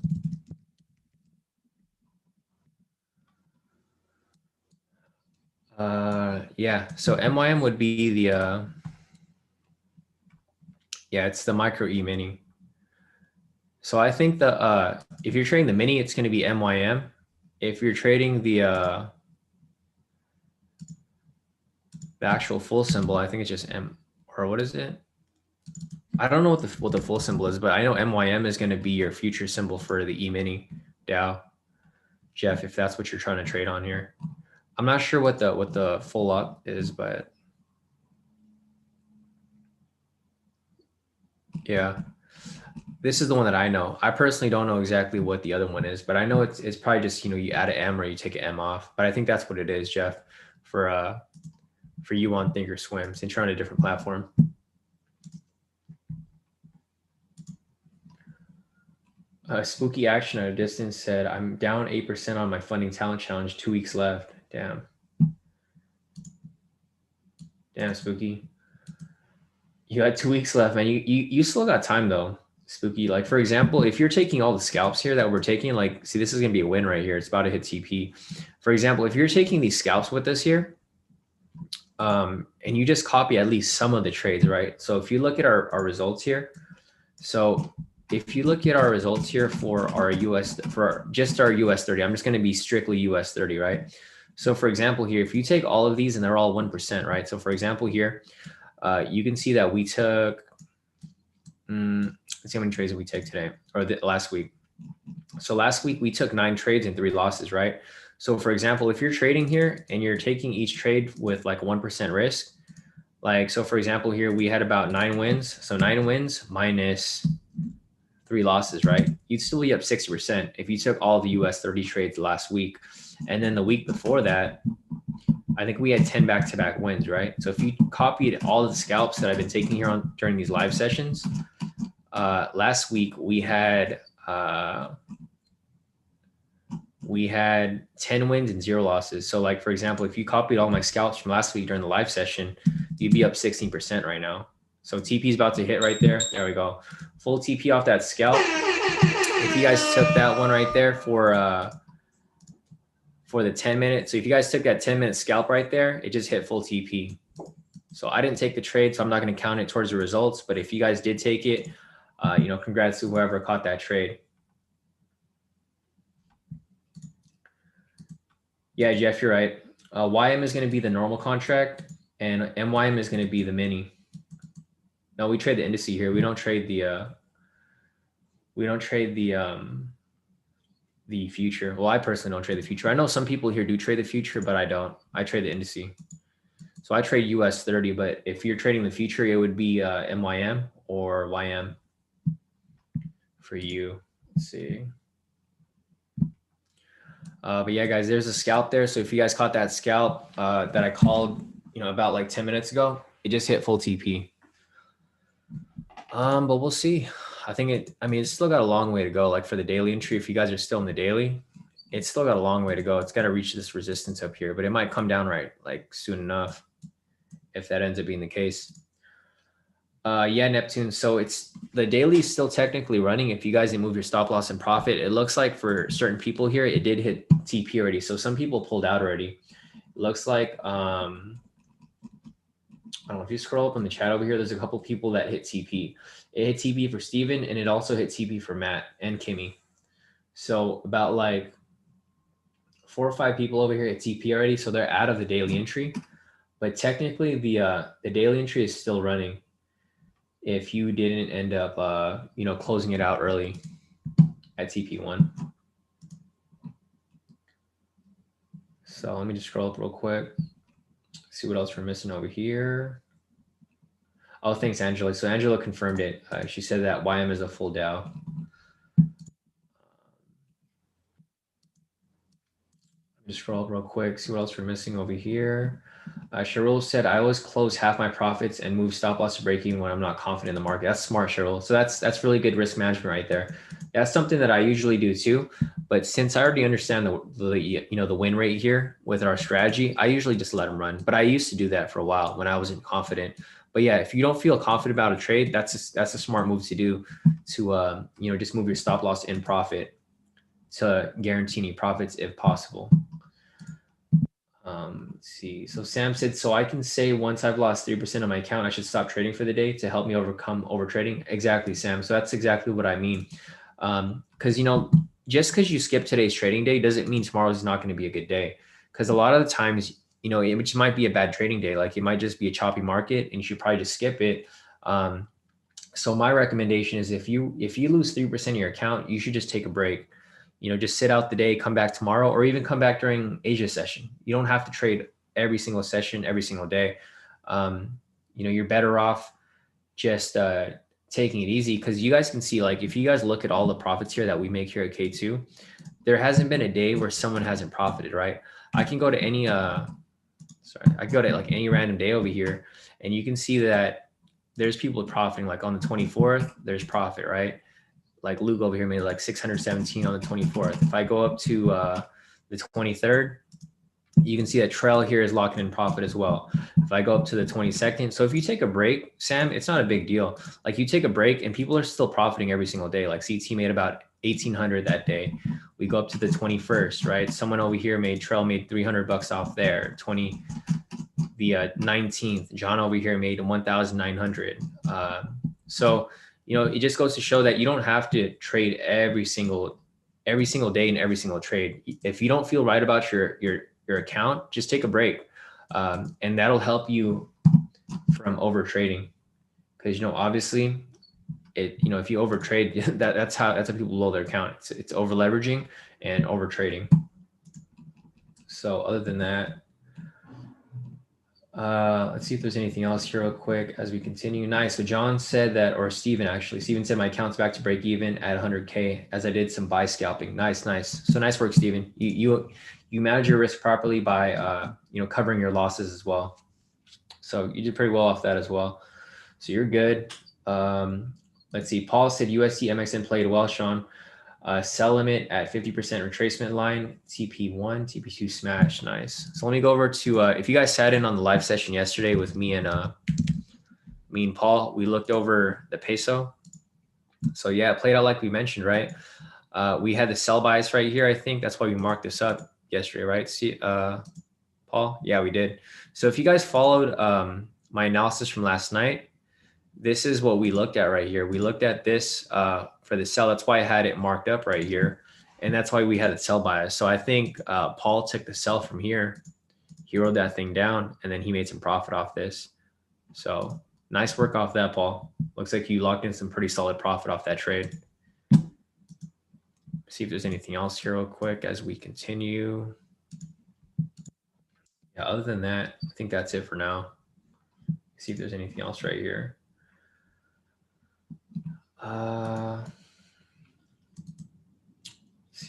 Yeah, so MYM would be the, yeah, it's the micro E-mini. So I think if you're trading the mini, it's going to be MYM. If you're trading the actual full symbol, I think it's just or what is it? I don't know what the full symbol is, but I know MYM is going to be your future symbol for the E-mini DAO. Jeff, if that's what you're trying to trade on here. I'm not sure what the full up is, but yeah, this is the one that I know. I personally don't know exactly what the other one is, but I know it's probably just, you add an M or you take an M off, but I think that's what it is, Jeff, for you on Thinkorswim since you're on a different platform. Spooky Action at a Distance said, I'm down 8% on my funding talent challenge, 2 weeks left. Damn, Spooky. You had 2 weeks left, man. You still got time though, Spooky. Like for example, if you're taking all the scalps here that we're taking, like, see, this is gonna be a win right here. It's about to hit TP. For example, if you're taking these scalps with us here, and you just copy at least some of the trades, right? So if you look at our results here, so if you look at our results here for our just our US 30, I'm just going to be strictly US 30, right? So for example, here, if you take all of these and they're all 1%, right? So for example, here, you can see that we took, let's see how many trades did we take today or last week. So last week we took 9 trades and 3 losses, right? So for example, if you're trading here and you're taking each trade with like 1% risk, like, so for example, here we had about 9 wins. So 9 wins minus 3 losses, right? You'd still be up 60% if you took all the US 30 trades last week. And then the week before that, I think we had 10 back-to-back wins, right? So if you copied all of the scalps that I've been taking here during these live sessions, last week we had 10 wins and 0 losses. So like, for example, if you copied all my scalps from last week during the live session, you'd be up 16% right now. So TP is about to hit right there. There we go. Full TP off that scalp. If you guys took that one right there for the 10-minute. So if you guys took that 10-minute scalp right there, it just hit full TP. So I didn't take the trade, so I'm not going to count it towards the results. But if you guys did take it, congrats to whoever caught that trade. Yeah, Jeff, you're right. YM is going to be the normal contract, and MYM is going to be the mini. No, we trade the indice here. We don't trade the future. Well, I personally don't trade the future. I know some people here do trade the future, but I don't. I trade the indice. So I trade US 30, but if you're trading the future, it would be MYM or YM for you. Let's see. But yeah, guys, there's a scalp there. So if you guys caught that scalp that I called, about like 10 minutes ago, it just hit full TP. But we'll see. It's still got a long way to go. Like for the daily entry, if you guys are still in the daily, it's still got a long way to go. It's got to reach this resistance up here, but it might come down like soon enough if that ends up being the case. Yeah, Neptune. So it's the daily is still technically running. If you guys didn't move your stop loss and profit, it looks like for certain people here, it did hit TP already. So some people pulled out already. It looks like, I don't know if you scroll up on the chat over here, there's a couple people that hit TP. It hit TP for Steven, and it also hit TP for Matt and Kimmy. So about like 4 or 5 people over here hit TP already. So they're out of the daily entry, but technically the daily entry is still running. If you didn't end up, closing it out early at TP1. So let me just scroll up real quick. See what else we're missing over here. Oh, thanks, Angela. So Angela confirmed it. She said that YM is a full Dow. Just scroll up real quick, see what else we're missing over here. Cheryl said, I always close half my profits and move stop loss to break even when I'm not confident in the market. That's smart, Cheryl. So that's really good risk management right there. That's something that I usually do too. But since I already understand the win rate here with our strategy, I usually just let them run. But I used to do that for a while when I wasn't confident. But yeah, if you don't feel confident about a trade, that's a smart move to do to just move your stop loss in profit to guarantee any profits if possible. Let's see. So Sam said, so I can say once I've lost 3% of my account, I should stop trading for the day to help me overcome overtrading. Exactly, Sam. So that's exactly what I mean. Because, just because you skip today's trading day doesn't mean tomorrow's not going to be a good day. Because a lot of the times, it might be a bad trading day. Like it might just be a choppy market and you should probably just skip it. So my recommendation is if you lose 3% of your account, you should just take a break. Just sit out the day, come back tomorrow, or even come back during Asia session. You don't have to trade every single session, every single day. You're better off just taking it easy, because you guys can see, like, if you guys look at all the profits here that we make here at K2, there hasn't been a day where someone hasn't profited, right? I can go to any, I can go to like any random day over here, and you can see that there's people profiting. Like on the 24th, there's profit, right? Like Luke over here made like 617 on the 24th. If I go up to the 23rd, you can see that trail here is locking in profit as well. If I go up to the 22nd, so if you take a break, Sam, it's not a big deal. Like you take a break and people are still profiting every single day. Like CT made about 1,800 that day. We go up to the 21st, right? Someone over here trail made 300 bucks off there. The 19th, John over here made 1,900. So it just goes to show that you don't have to trade every single day in every single trade. If you don't feel right about your account, just take a break, and that'll help you from over trading. Because obviously, if you overtrade, that's how people blow their account. It's over leveraging and over trading. So other than that, let's see if there's anything else here real quick as we continue. Nice. So John said that, or Steven said my account's back to break even at 100K as I did some buy scalping. Nice. So nice work, Steven. You manage your risk properly by covering your losses as well. So you did pretty well off that as well. So you're good. Let's see. Paul said USD MXN played well, Shawn. Sell limit at 50% retracement line, TP1, TP2 smash. Nice. So let me go over to, if you guys sat in on the live session yesterday with me and Paul, we looked over the peso. So yeah, it played out like we mentioned, right? We had the sell bias right here. I think that's why we marked this up yesterday, right? See, Paul? Yeah, we did. So if you guys followed my analysis from last night, this is what we looked at right here. We looked at this for the sell. That's why I had it marked up right here. And that's why we had a sell bias. So I think Paul took the sell from here. He rode that thing down, and then he made some profit off this. So nice work off that, Paul. Looks like you locked in some pretty solid profit off that trade. See if there's anything else here real quick as we continue. Yeah, other than that, I think that's it for now. See if there's anything else right here.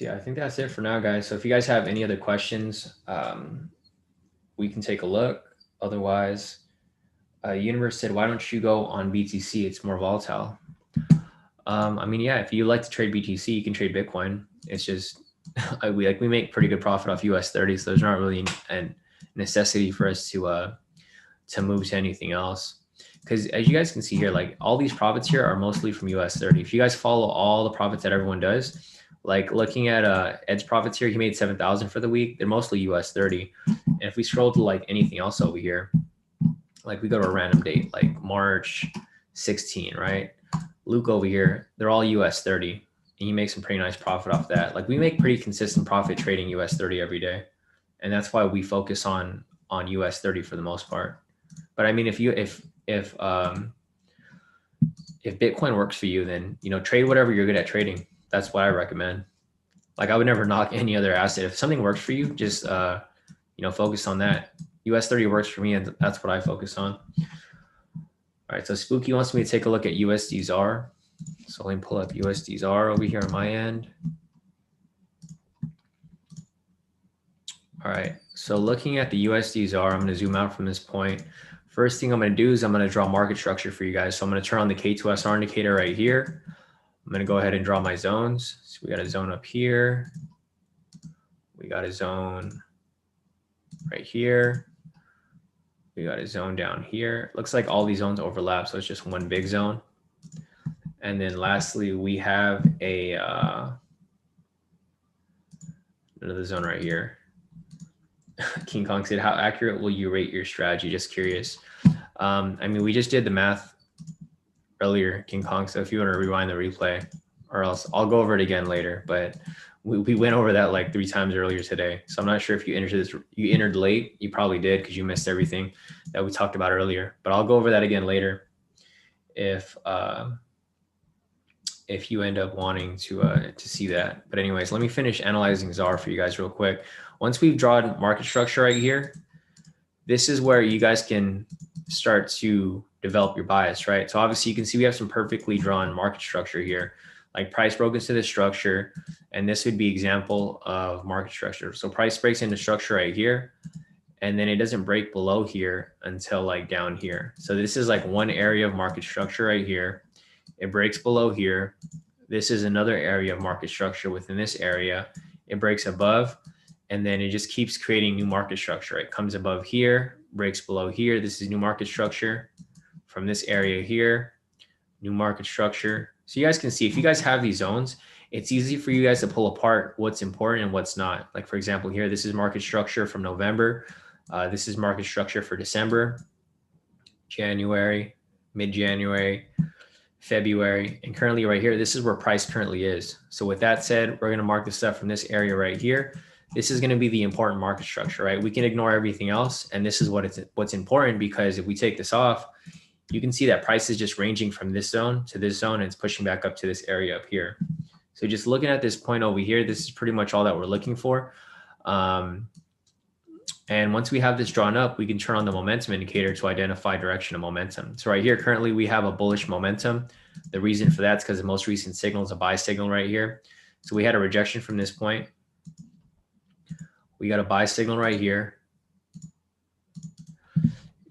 Yeah, I think that's it for now, guys. So if you guys have any other questions, we can take a look. Otherwise, Universe said, why don't you go on BTC? It's more volatile. I mean, yeah, if you like to trade BTC, you can trade Bitcoin. It's just we make pretty good profit off US 30, so there's not really a necessity for us to move to anything else. Because as you guys can see here, like all these profits here are mostly from US 30. If you guys follow all the profits that everyone does, like looking at Ed's profits here, he made 7,000 for the week. They're mostly US 30. And if we scroll to like anything else over here, like we go to a random date, like March 16, right? Luke over here, they're all US 30. And you make some pretty nice profit off that. Like we make pretty consistent profit trading US 30 every day. And that's why we focus on US 30 for the most part. But I mean, if Bitcoin works for you, then, you know, trade whatever you're good at trading. That's what I recommend. Like I would never knock any other asset. If something works for you, just, you know, focus on that. US 30 works for me, and that's what I focus on. All right, so Spooky wants me to take a look at USD ZAR. So let me pull up USD ZAR over here on my end. All right, so looking at the USD ZAR, I'm going to zoom out from this point. First thing I'm going to do is I'm going to draw market structure for you guys. So I'm going to turn on the K2SR indicator right here. I'm going to go ahead and draw my zones. So we got a zone up here. We got a zone right here. We got a zone down here. Looks like all these zones overlap, so it's just one big zone. And then lastly, we have another zone right here. King Kong said, how accurate will you rate your strategy? Just curious. I mean, we just did the math earlier, King Kong. So if you want to rewind the replay, or else I'll go over it again later. But we went over that like 3 times earlier today. So I'm not sure if you entered this. You entered late. You probably did because you missed everything that we talked about earlier. But I'll go over that again later if you end up wanting to see that. But anyways, let me finish analyzing ZAR for you guys real quick. Once we've drawn market structure right here, this is where you guys can start to develop your bias, right? So obviously you can see we have some perfectly drawn market structure here, like price broke into the structure, and this would be example of market structure. So price breaks into structure right here, and then it doesn't break below here until like down here. So this is like one area of market structure right here. It breaks below here. This is another area of market structure within this area. It breaks above, and then it just keeps creating new market structure. It comes above here, breaks below here. This is new market structure from this area here, new market structure. So you guys can see if you guys have these zones, it's easy for you guys to pull apart what's important and what's not. Like for example, here, this is market structure from November. This is market structure for December, January, mid-January, February, and currently right here, this is where price currently is. So with that said, we're going to mark this stuff from this area right here. This is going to be the important market structure, right? We can ignore everything else. And this is what's important, because if we take this off, you can see that price is just ranging from this zone to this zone, and it's pushing back up to this area up here. So just looking at this point over here, this is pretty much all that we're looking for. And once we have this drawn up, we can turn on the momentum indicator to identify direction of momentum. So right here, currently we have a bullish momentum. The reason for that is because the most recent signal is a buy signal right here. So we had a rejection from this point. We got a buy signal right here.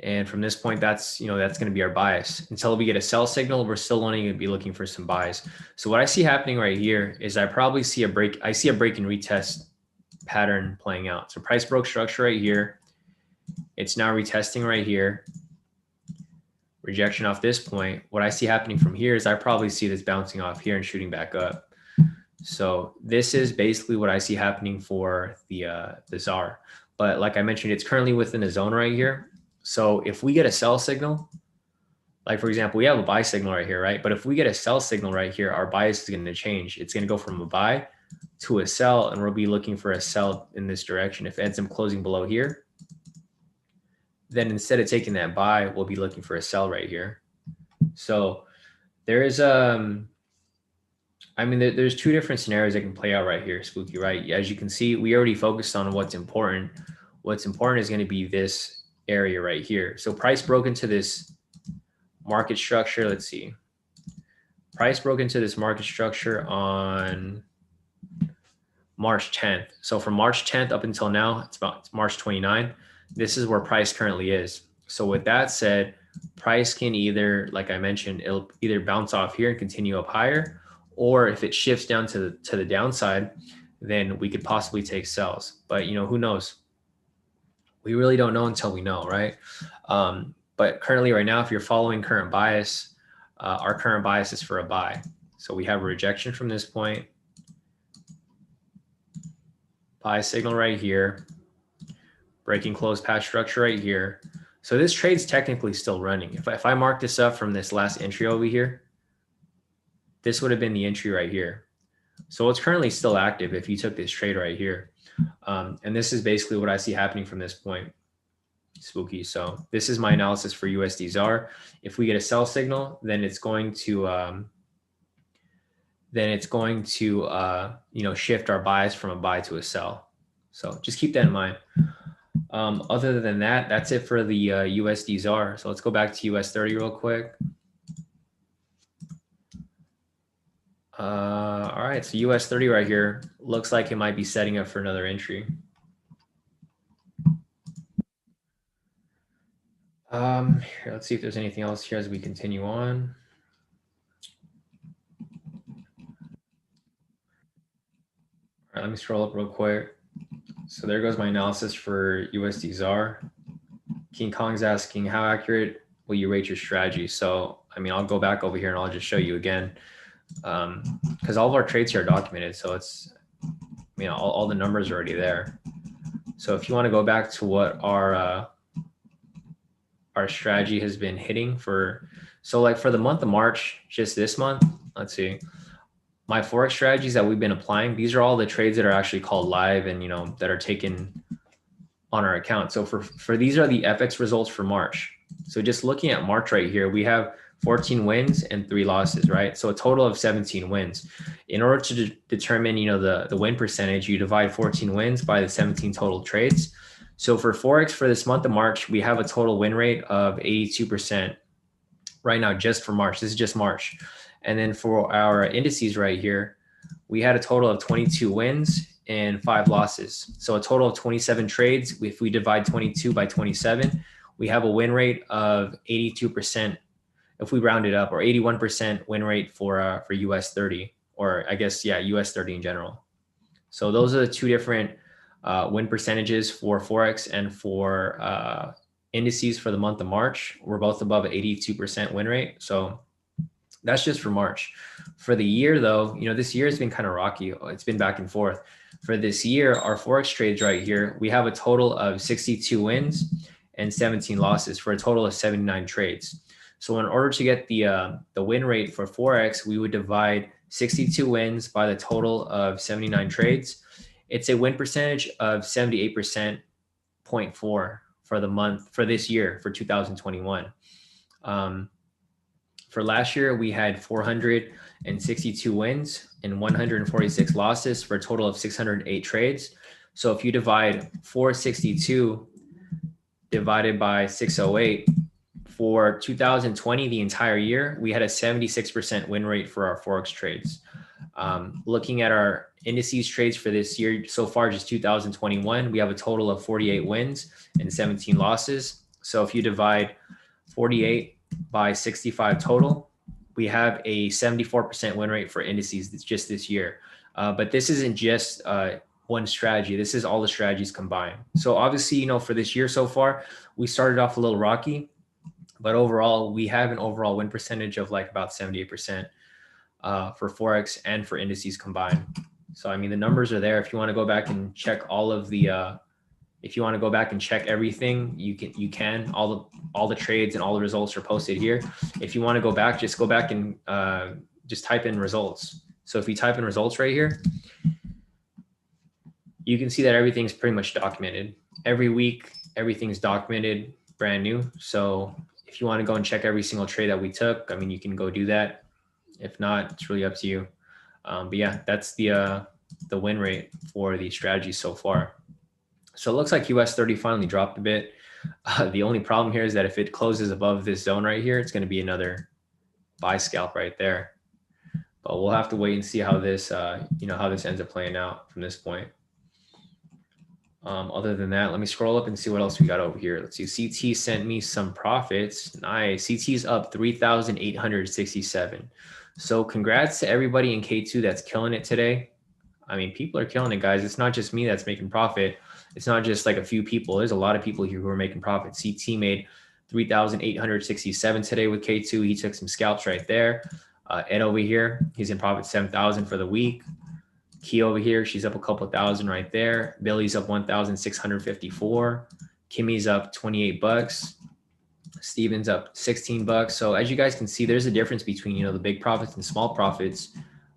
And from this point, that's going to be our bias. Until we get a sell signal, we're still only going to be looking for some buys. So what I see happening right here is I probably see a break. I see a break and retest pattern playing out. So price broke structure right here. It's now retesting right here. Rejection off this point. What I see happening from here is I probably see this bouncing off here and shooting back up. So this is basically what I see happening for the ZAR. But like I mentioned, it's currently within a zone right here. So if we get a sell signal, like for example, we have a buy signal right here, right? But if we get a sell signal right here, our bias is going to change. It's going to go from a buy to a sell, and we'll be looking for a sell in this direction. If it ends up closing below here, then instead of taking that buy, we'll be looking for a sell right here. So there is I mean, there's two different scenarios that can play out right here, Spooky, right? As you can see, we already focused on what's important. What's important is going to be this area right here. So price broke into this market structure. Let's see. Price broke into this market structure on March 10th. So from March 10th up until now, it's March 29. This is where price currently is. So with that said, price can either, like I mentioned, it'll either bounce off here and continue up higher, or if it shifts down to the downside, then we could possibly take sells. But you know, who knows? We really don't know until we know, right? But currently right now, if you're following current bias, our current bias is for a buy. So we have a rejection from this point. Buy signal right here. Breaking close path structure right here. So this trade's technically still running. If I mark this up from this last entry over here, this would have been the entry right here. So it's currently still active if you took this trade right here. And this is basically what I see happening from this point, Spooky. So this is my analysis for USD ZAR. If we get a sell signal, then it's going to you know, shift our bias from a buy to a sell. So just keep that in mind. Other than that, that's it for the USD ZAR. So let's go back to US 30 real quick. All right, so US 30 right here looks like it might be setting up for another entry. Here, let's see if there's anything else here as we continue on. All right, let me scroll up real quick. So there goes my analysis for USD ZAR. King Kong's asking, how accurate will you rate your strategy? So, I mean, I'll go back over here and I'll just show you again. Because all of our trades here are documented. So it's, you know, all the numbers are already there. So if you want to go back to what our strategy has been hitting for, so like for the month of March, just this month, let's see, my Forex strategies that we've been applying, these are all the trades that are actually called live and, you know, that are taken on our account. So for these are the FX results for March. So just looking at March right here, we have 14 wins and 3 losses, right? So a total of 17 wins. In order to determine, you know, the win percentage, you divide 14 wins by the 17 total trades. So for Forex for this month of March, we have a total win rate of 82% right now, just for March. This is just March. And then for our indices right here, we had a total of 22 wins and 5 losses. So a total of 27 trades. If we divide 22 by 27, we have a win rate of 82%. If we round it up, or 81% win rate for US 30, or I guess, yeah, US 30 in general. So those are the two different win percentages for Forex and for indices for the month of March. We're both above 82% win rate. So that's just for March. For the year though, you know, this year has been kind of rocky. It's been back and forth. For this year, our Forex trades right here, we have a total of 62 wins and 17 losses for a total of 79 trades. So in order to get the win rate for Forex, we would divide 62 wins by the total of 79 trades. It's a win percentage of 78.4 for the month, for this year, for 2021. For last year, we had 462 wins and 146 losses for a total of 608 trades. So if you divide 462 divided by 608, for 2020, the entire year, we had a 76% win rate for our Forex trades. Looking at our indices trades for this year, so far just 2021, we have a total of 48 wins and 17 losses. So if you divide 48 by 65 total, we have a 74% win rate for indices just this year. But this isn't just one strategy. This is all the strategies combined. So obviously, you know, for this year so far, we started off a little rocky. But overall, we have an overall win percentage of like about 78% for Forex and for indices combined. So, I mean, the numbers are there. If you want to go back and check all of the, if you want to go back and check everything, you can. All the trades and all the results are posted here. If you want to go back, just go back and just type in results. So if you type in results right here, you can see that everything's pretty much documented. Every week, everything's documented, brand new. So if you want to go and check every single trade that we took, I mean, you can go do that. If not, it's really up to you. But yeah, that's the win rate for the strategy so far. So it looks like US 30 finally dropped a bit. The only problem here is that if it closes above this zone right here, it's going to be another buy scalp right there. But we'll have to wait and see how this, how this ends up playing out from this point. Other than that, let me scroll up and see what else we got over here. Let's see. CT sent me some profits. Nice. CT's up 3,867. So congrats to everybody in K2 that's killing it today. I mean, people are killing it, guys. It's not just me that's making profit. It's not just like a few people. There's a lot of people here who are making profit. CT made 3,867 today with K2. He took some scalps right there. Ed over here, he's in profit 7,000 for the week. Key over here, she's up a couple thousand right there. Billy's up 1,654. Kimmy's up 28 bucks. Steven's up 16 bucks. So as you guys can see, there's a difference between, the big profits and small profits,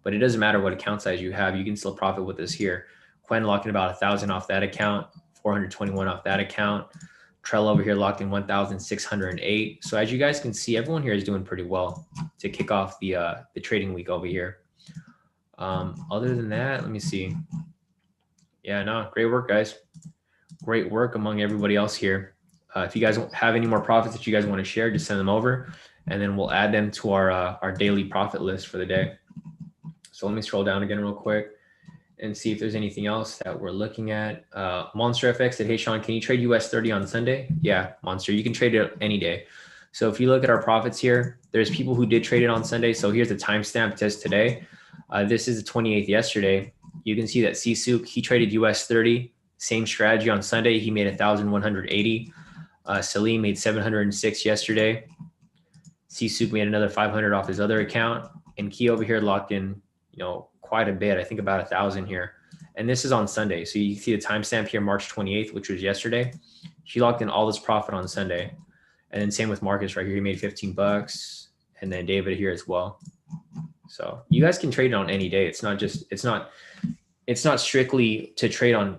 but it doesn't matter what account size you have. You can still profit with this here. Quen locking about 1,000 off that account, 421 off that account. Trell over here locked in 1,608. So as you guys can see, everyone here is doing pretty well to kick off the trading week over here. Other than that, let me see. Yeah, no, great work, guys. Great work among everybody else here. If you guys have any more profits that you guys want to share, just send them over, and then we'll add them to our daily profit list for the day. So let me scroll down again real quick and see if there's anything else that we're looking at. Monster FX said, hey, Shawn, can you trade US 30 on Sunday? Yeah, Monster, you can trade it any day. So if you look at our profits here, there's people who did trade it on Sunday. So here's the timestamp. It says today. This is the 28th yesterday. You can see that Sisuk, he traded US 30, same strategy on Sunday. He made 1,180. Salim made 706 yesterday. Sisuk made another 500 off his other account. And Key over here locked in, quite a bit. I think about 1,000 here. And this is on Sunday. So you see the timestamp here, March 28th, which was yesterday. She locked in all this profit on Sunday. And then same with Marcus right here. He made 15 bucks. And then David here as well. So you guys can trade it on any day. It's not strictly to trade on,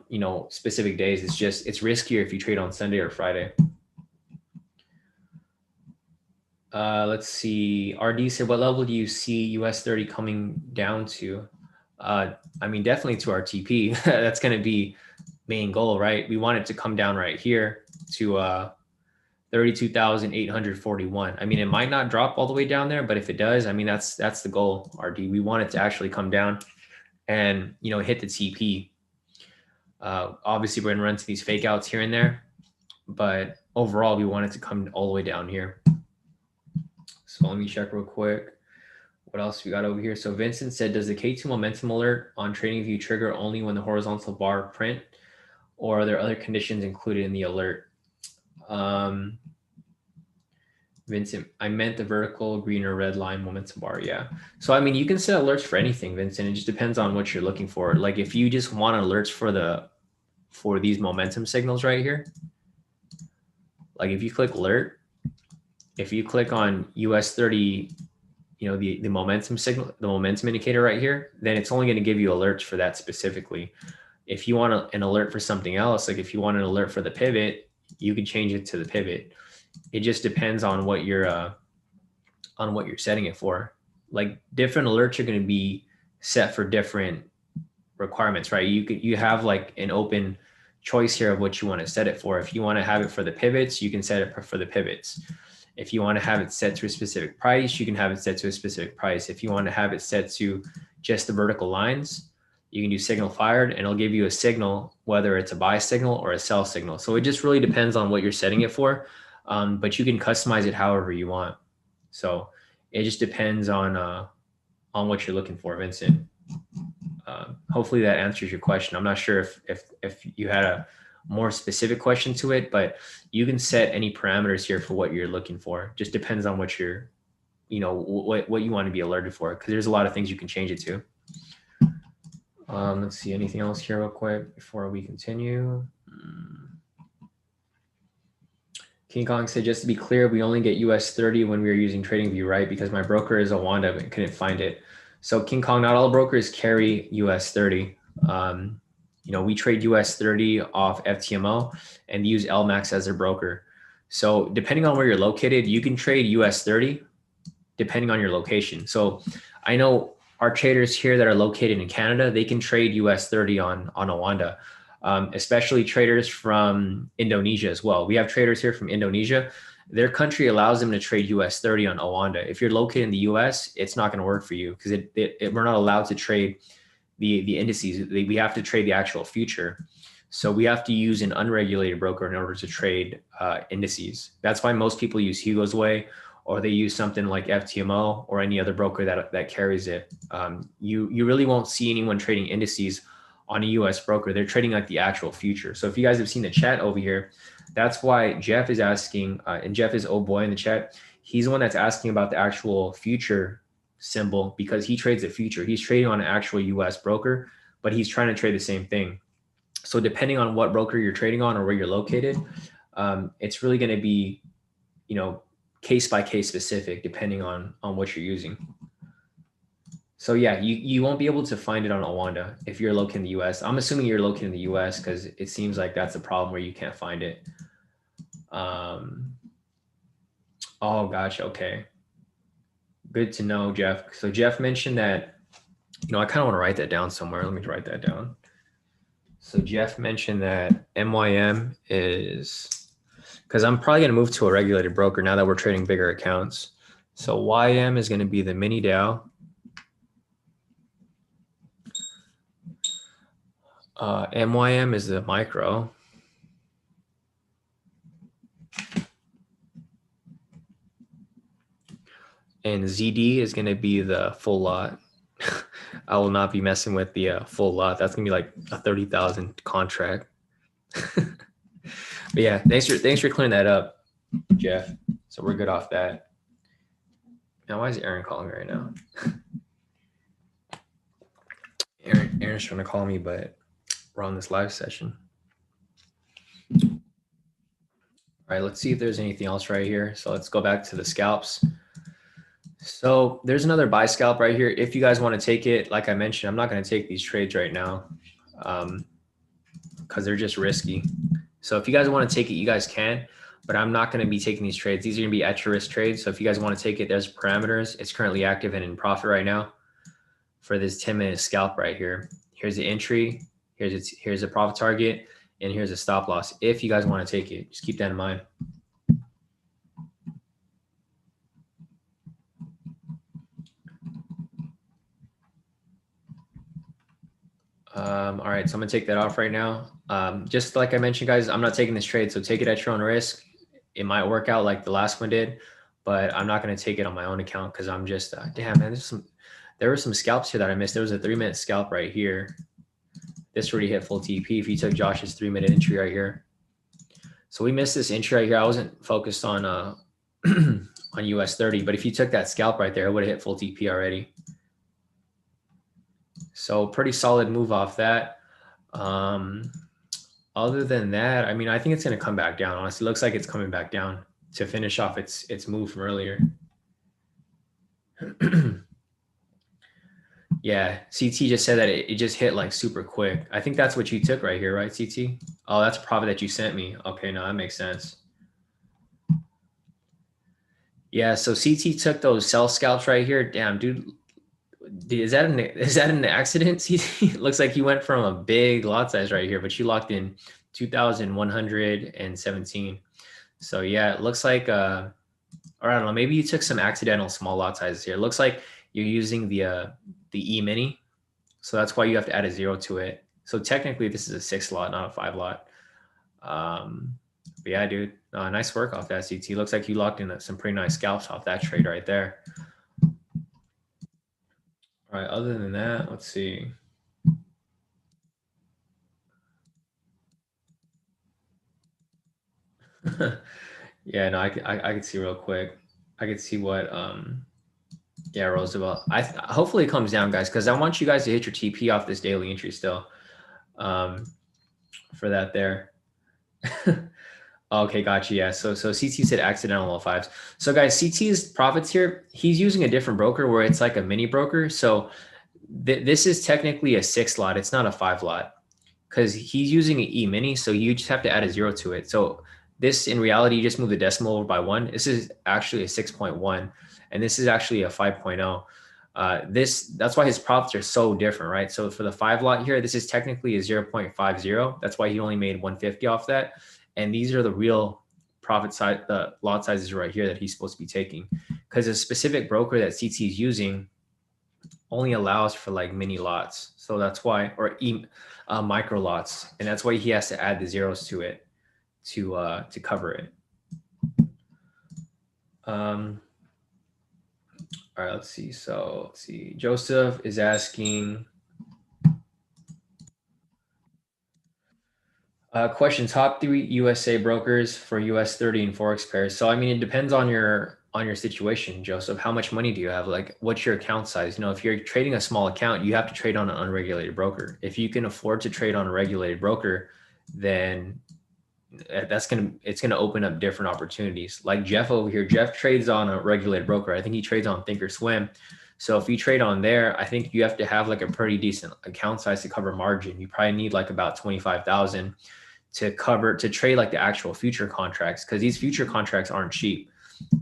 specific days. It's riskier if you trade on Sunday or Friday. Let's see. RD said, what level do you see US 30 coming down to? I mean, definitely to our TP. That's going to be main goal, right? We want it to come down right here to 32,841. I mean, it might not drop all the way down there, but if it does, I mean, that's the goal, RD. We want it to actually come down and, hit the TP. Obviously, we're going to run to these fake outs here and there, but overall, we want it to come all the way down here. So let me check real quick. What else we got over here? So Vincent said, does the K2 momentum alert on TradingView trigger only when the horizontal bar print, or are there other conditions included in the alert? Vincent, I meant the vertical green or red line momentum bar. Yeah. So, I mean, you can set alerts for anything, Vincent. It just depends on what you're looking for. Like if you just want alerts for these momentum signals right here, like if you click alert, if you click on US 30, the momentum signal, the momentum indicator right here, then it's only going to give you alerts for that specifically. If you want an alert for something else, like if you want an alert for the pivot, you can change it to the pivot. It just depends on what you're setting it for. Like different alerts are going to be set for different requirements, right? You have like an open choice here of what you want to set it for. If you want to have it for the pivots, you can set it for the pivots. If you want to have it set to a specific price, you can have it set to a specific price. If you want to have it set to just the vertical lines, you can do signal fired and it'll give you a signal, whether it's a buy signal or a sell signal. So it just really depends on what you're setting it for. But you can customize it however you want. So it just depends on what you're looking for, Vincent. Hopefully that answers your question. I'm not sure if you had a more specific question to it, but you can set any parameters here for what you're looking for. Just depends on what you're, what you want to be alerted for, because there's a lot of things you can change it to. Let's see, anything else here real quick before we continue. King Kong said, just to be clear, we only get US 30 when we are using TradingView, right? Because my broker is a Wanda and couldn't find it. So King Kong, not all brokers carry US 30. we trade US 30 off FTMO and use LMAX as their broker. So depending on where you're located, you can trade US 30 depending on your location. So I know our traders here that are located in Canada, they can trade US 30 on Awanda, especially traders from Indonesia as well. We have traders here from Indonesia. Their country allows them to trade US 30 on Awanda. If you're located in the US, it's not going to work for you because we're not allowed to trade the indices. We have to trade the actual future. So we have to use an unregulated broker in order to trade indices. That's why most people use Hugo's Way, or they use something like FTMO or any other broker that carries it. You really won't see anyone trading indices on a US broker. They're trading like the actual future. So if you guys have seen the chat over here, that's why Jeff is asking, and Jeff is oh boy in the chat. He's the one that's asking about the actual future symbol because he trades the future. He's trading on an actual US broker, but he's trying to trade the same thing. So depending on what broker you're trading on or where you're located, it's really going to be, case by case specific depending on what you're using. So yeah, you won't be able to find it on Awanda if you're located in the US. I'm assuming you're located in the US because it seems like that's a problem where you can't find it. Oh, gotcha. Okay. Good to know, Jeff. So Jeff mentioned that, I kind of want to write that down somewhere. Let me write that down. So Jeff mentioned that MYM is, because I'm probably going to move to a regulated broker now that we're trading bigger accounts. So YM is going to be the mini DAO. MYM is the micro. And ZD is going to be the full lot. I will not be messing with the full lot. That's going to be like a 30,000 contract. But yeah, thanks for clearing that up, Jeff. So we're good off that. Now, why is Aaron calling me right now? Aaron's trying to call me, but we're on this live session. All right, let's see if there's anything else right here. So let's go back to the scalps. So there's another buy scalp right here. If you guys want to take it, like I mentioned, I'm not going to take these trades right now because they're just risky. So if you guys want to take it, you guys can, but I'm not going to be taking these trades. These are going to be at your risk trades. So if you guys want to take it, there's parameters. It's currently active and in profit right now for this 10-minute scalp right here. Here's the entry. Here's a profit target, and here's a stop loss. If you guys want to take it, just keep that in mind. All right, so I'm gonna take that off right now. Just like I mentioned, guys, I'm not taking this trade, so take it at your own risk. It might work out like the last one did, but I'm not gonna take it on my own account because I'm just, damn man, there were some scalps here that I missed. There was a 3-minute scalp right here. This already hit full TP. If you took Josh's 3-minute entry right here. So we missed this entry right here. I wasn't focused on on US 30, but if you took that scalp right there, it would have hit full TP already. So pretty solid move off that. Other than that, I mean, I think it's going to come back down. Honestly, it looks like it's coming back down to finish off its move from earlier. Yeah, CT just said that it just hit like super quick. I think that's what you took right here, right, CT? Oh, that's a profit that you sent me. Okay, no, that makes sense. Yeah, so CT took those sell scalps right here. Damn, dude. Is that an accident? It looks like you went from a big lot size right here, but you locked in 2,117. So yeah, it looks like, or I don't know, maybe you took some accidental small lot sizes here. It looks like you're using the E mini. So that's why you have to add a 0 to it. So technically this is a 6 lot, not a 5 lot. But yeah, dude, nice work off that CT. Looks like you locked in some pretty nice scalps off that trade right there. All right, other than that, let's see. Yeah, no, I could see real quick. I could see what, yeah, Roosevelt. Hopefully it comes down, guys, because I want you guys to hit your TP off this daily entry still for that there. Okay, gotcha. Yeah, so CT said accidental low fives. So guys, CT's profits here, he's using a different broker where it's like a mini broker. So this is technically a 6 lot. It's not a 5 lot because he's using an E-mini, so you just have to add a 0 to it. So this, in reality, you just move the decimal over by 1. This is actually a 6.1, and this is actually a 5.0. That's why his profits are so different, right? So for the 5 lot here, this is technically a 0.50. That's why he only made 150 off that. And these are the real profit size, the lot sizes right here that he's supposed to be taking, because a specific broker that CT is using only allows for like mini lots. So that's why, or micro lots. And that's why he has to add the zeros to it to cover it. All right, let's see. So let's see. Joseph is asking question: top 3 USA brokers for US 30 and Forex pairs. So I mean, it depends on your situation, Joseph. How much money do you have? Like, what's your account size? You know, if you're trading a small account, you have to trade on an unregulated broker. If you can afford to trade on a regulated broker, then it's gonna open up different opportunities. Like Jeff over here, Jeff trades on a regulated broker. I think he trades on Thinkorswim. So if you trade on there, I think you have to have like a pretty decent account size to cover margin. You probably need like about 25,000 to trade like the actual future contracts, because these future contracts aren't cheap.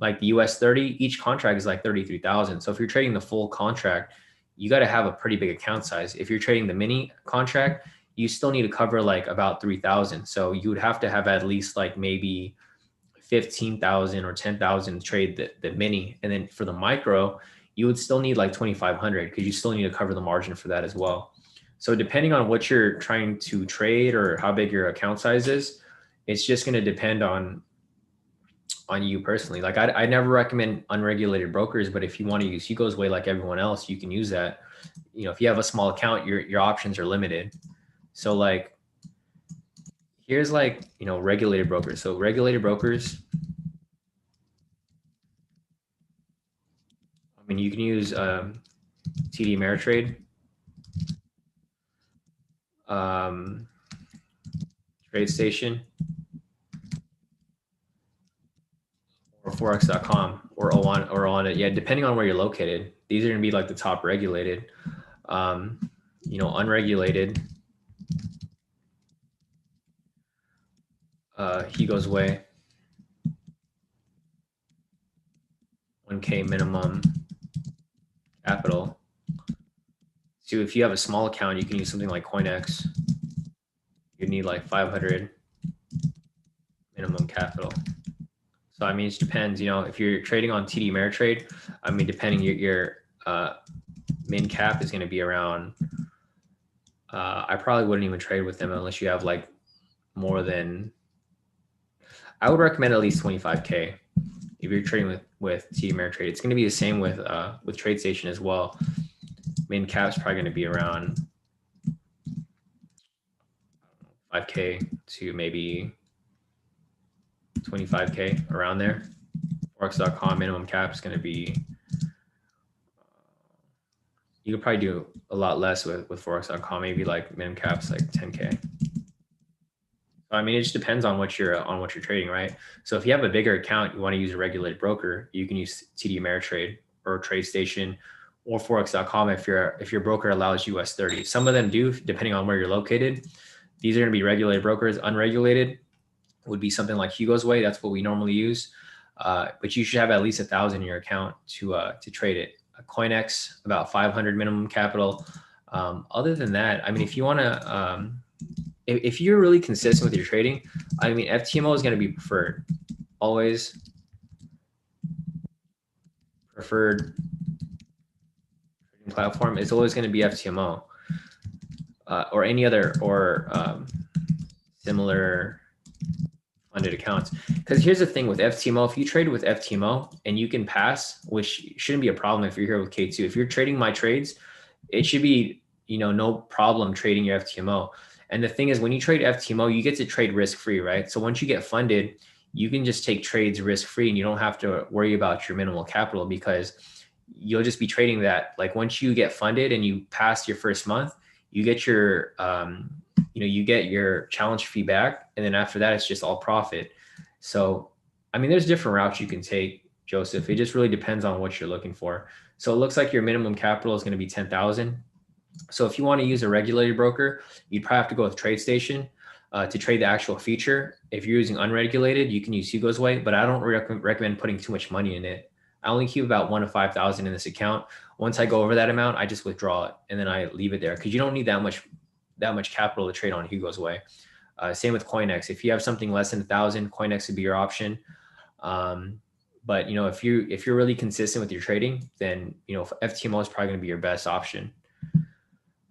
Like the US 30, each contract is like 33,000. So if you're trading the full contract, you got to have a pretty big account size. If you're trading the mini contract, you still need to cover like about 3,000. So you would have to have at least like maybe 15,000 or 10,000 to trade the mini. And then for the micro, you would still need like 2,500, because you still need to cover the margin for that as well. So depending on what you're trying to trade or how big your account size is, it's just going to depend on you personally. Like I never recommend unregulated brokers, but if you want to use Hugo's Way like everyone else, you can use that. You know, if you have a small account, your options are limited. So like, here's like, you know, regulated brokers. So regulated brokers, I mean, you can use TD Ameritrade, TradeStation, or Forex.com, or on it. Yeah, depending on where you're located. These are going to be like the top regulated. You know, unregulated, Hugo's Way, 1K minimum capital. So if you have a small account, you can use something like CoinEx. You need like 500 minimum capital. So I mean, it depends. You know, if you're trading on TD Ameritrade, I mean, depending your min cap is going to be around. I probably wouldn't even trade with them unless you have like more than. I would recommend at least 25K if you're trading with TD Ameritrade. It's going to be the same with TradeStation as well. Min cap's probably going to be around 5K to maybe 25K, around there. Forex.com minimum cap is going to be. You could probably do a lot less with Forex.com. Maybe like minimum caps like 10K. I mean, it just depends on what you're trading, right? So if you have a bigger account, you want to use a regulated broker, you can use TD Ameritrade or TradeStation or Forex.com if your broker allows US 30. Some of them do, depending on where you're located. These are going to be regulated brokers. Unregulated would be something like Hugo's Way. That's what we normally use. But you should have at least 1,000 in your account to trade it. CoinEx, about 500 minimum capital. Other than that, I mean, if you want to, if you're really consistent with your trading, I mean, FTMO is going to be preferred. Always preferred trading platform is always going to be FTMO or any other similar funded accounts. Because here's the thing with FTMO, if you trade with FTMO and you can pass, which shouldn't be a problem if you're here with K2. If you're trading my trades, it should be, you know, no problem trading your FTMO. And the thing is, when you trade FTMO, you get to trade risk-free, right? So once you get funded, you can just take trades risk-free and you don't have to worry about your minimal capital, because you'll just be trading that. Like once you get funded and you pass your first month, you get your, you get your challenge fee back. And then after that, it's just all profit. So, I mean, there's different routes you can take, Joseph. It just really depends on what you're looking for. So it looks like your minimum capital is going to be 10,000. So if you want to use a regulated broker, you'd probably have to go with TradeStation to trade the actual feature. If you're using unregulated, you can use Hugo's Way, but I don't recommend putting too much money in it. I only keep about 1 to 5,000 in this account. Once I go over that amount, I just withdraw it and then I leave it there because you don't need that much capital to trade on Hugo's Way. Same with CoinEx. If you have something less than 1,000, CoinEx would be your option. But you know, if you're really consistent with your trading, then you know FTMO is probably going to be your best option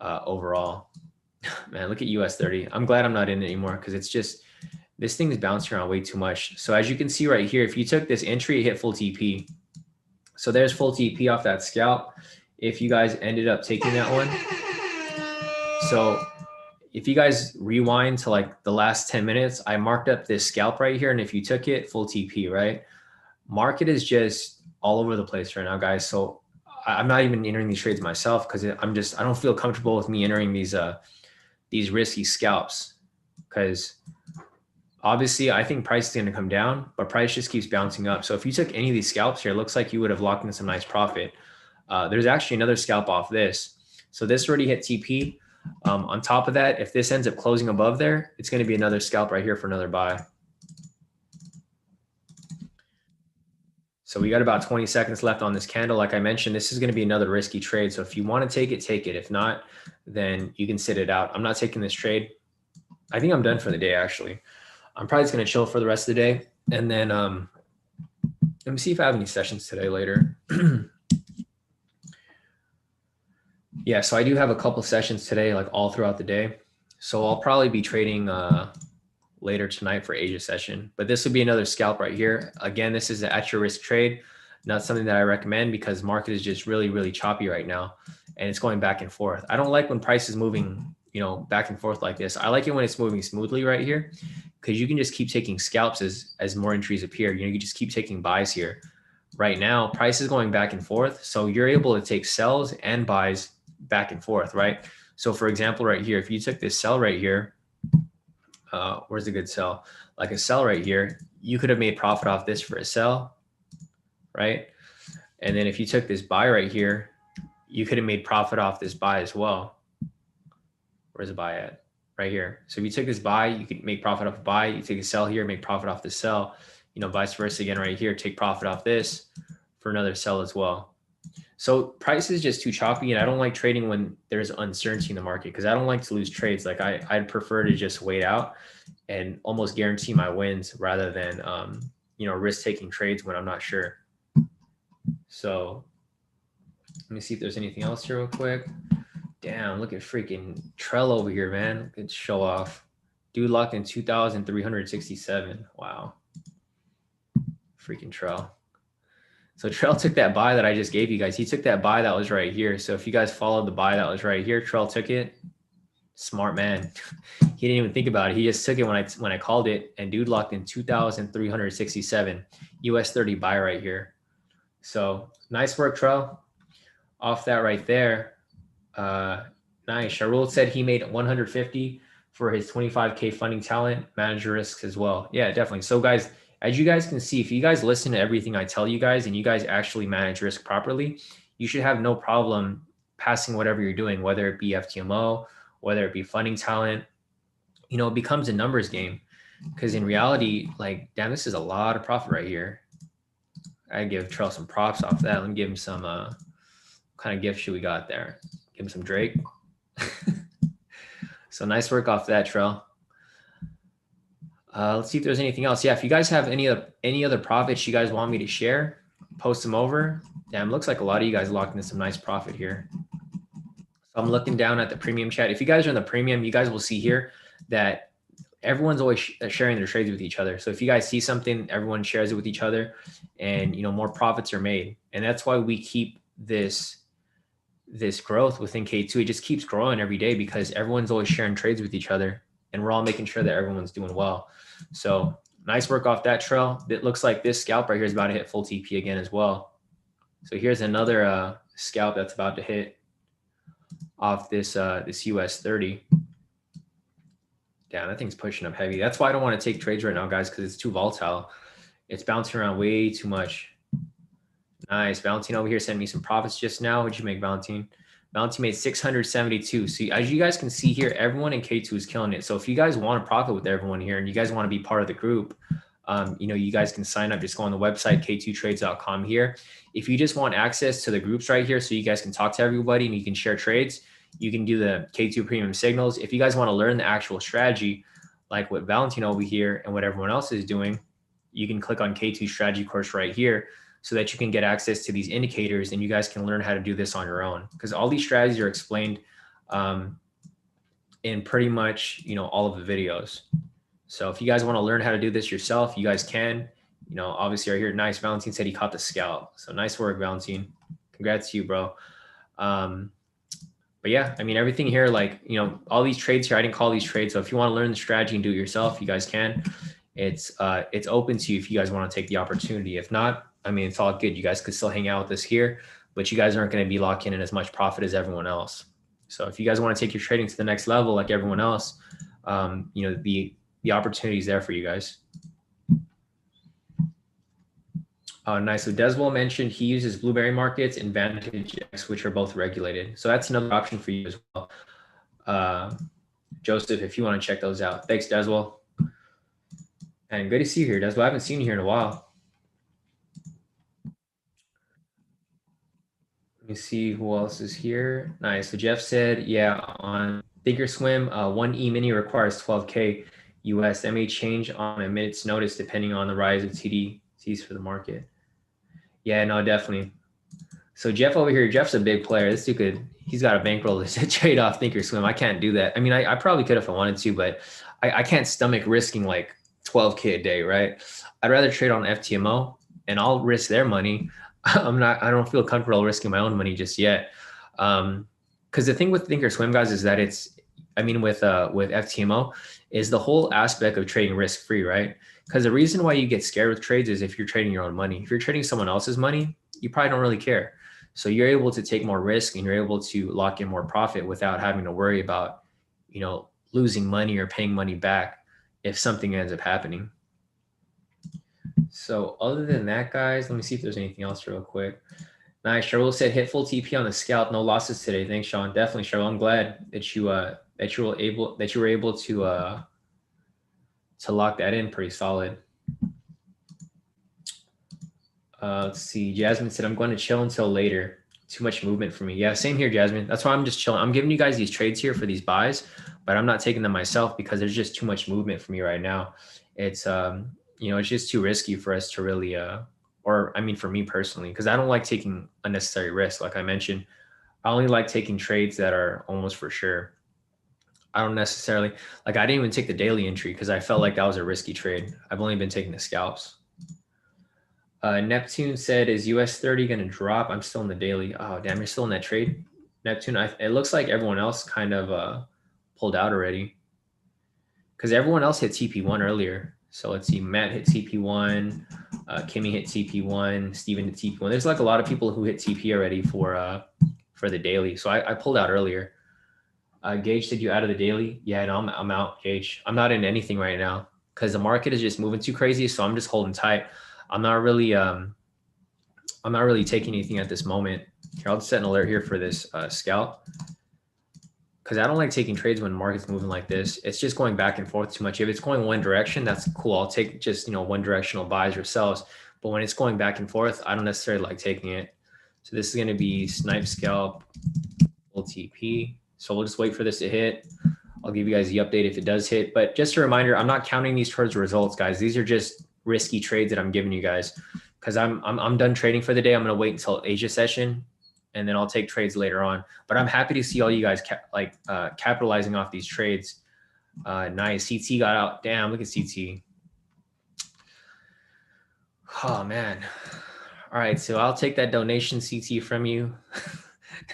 overall. Man, look at US 30. I'm glad I'm not in it anymore because it's just this thing is bouncing around way too much. So as you can see right here, if you took this entry, it hit full TP. So there's full TP off that scalp. If you guys ended up taking that one, so if you guys rewind to like the last 10 minutes, I marked up this scalp right here. And if you took it, full TP, right? Market is just all over the place right now, guys. So I'm not even entering these trades myself because I don't feel comfortable with me entering these risky scalps because obviously I think price is going to come down, but price just keeps bouncing up. So if you took any of these scalps here, it looks like you would have locked in some nice profit. There's actually another scalp off this. So this already hit TP. On top of that, if this ends up closing above there, it's going to be another scalp right here for another buy. So we got about 20 seconds left on this candle. Like I mentioned, this is going to be another risky trade. So if you want to take it, take it. If not, then you can sit it out. I'm not taking this trade. I think I'm done for the day, actually. I'm probably just going to chill for the rest of the day. And then let me see if I have any sessions today later. Yeah, so I do have a couple sessions today, like all throughout the day. So I'll probably be trading later tonight for Asia session, but this would be another scalp right here. Again, this is an at your risk trade, not something that I recommend because market is just really, really choppy right now. And it's going back and forth. I don't like when price is moving, you know, back and forth like this. I like it when it's moving smoothly right here because you can just keep taking scalps as more entries appear. You know, you just keep taking buys here. Right now, price is going back and forth. So you're able to take sells and buys back and forth, right? So for example, right here, if you took this sell right here, where's a good sell? Like a sell right here, you could have made profit off this for a sell, right? And then if you took this buy right here, you could have made profit off this buy as well. Where's the buy at? Right here. So if you took this buy, you could make profit off a buy. You take a sell here, make profit off the sell. You know, vice versa again right here, take profit off this for another sell as well. So price is just too choppy, and I don't like trading when there's uncertainty in the market because I don't like to lose trades. Like I'd prefer to just wait out and almost guarantee my wins rather than you know, risk taking trades when I'm not sure. So let me see if there's anything else here real quick. Damn, look at freaking Trell over here, man. Good show off. Dude locked in 2,367. Wow. Freaking Trell. So Trell took that buy that I just gave you guys. He took that buy that was right here. So if you guys followed the buy that was right here, Trell took it. Smart man. He didn't even think about it. He just took it when I called it, and dude locked in 2,367 US 30 buy right here. So nice work, Trell. Off that right there. Nice. Sharul said he made 150 for his 25K funding talent, manager risks as well. Yeah, definitely. So guys, as you guys can see, if you guys listen to everything I tell you guys and you guys actually manage risk properly, you should have no problem passing whatever you're doing, whether it be FTMO, whether it be funding talent. You know, it becomes a numbers game because in reality, like, damn, this is a lot of profit right here. I give Trell some props off that. Let me give him some, what kind of gift should we got there? Give him some Drake. So nice work off that, Trell. Let's see if there's anything else. Yeah, if you guys have any other profits you guys want me to share, post them over. Damn, looks like a lot of you guys locked in some nice profit here. So I'm looking down at the premium chat. If you guys are in the premium, you guys will see here that everyone's always sharing their trades with each other. So if you guys see something, everyone shares it with each other, and you know, more profits are made. And that's why we keep this growth within K2. It just keeps growing every day because everyone's always sharing trades with each other, and we're all making sure that everyone's doing well. So nice work off that, Trell. It looks like this scalp right here is about to hit full TP again as well. So here's another scalp that's about to hit off this this US 30. Damn, that thing's pushing up heavy. That's why I don't want to take trades right now, guys, because it's too volatile. It's bouncing around way too much. Nice. Valentine over here sent me some profits just now. What'd you make, Valentine? Valentine made 672. So as you guys can see here, everyone in K2 is killing it. So if you guys want to profit with everyone here and you guys want to be part of the group, you know, you guys can sign up. Just go on the website, k2trades.com here. If you just want access to the groups right here so you guys can talk to everybody and you can share trades, you can do the K2 premium signals. If you guys want to learn the actual strategy, like what Valentine over here and what everyone else is doing, you can click on K2 strategy course right here so that you can get access to these indicators and you guys can learn how to do this on your own, because all these strategies are explained in pretty much, you know, all of the videos. So if you guys want to learn how to do this yourself, you guys can. You know, obviously right here, nice. Valentine said he caught the scalp. So nice work, Valentine. Congrats to you, bro. But yeah, I mean, everything here, like, you know, all these trades here, I didn't call these trades. So if you want to learn the strategy and do it yourself, you guys can. It's open to you if you guys want to take the opportunity. If not, I mean, it's all good. You guys could still hang out with us here, but you guys aren't going to be locking in as much profit as everyone else. So if you guys want to take your trading to the next level, like everyone else, you know, the opportunity is there for you guys. Nice. So Deswell mentioned he uses Blueberry Markets and Vantage X, which are both regulated. So that's another option for you as well. Joseph, if you want to check those out. Thanks, Deswell. And good to see you here, Deswell. I haven't seen you here in a while. Let me see who else is here. Nice. So Jeff said, yeah, on Thinkorswim, one E-mini requires 12K US. That may change on a minute's notice depending on the rise of TDs for the market. Yeah, no, definitely. So Jeff over here, Jeff's a big player. This dude he's got a bankroll to trade off Thinkorswim. I can't do that. I mean, I probably could if I wanted to, but I can't stomach risking like 12K a day, right? I'd rather trade on FTMO and I'll risk their money. I don't feel comfortable risking my own money just yet. Because the thing with Thinkorswim, guys, is that with FTMO is the whole aspect of trading risk-free, right? Because the reason why you get scared with trades is if you're trading your own money. If you're trading someone else's money, you probably don't really care. So you're able to take more risk and you're able to lock in more profit without having to worry about, you know, losing money or paying money back if something ends up happening. So other than that, guys, let me see if there's anything else real quick. Nice. Cheryl said hit full TP on the scalp. No losses today. Thanks, Shawn. Definitely, Cheryl. I'm glad that you were able to lock that in pretty solid. Let's see. Jasmine said, I'm going to chill until later. Too much movement for me. Yeah, same here, Jasmine. That's why I'm just chilling. I'm giving you guys these trades here for these buys, but I'm not taking them myself because there's just too much movement for me right now. It's, you know, it's just too risky for us to really, or I mean, for me personally, because I don't like taking unnecessary risk. Like I mentioned, I only like taking trades that are almost for sure. I don't necessarily, like I didn't even take the daily entry because I felt like that was a risky trade. I've only been taking the scalps. Neptune said, is US 30 going to drop? I'm still in the daily. Oh, damn, you're still in that trade? Neptune, it looks like everyone else kind of pulled out already because everyone else hit TP1 earlier. So let's see, Matt hit TP1, Kimmy hit TP1, Steven hit TP1. There's like a lot of people who hit TP already for the daily. So I pulled out earlier. Gage, did you out of the daily? Yeah, no, I'm out, Gage. I'm not in anything right now because the market is just moving too crazy. So I'm just holding tight. I'm not really taking anything at this moment. Here, I'll just set an alert here for this scalp because I don't like taking trades when the market's moving like this. It's just going back and forth too much. If it's going one direction, that's cool. I'll take just, you know, one directional buys or sells. But when it's going back and forth, I don't necessarily like taking it. So this is going to be snipe scalp, full TP. So we'll just wait for this to hit. I'll give you guys the update if it does hit. But just a reminder, I'm not counting these towards results, guys. These are just risky trades that I'm giving you guys because I'm done trading for the day. I'm going to wait until Asia session and then I'll take trades later on. But I'm happy to see all you guys capitalizing off these trades. Nice. CT got out. Damn, look at CT. Oh, man. All right, so I'll take that donation, CT, from you.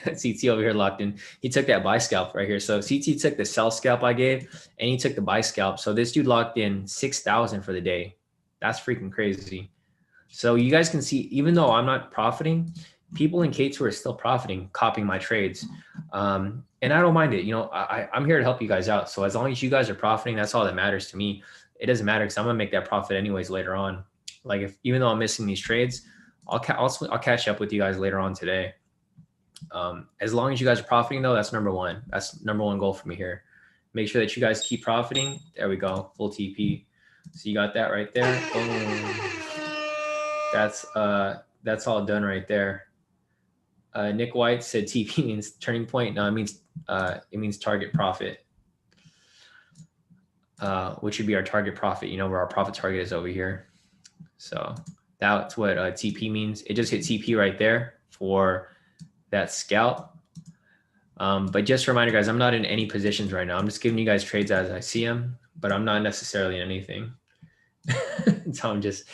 CT over here locked in. He took that buy scalp right here. So CT took the sell scalp I gave, and he took the buy scalp. So this dude locked in 6,000 for the day. That's freaking crazy. So you guys can see, even though I'm not profiting, people in K2 are still profiting, copying my trades. And I don't mind it. You know, I'm here to help you guys out. So as long as you guys are profiting, that's all that matters to me. It doesn't matter because I'm going to make that profit anyways later on. Like even though I'm missing these trades, I'll catch up with you guys later on today. As long as you guys are profiting though, that's number one. That's number one goal for me here. Make sure that you guys keep profiting. There we go, full TP. So you got that right there. Boom. That's all done right there. Nick White said TP means turning point. No, it means target profit, which would be our target profit. You know where our profit target is over here. So that's what TP means. It just hit TP right there for that scalp. But just a reminder, guys, I'm not in any positions right now. I'm just giving you guys trades as I see them, but I'm not necessarily in anything. Tom just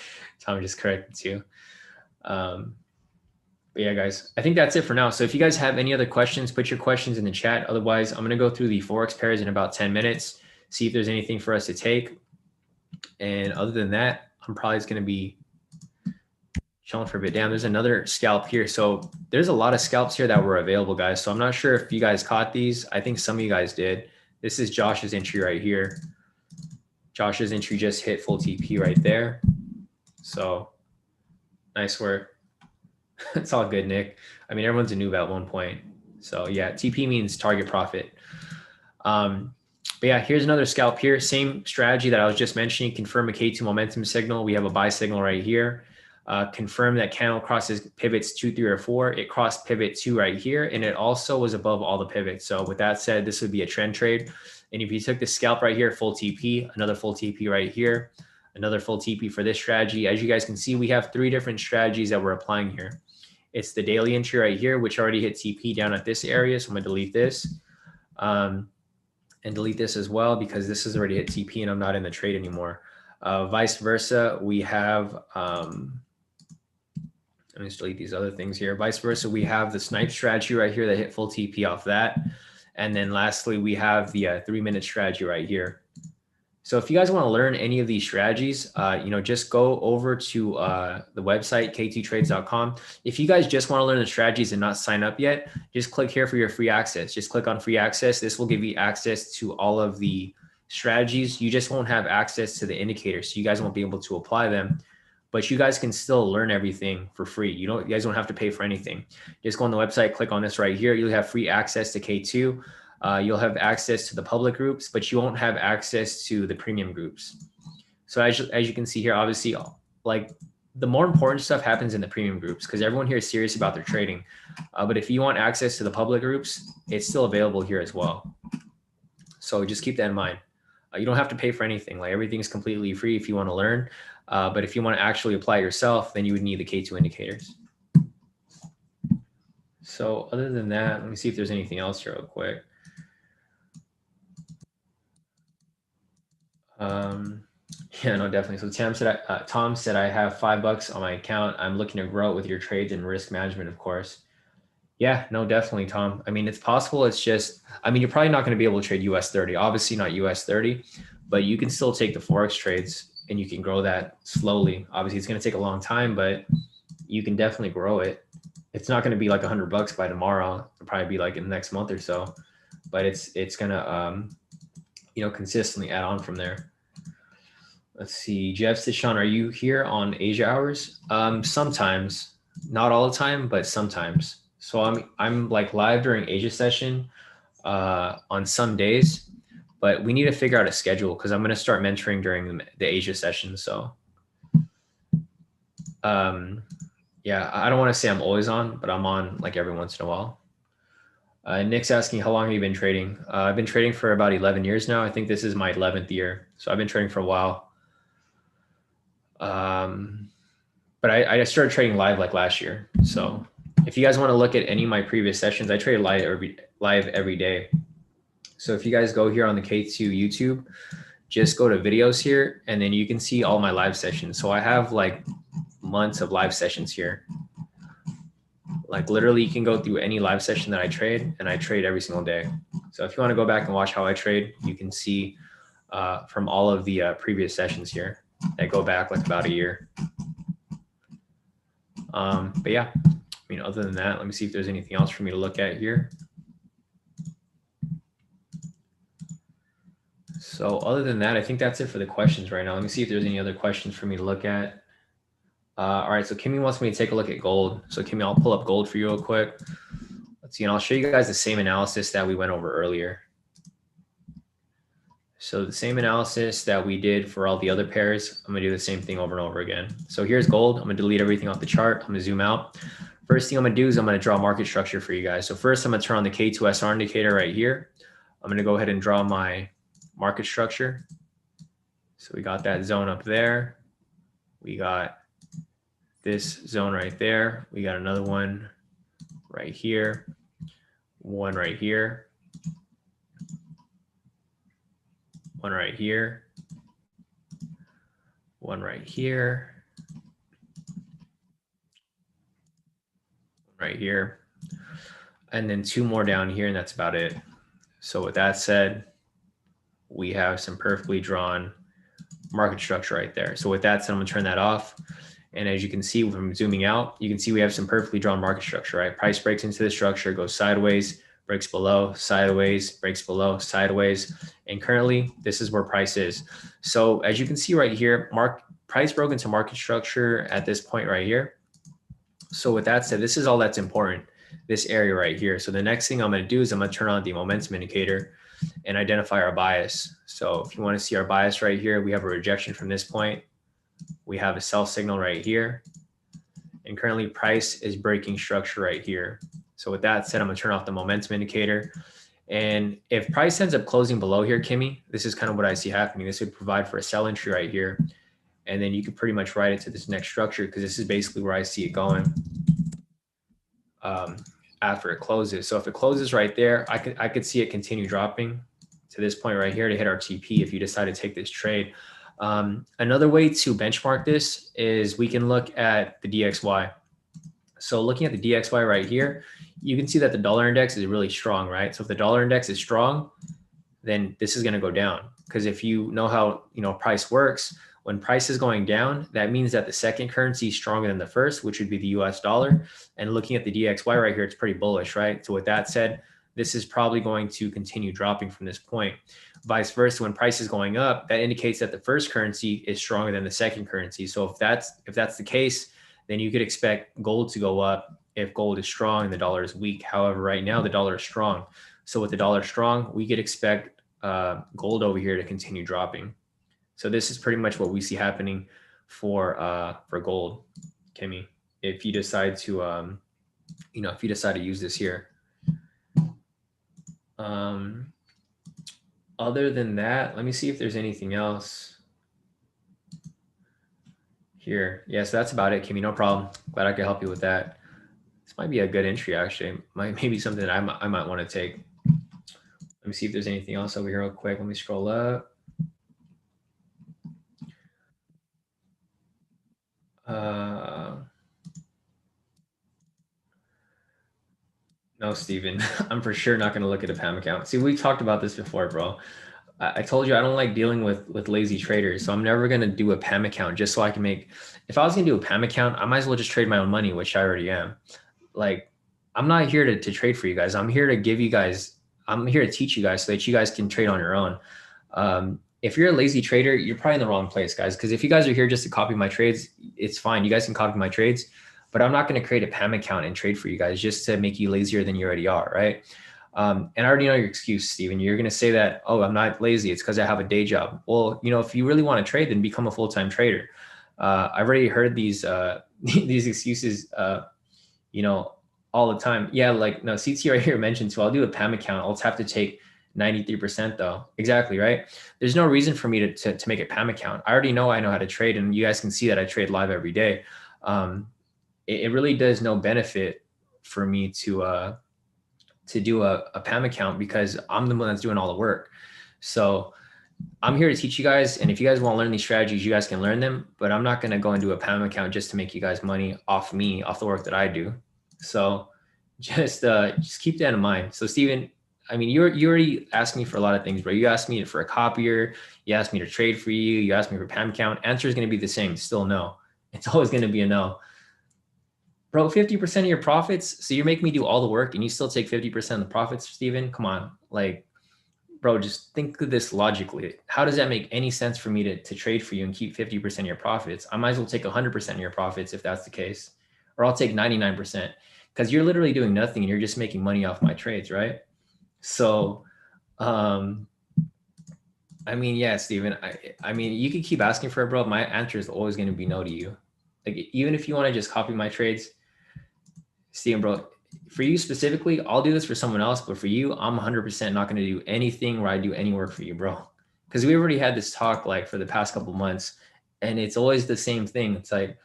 corrected you. But yeah, guys, I think that's it for now. So if you guys have any other questions, put your questions in the chat. Otherwise, I'm going to go through the Forex pairs in about 10 minutes, see if there's anything for us to take. And other than that, I'm probably just going to be chilling for a bit. Damn, there's another scalp here. So there's a lot of scalps here that were available, guys. So I'm not sure if you guys caught these. I think some of you guys did. This is Josh's entry right here. Josh's entry just hit full TP right there. So nice work. It's all good, Nick. I mean, everyone's a noob at one point. So yeah, TP means target profit. But yeah, here's another scalp here. Same strategy that I was just mentioning. Confirm a K2 momentum signal. We have a buy signal right here. Confirm that candle crosses pivots 2, 3, or 4. It crossed pivot 2 right here. And it also was above all the pivots. So with that said, this would be a trend trade. And if you took the scalp right here, full TP, another full TP right here, another full TP for this strategy. As you guys can see, we have 3 different strategies that we're applying here. It's the daily entry right here, which already hit TP down at this area. So I'm going to delete this and delete this as well because this has already hit TP and I'm not in the trade anymore. Vice versa, we have, let me just delete these other things here. Vice versa, we have the snipe strategy right here that hit full TP off that. And then lastly, we have the 3-minute strategy right here. So if you guys want to learn any of these strategies, just go over to the website, k2trades.com. If you guys just want to learn the strategies and not sign up yet, just click here for your free access. Just click on free access. This will give you access to all of the strategies. You just won't have access to the indicators. So you guys won't be able to apply them, but you guys can still learn everything for free. You guys don't have to pay for anything. Just go on the website, click on this right here. You'll have free access to K2. You'll have access to the public groups, but you won't have access to the premium groups. So as you can see here, obviously, like the more important stuff happens in the premium groups because everyone here is serious about their trading. But if you want access to the public groups, it's still available here as well. So just keep that in mind. You don't have to pay for anything. Like everything is completely free if you want to learn. But if you want to actually apply it yourself, then you would need the K2 indicators. So other than that, let me see if there's anything else here real quick. Yeah, no, definitely. So Tom said I have $5 on my account. I'm looking to grow it with your trades and risk management, of course. Yeah, no, definitely, Tom. I mean, it's possible. It's just, I mean, you're probably not going to be able to trade US 30, obviously not US 30, but you can still take the Forex trades and you can grow that slowly. Obviously it's going to take a long time, but you can definitely grow it. It's not going to be like $100 by tomorrow. It'll probably be like in the next month or so, but it's going to, consistently add on from there. Let's see. Jeff said, Shawn, are you here on Asia hours? Sometimes, not all the time, but sometimes. So I'm like live during Asia session on some days, but we need to figure out a schedule because I'm going to start mentoring during the Asia session. So yeah, I don't want to say I'm always on, but I'm on like every once in a while. Nick's asking, how long have you been trading? I've been trading for about 11 years now. I think this is my 11th year. So I've been trading for a while. But I started trading live like last year. So if you guys want to look at any of my previous sessions, I trade live every day. So if you guys go here on the K2 YouTube, just go to videos here, and then you can see all my live sessions. So I have like months of live sessions here. Like literally you can go through any live session that I trade, and I trade every single day. So if you want to go back and watch how I trade, you can see from all of the previous sessions here that go back like about a year. But yeah, I mean, other than that, let me see if there's anything else for me to look at here. So other than that, I think that's it for the questions right now. Let me see if there's any other questions for me to look at. All right, so Kimmy wants me to take a look at gold. So Kimmy, I'll pull up gold for you real quick. let's see, and I'll show you guys the same analysis that we went over earlier. So the same analysis that we did for all the other pairs, I'm gonna do the same thing over and over again. So here's gold. I'm gonna delete everything off the chart. I'm gonna zoom out. First thing I'm gonna do is I'm gonna draw market structure for you guys. So first I'm gonna turn on the K2SR indicator right here. I'm gonna go ahead and draw my market structure. So we got that zone up there. We got this zone right there. We got another one right here, one right here, one right here, one right here, right here, and then two more down here, and that's about it. So with that said, we have some perfectly drawn market structure right there. So with that said, I'm gonna turn that off. And as you can see from zooming out, you can see we have some perfectly drawn market structure, right? Price breaks into the structure, goes sideways, breaks below, sideways, breaks below, sideways. And currently, this is where price is. So as you can see right here, price broke into market structure at this point right here. So with that said, this is all that's important, this area right here. So the next thing I'm gonna do is I'm gonna turn on the momentum indicator and identify our bias. So if you wanna see our bias right here, we have a rejection from this point. We have a sell signal right here. And currently price is breaking structure right here. So with that said, I'm gonna turn off the momentum indicator. And if price ends up closing below here, Kimmy, this is kind of what I see happening. This would provide for a sell entry right here. And then you could pretty much write it to this next structure because this is basically where I see it going after it closes. So if it closes right there, I could see it continue dropping to this point right here to hit our TP if you decide to take this trade. Another way to benchmark this is we can look at the DXY. So looking at the DXY right here, you can see that the dollar index is really strong, right? So if the dollar index is strong, then this is going to go down. Because if you know how price works, when price is going down, that means that the second currency is stronger than the first, which would be the US dollar. And looking at the DXY right here, it's pretty bullish, right? So with that said, this is probably going to continue dropping from this point. Vice versa, when price is going up, that indicates that the first currency is stronger than the second currency. So if that's the case, then you could expect gold to go up if gold is strong and the dollar is weak. However, right now the dollar is strong. So with the dollar strong, we could expect gold over here to continue dropping. So this is pretty much what we see happening for gold, Kimmy, if you decide to if you decide to use this here. Other than that, let me see if there's anything else here. Yeah, so that's about it, Kimmy. No problem. Glad I could help you with that. This might be a good entry, actually. Maybe something that I might want to take. Let me see if there's anything else over here real quick. Let me scroll up. No, Steven, I'm for sure not going to look at a PAM account. See, we talked about this before, bro. I told you I don't like dealing with lazy traders. So I'm never going to do a PAM account just so I can make, if I was going to do a PAM account, I might as well just trade my own money, which I already am. Like, I'm not here to trade for you guys. I'm here to give you guys, I'm here to teach you guys so that you guys can trade on your own. If you're a lazy trader, you're probably in the wrong place, guys. Because if you guys are here just to copy my trades, it's fine. You guys can copy my trades. But I'm not going to create a PAM account and trade for you guys just to make you lazier than you already are, right? And I already know your excuse, Steven. You're going to say that, oh, I'm not lazy. It's because I have a day job. Well, if you really want to trade, then become a full-time trader. I've already heard these these excuses, all the time. Yeah, like, no, CT right here mentioned, so I'll do a PAM account. I'll have to take 93% though. Exactly, right? There's no reason for me to make a PAM account. I already know I know how to trade, and you guys can see that I trade live every day. It really does no benefit for me to do a PAM account because I'm the one that's doing all the work. So I'm here to teach you guys. And if you guys want to learn these strategies, you guys can learn them, but I'm not going to go and do a PAM account just to make you guys money off me, off the work that I do. So just keep that in mind. So Steven, I mean, you already asked me for a lot of things, bro. You asked me for a copier. You asked me to trade for you. You asked me for PAM account. Answer is going to be the same. Still no. It's always going to be a no. Bro, 50% of your profits. So you're making me do all the work and you still take 50% of the profits, Steven? Come on. Like, bro, just think of this logically. How does that make any sense for me to trade for you and keep 50% of your profits? I might as well take 100% of your profits if that's the case, or I'll take 99%. because you're literally doing nothing and you're just making money off my trades, right? So, I mean, yeah, Steven, I mean, you can keep asking for it, bro. My answer is always going to be no to you. Like, even if you want to just copy my trades, Steven, bro, for you specifically, I'll do this for someone else, but for you, I'm 100% not going to do anything where I do any work for you, bro. Because we already had this talk like for the past couple months, and it's always the same thing. It's like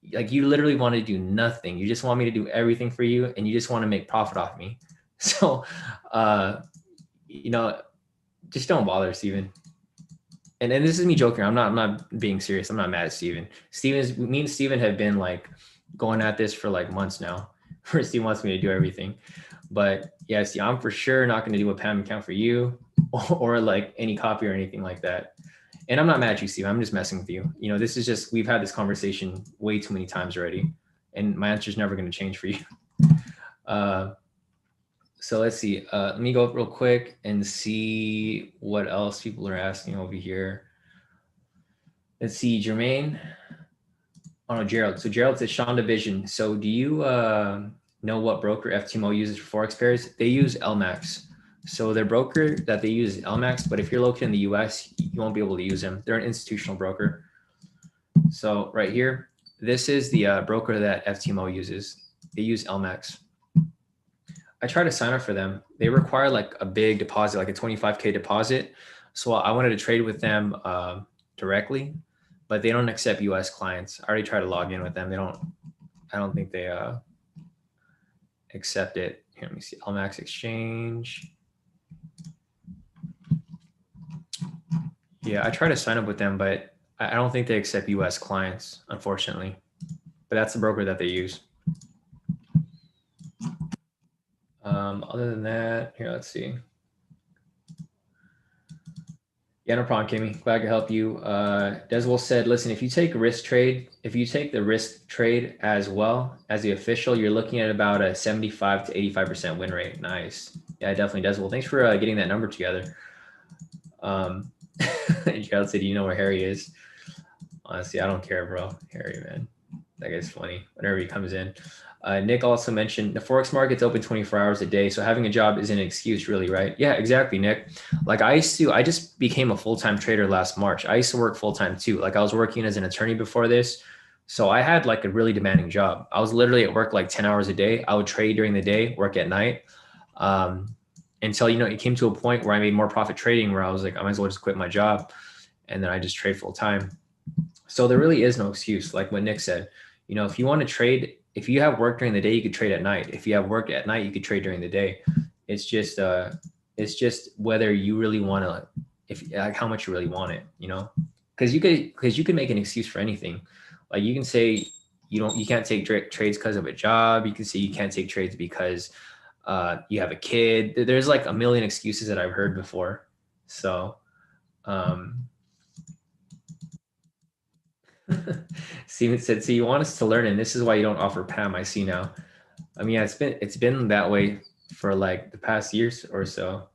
you literally want to do nothing. You just want me to do everything for you, and you just want to make profit off me. So, you know, just don't bother, Steven. And this is me joking. I'm not being serious. I'm not mad at Steven. Me and Steven have been like going at this for like months now. Where Steven wants me to do everything. But yes, I'm for sure not going to do a PAM account for you or like any copy or anything like that. And I'm not mad at you, Steve. I'm just messing with you. You know, this is just, we've had this conversation way too many times already. And my answer is never going to change for you. So let's see. Let me go up real quick and see what else people are asking over here. Let's see, Jermaine. Oh no, Gerald. So Gerald says Shawn Division. So do you know what broker FTMO uses for Forex pairs? They use LMAX. So their broker that they use is LMAX, but if you're located in the US, you won't be able to use them. They're an institutional broker. So right here, this is the broker that FTMO uses. They use LMAX. I try to sign up for them. They require like a big deposit, like a 25K deposit. So I wanted to trade with them directly, but they don't accept US clients. I already tried to log in with them. I don't think they accept it. Here, let me see, LMAX Exchange. Yeah, I try to sign up with them, but I don't think they accept US clients, unfortunately. But that's the broker that they use. Other than that, here, let's see. Yeah, no problem, Kimmy. Glad to help you. Deswell said, listen, if you take the risk trade as well as the official, you're looking at about a 75 to 85% win rate. Nice. Yeah, definitely, Deswell. Thanks for getting that number together. Gerald said, you know where Harry is? Honestly, I don't care, bro. Harry, man. That guy's funny whenever he comes in. Nick also mentioned the Forex market's open 24 hours a day. So having a job isn't an excuse, really, right? Yeah, exactly, Nick. Like I just became a full-time trader last March. I used to work full-time too. Like I was working as an attorney before this. So I had like a really demanding job. I was literally at work like 10 hours a day. I would trade during the day, work at night. Until, it came to a point where I made more profit trading where I was like, I might as well just quit my job. And then I just trade full time. So there really is no excuse. Like what Nick said, if you want to trade, if you have work during the day, you could trade at night. If you have work at night, you could trade during the day. It's just whether you really want to, like how much you really want it, because you could make an excuse for anything. Like you can say you can't take trades because of a job. You can say you can't take trades because you have a kid. There's like a million excuses that I've heard before. So, Steven said, so you want us to learn, and this is why you don't offer PAM. I see now. I mean, yeah, it's been that way for like the past years or so.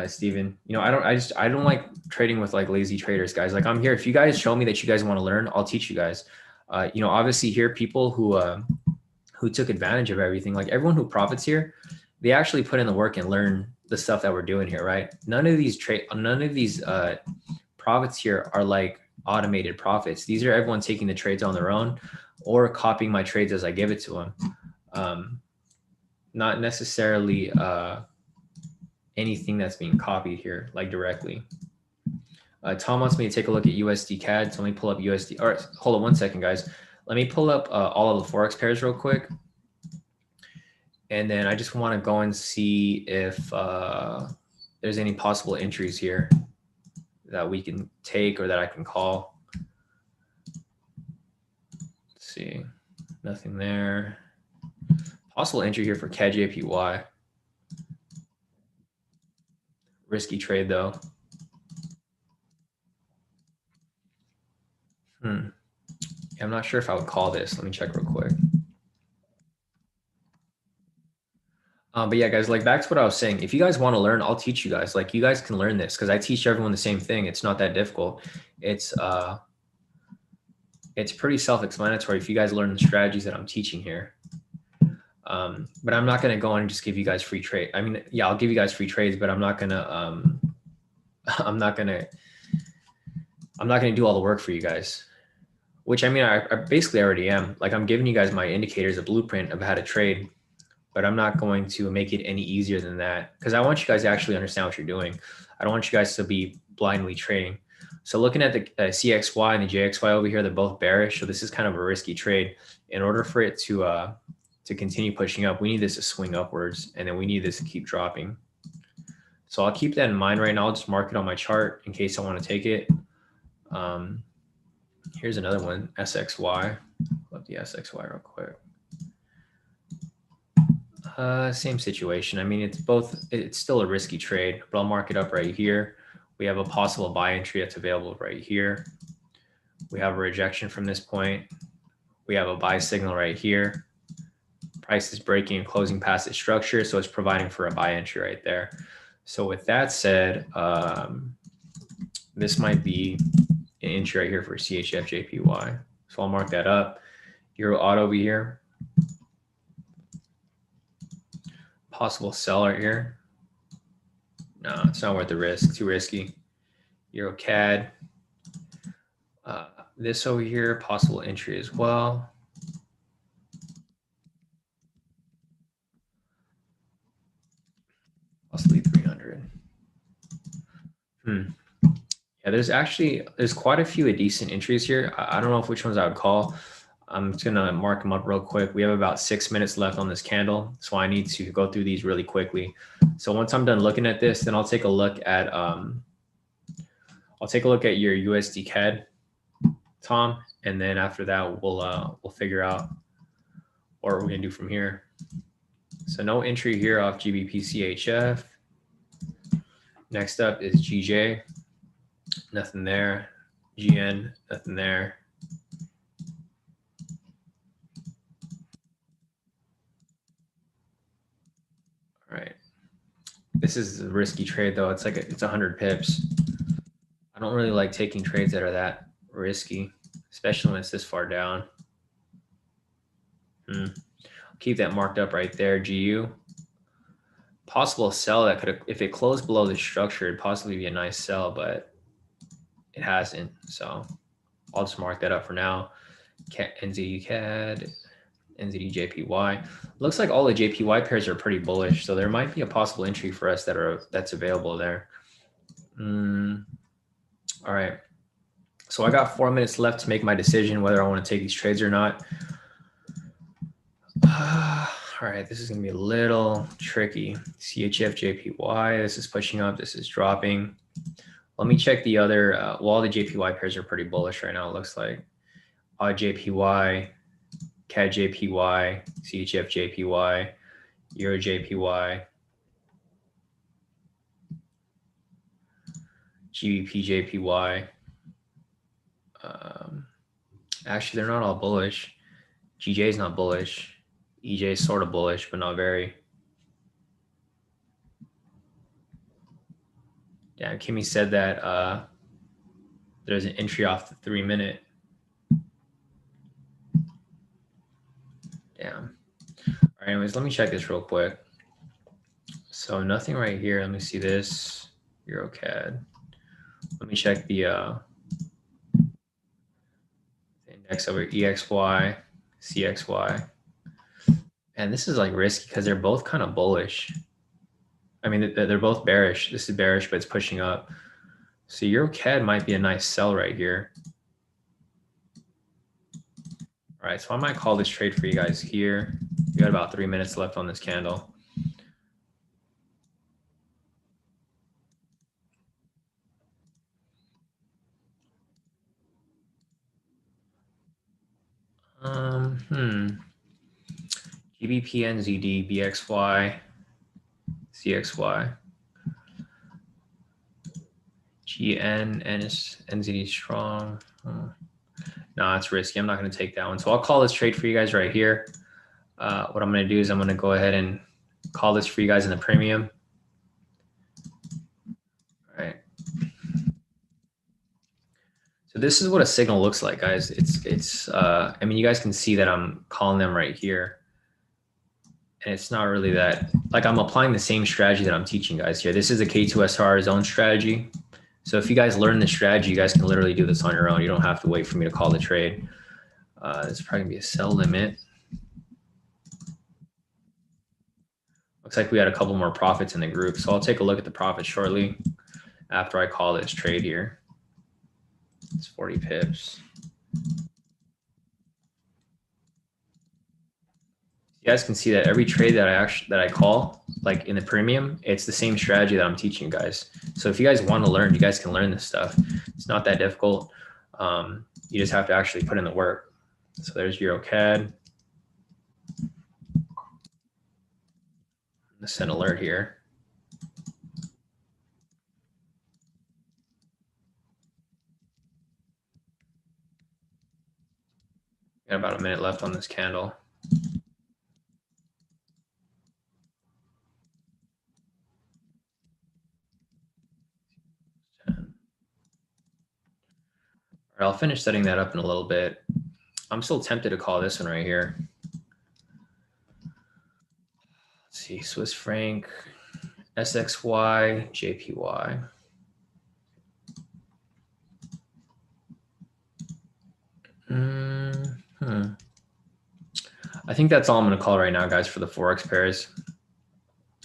Steven, I don't like trading with like lazy traders, guys. Like I'm here. If you guys show me that you guys want to learn, I'll teach you guys. Obviously here people who took advantage of everything, like everyone who profits here, they actually put in the work and learn the stuff that we're doing here, right? None of these profits here are like automated profits. These are everyone taking the trades on their own or copying my trades as I give it to them. Not necessarily anything that's being copied here, like directly. Tom wants me to take a look at USD CAD. So let me pull up USD. All right, hold on one second, guys. Let me pull up all of the Forex pairs real quick. And then I just want to go and see if there's any possible entries here that we can take or that I can call. Let's see, nothing there. Possible entry here for KJPY. Risky trade though. Yeah, I'm not sure if I would call this. Let me check real quick. But yeah, guys, like back to what I was saying. If you guys want to learn, I'll teach you guys. Like you guys can learn this because I teach everyone the same thing. It's not that difficult. It's pretty self-explanatory if you guys learn the strategies that I'm teaching here. But I'm not going to go on and just give you guys free trade. I mean, yeah, I'll give you guys free trades, but I'm not going to, I'm not going to do all the work for you guys, which I mean, I basically already am. Like, I'm giving you guys my indicators, a blueprint of how to trade, but I'm not going to make it any easier than that, because I want you guys to actually understand what you're doing. I don't want you guys to be blindly trading. So looking at the CXY and the JXY over here, they're both bearish. So this is kind of a risky trade. In order for it to continue pushing up, we need this to swing upwards, and then we need this to keep dropping. So I'll keep that in mind right now. I'll just mark it on my chart in case I want to take it. Here's another one, SXY. Let the SXY real quick. Same situation. I mean, it's still a risky trade, but I'll mark it up right here. We have a possible buy entry that's available right here. We have a rejection from this point. We have a buy signal right here. Price is breaking and closing past its structure, so it's providing for a buy entry right there. So with that said, this might be an entry right here for CHF-JPY. So I'll mark that up. Euro auto over here. Possible sell right here. No, it's not worth the risk. Too risky. Euro CAD. This over here, possible entry as well. Possibly 300. Yeah, there's quite a few decent entries here. I don't know which ones I would call. I'm just gonna mark them up real quick. We have about 6 minutes left on this candle, so I need to go through these really quickly. So once I'm done looking at this, then I'll take a look at your USD CAD, Tom, and then after that we'll figure out what we're gonna do from here. So no entry here off GBP CHF. Next up is GJ. Nothing there. GN, nothing there. All right. This is a risky trade though. It's 100 pips. I don't really like taking trades that are that risky, especially when it's this far down. I'll keep that marked up right there. GU. Possible sell that could, if it closed below the structure, it'd possibly be a nice sell, but it hasn't. So I'll just mark that up for now. NZD CAD, NZD JPY. Looks like all the JPY pairs are pretty bullish, so there might be a possible entry for us that's available there. All right. So I got 4 minutes left to make my decision whether I want to take these trades or not. All right, this is going to be a little tricky. CHF JPY, this is pushing up, this is dropping. Let me check the other, all the JPY pairs are pretty bullish right now, it looks like. JPY, CAD JPY, CHF JPY, Euro JPY, GBP JPY. Actually, they're not all bullish. GJ is not bullish. EJ is sort of bullish, but not very. Yeah, Kimmy said that there's an entry off the 3 minute. Damn. All right, anyways, let me check this real quick. So nothing right here. Let me see this. Euro CAD. Let me check the index over EXY, CXY. And this is like risky because they're both kind of bullish. I mean, they're both bearish. This is bearish, but it's pushing up. So Euro CAD might be a nice sell right here. All right, so I might call this trade for you guys here. We got about 3 minutes left on this candle. GBP NZD BXY CXY GN NZD strong. No, it's risky. I'm not going to take that one. So I'll call this trade for you guys right here. What I'm going to do is I'm going to go ahead and call this for you guys in the premium. All right. So this is what a signal looks like, guys. I mean, you guys can see that I'm calling them right here. And it's not really that, like I'm applying the same strategy that I'm teaching guys here. This is a K2SR zone strategy. So if you guys learn this strategy, you guys can literally do this on your own. You don't have to wait for me to call the trade. It's probably gonna be a sell limit. Looks like we had a couple more profits in the group. So I'll take a look at the profits shortly after I call this trade here. It's 40 pips. You guys can see that every trade that I call, like in the premium, it's the same strategy that I'm teaching you guys. So if you guys want to learn, you guys can learn this stuff. It's not that difficult. You just have to actually put in the work. So there's Euro CAD. Send alert here. Got about a minute left on this candle. All right, I'll finish setting that up in a little bit. I'm still tempted to call this one right here. Let's see, Swiss franc, SXY, JPY. I think that's all I'm going to call right now, guys, for the Forex pairs.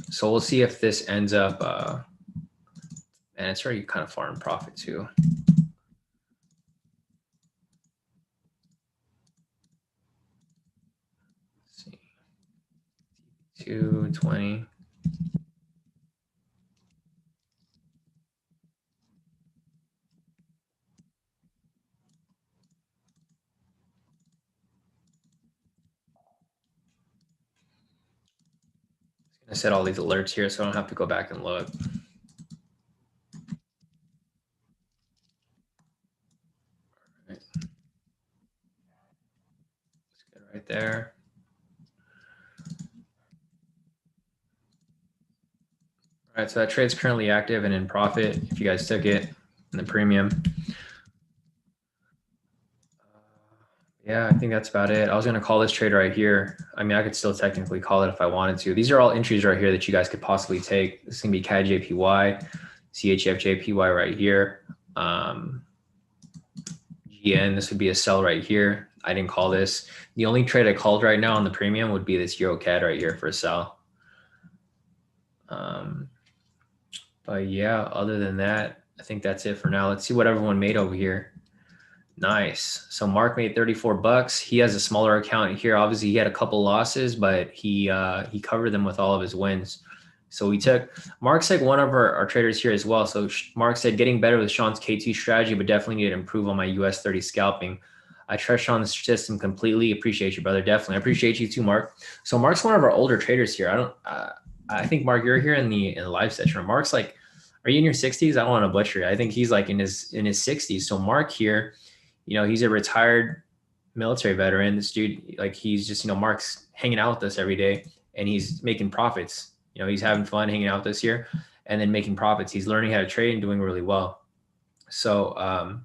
So we'll see if this ends up, and it's already kind of far in profit too. Let's see, 220. I set all these alerts here so I don't have to go back and look. Right. Let's get right there. All right, so that trade's currently active and in profit if you guys took it in the premium. Yeah, I think that's about it. I was going to call this trade right here. I mean, I could still technically call it if I wanted to. These are all entries right here that you guys could possibly take. This is going to be CAD JPY, CHF JPY right here. GN, this would be a sell right here. I didn't call this. The only trade I called right now on the premium would be this Euro CAD right here for a sell. But yeah, other than that, I think that's it for now. Let's see what everyone made over here. Nice. So Mark made 34 bucks. He has a smaller account here. Obviously, he had a couple losses, but he covered them with all of his wins. So we took Mark's like one of our traders here as well. So Mark said, getting better with Shawn's K2 strategy, but definitely need to improve on my US 30 scalping. I trust Shawn's system completely. Appreciate you, brother. Definitely. I appreciate you too, Mark. So Mark's one of our older traders here. I think Mark, you're here in the live session. Mark's like, are you in your 60s? I don't want to butcher it. I think he's like in his 60s. So Mark here, you know, he's a retired military veteran. This dude, like, he's just, you know, Mark's hanging out with us every day and he's making profits. You know, he's having fun hanging out this year and then making profits. He's learning how to trade and doing really well. So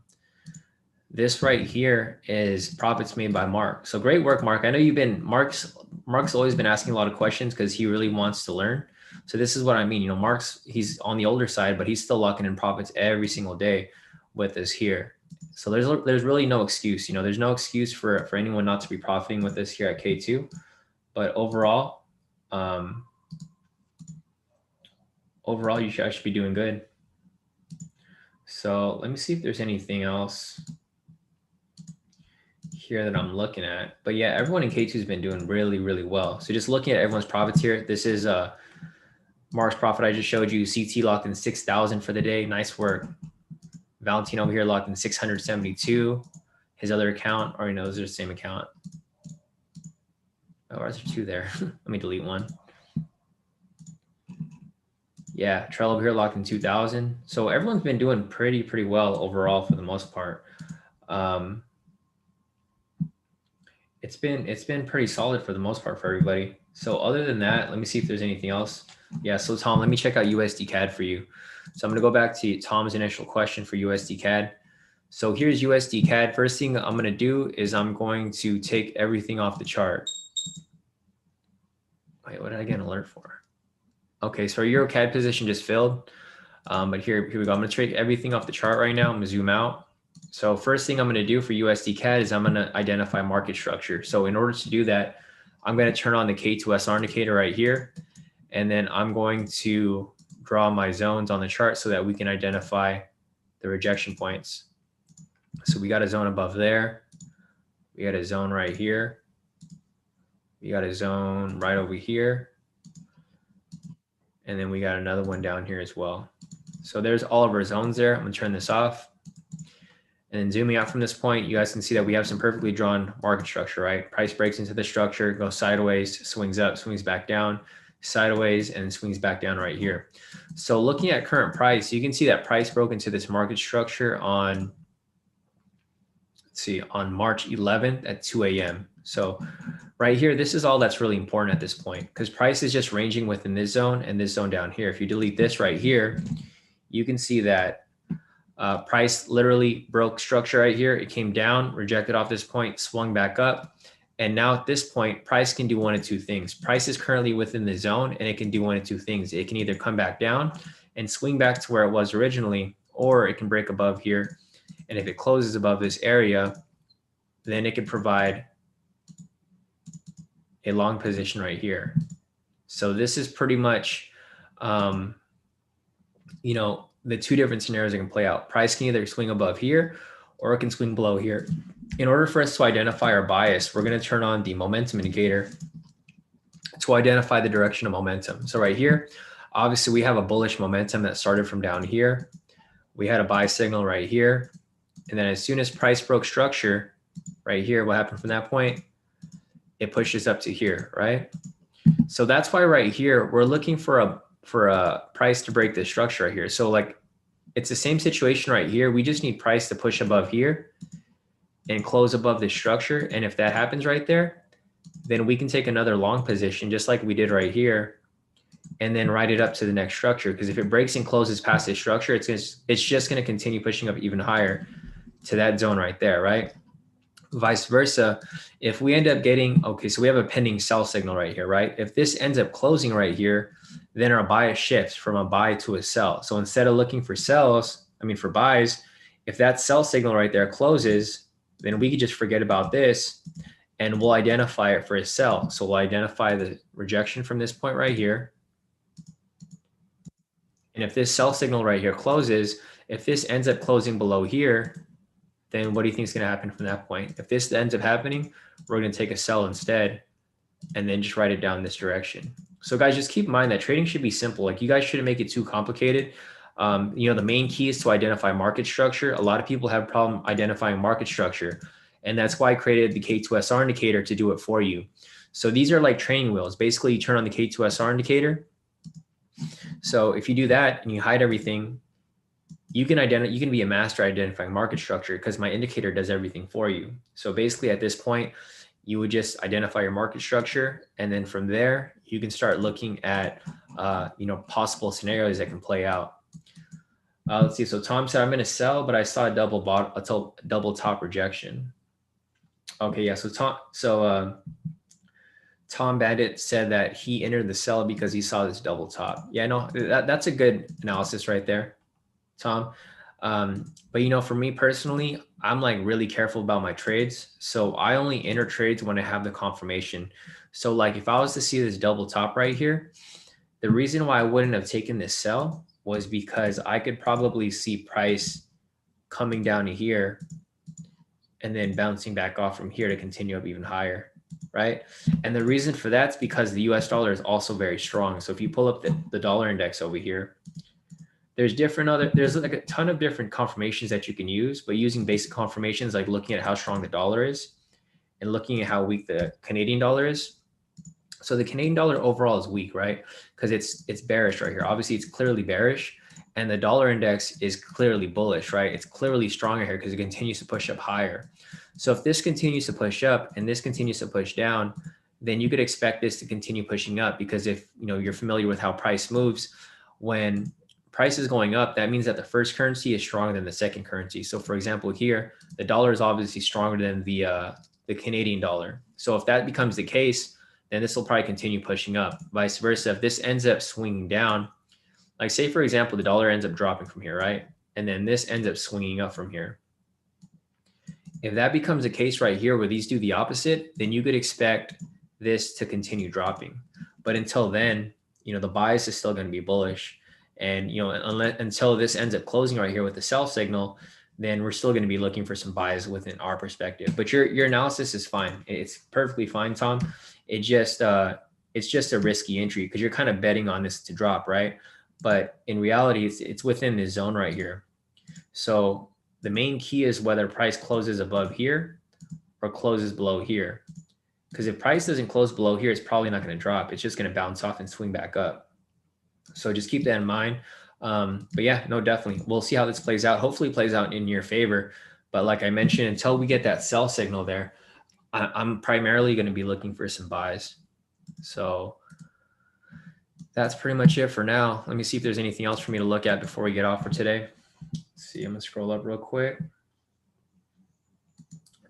this right here is profits made by Mark. So great work, Mark. I know Mark's always been asking a lot of questions because he really wants to learn. So this is what I mean. You know, he's on the older side, but he's still locking in profits every single day with us here. So there's really no excuse. You know, there's no excuse for anyone not to be profiting with us here at K2. But overall, you should be doing good. So let me see if there's anything else here that I'm looking at. But yeah, everyone in K2 has been doing really, really well. So just looking at everyone's profits here, this is Mark's profit I just showed you. CT locked in 6,000 for the day. Nice work. Valentino over here locked in 672. His other account, already knows there's the same account. Oh, there's two there. Let me delete one. Yeah, Trell over here locked in 2,000. So everyone's been doing pretty well overall for the most part. It's been pretty solid for the most part for everybody. So other than that, let me see if there's anything else. Yeah, so Tom, let me check out USD CAD for you. So I'm going to go back to Tom's initial question for USD CAD. So here's USD CAD. First thing I'm going to do is I'm going to take everything off the chart. Wait, what did I get an alert for? Okay, so our Euro CAD position just filled. But here we go. I'm going to take everything off the chart right now. I'm going to zoom out. So first thing I'm going to do for USD CAD is I'm going to identify market structure. So in order to do that, I'm going to turn on the K²SR indicator right here. And then I'm going to draw my zones on the chart so that we can identify the rejection points. So we got a zone above there. We got a zone right here. We got a zone right over here. And then we got another one down here as well. So there's all of our zones there. I'm going to turn this off. And then zooming out from this point, you guys can see that we have some perfectly drawn market structure, right? Price breaks into the structure, goes sideways, swings up, swings back down, sideways, and swings back down right here. So looking at current price, you can see that price broke into this market structure on, let's see, on March 11th at 2 a.m. So right here, this is all that's really important at this point because price is just ranging within this zone and this zone down here. If you delete this right here, you can see that price literally broke structure right here. It came down, rejected off this point, swung back up. And now at this point, price can do one of two things. Price is currently within the zone and it can do one of two things. It can either come back down and swing back to where it was originally, or it can break above here. And if it closes above this area, then it could provide a long position right here. So this is pretty much, you know, the two different scenarios that can play out. Price can either swing above here or it can swing below here. In order for us to identify our bias, we're going to turn on the momentum indicator to identify the direction of momentum. So right here, obviously we have a bullish momentum that started from down here. We had a buy signal right here. And then as soon as price broke structure right here, what happened from that point? It pushes up to here, right? So that's why right here, we're looking for a price to break this structure right here. So like it's the same situation right here. We just need price to push above here and close above this structure. And if that happens right there, then we can take another long position just like we did right here and then ride it up to the next structure. Because if it breaks and closes past this structure, it's just going to continue pushing up even higher to that zone right there, right? Vice versa, if we end up getting, okay, so we have a pending sell signal right here, right? If this ends up closing right here, then our bias shifts from a buy to a sell. So instead of looking for for buys, if that sell signal right there closes, then we could just forget about this and we'll identify it for a sell. So we'll identify the rejection from this point right here. And if this sell signal right here closes, if this ends up closing below here, then what do you think is going to happen from that point? If this ends up happening, we're going to take a sell instead and then just write it down this direction. So guys, just keep in mind that trading should be simple. Like you guys shouldn't make it too complicated. You know, the main key is to identify market structure. A lot of people have a problem identifying market structure. And that's why I created the K²SR indicator to do it for you. So these are like training wheels. Basically, you turn on the K²SR indicator. So if you do that and you hide everything, you can be a master identifying market structure because my indicator does everything for you. So basically at this point, you would just identify your market structure. And then from there, you can start looking at, you know, possible scenarios that can play out. Let's see. So Tom said, I'm going to sell, but I saw a double top rejection. Okay. Yeah. So Tom Bandit said that he entered the sell because he saw this double top. Yeah, no, that's a good analysis right there, Tom. But you know, for me personally, I'm like really careful about my trades. So I only enter trades when I have the confirmation. So like if I was to see this double top right here, the reason why I wouldn't have taken this sell was because I could probably see price coming down to here and then bouncing back off from here to continue up even higher, right? And the reason for that's because the US dollar is also very strong. So if you pull up the dollar index over here, there's like a ton of different confirmations that you can use, but using basic confirmations, like looking at how strong the dollar is and looking at how weak the Canadian dollar is. So the Canadian dollar overall is weak, right? Because it's bearish right here. Obviously, it's clearly bearish, and the dollar index is clearly bullish, right? It's clearly stronger here because it continues to push up higher. So if this continues to push up and this continues to push down, then you could expect this to continue pushing up because if you know you're familiar with how price moves, when price is going up, that means that the first currency is stronger than the second currency. So for example, here, the dollar is obviously stronger than the Canadian dollar. So if that becomes the case, then this will probably continue pushing up. Vice versa, if this ends up swinging down, like say for example, the dollar ends up dropping from here, right? And then this ends up swinging up from here. If that becomes a case right here where these do the opposite, then you could expect this to continue dropping. But until then, the bias is still going to be bullish. And, until this ends up closing right here with the sell signal, then we're still going to be looking for some buys within our perspective. But your analysis is fine. It's perfectly fine, Tom. It's just a risky entry because you're kind of betting on this to drop, right? But in reality, it's within this zone right here. So the main key is whether price closes above here or closes below here. Because if price doesn't close below here, it's probably not going to drop. It's just going to bounce off and swing back up. So just keep that in mind. But yeah, no, definitely. We'll see how this plays out. Hopefully it plays out in your favor. But like I mentioned, until we get that sell signal there, I'm primarily going to be looking for some buys. So that's pretty much it for now. Let me see if there's anything else for me to look at before we get off for today. Let's see, I'm going to scroll up real quick.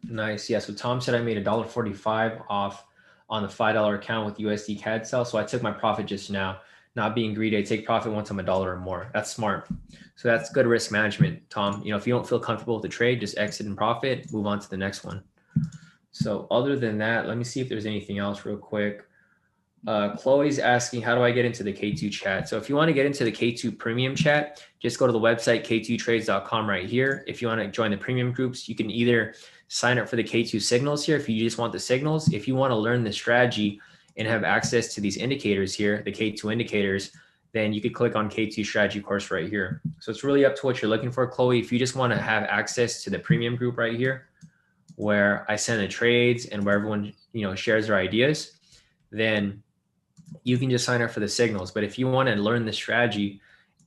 Nice. Yeah. So Tom said I made $1.45 off on the $5 account with USD CAD sell. So I took my profit just now. Not being greedy, I take profit once I'm $1 or more. That's smart. So that's good risk management, Tom. If you don't feel comfortable with the trade, just exit and profit, move on to the next one. So other than that, let me see if there's anything else real quick. Chloe's asking, how do I get into the K2 chat? So if you want to get into the K2 premium chat, just go to the website, k2trades.com right here. If you want to join the premium groups, you can either sign up for the K2 signals here if you just want the signals. If you want to learn the strategy and have access to these indicators here, the K2 indicators, then you could click on K2 strategy course right here. So it's really up to what you're looking for, Chloe. If you just want to have access to the premium group right here, where I send the trades and where everyone, shares their ideas, then you can just sign up for the signals. But if you want to learn the strategy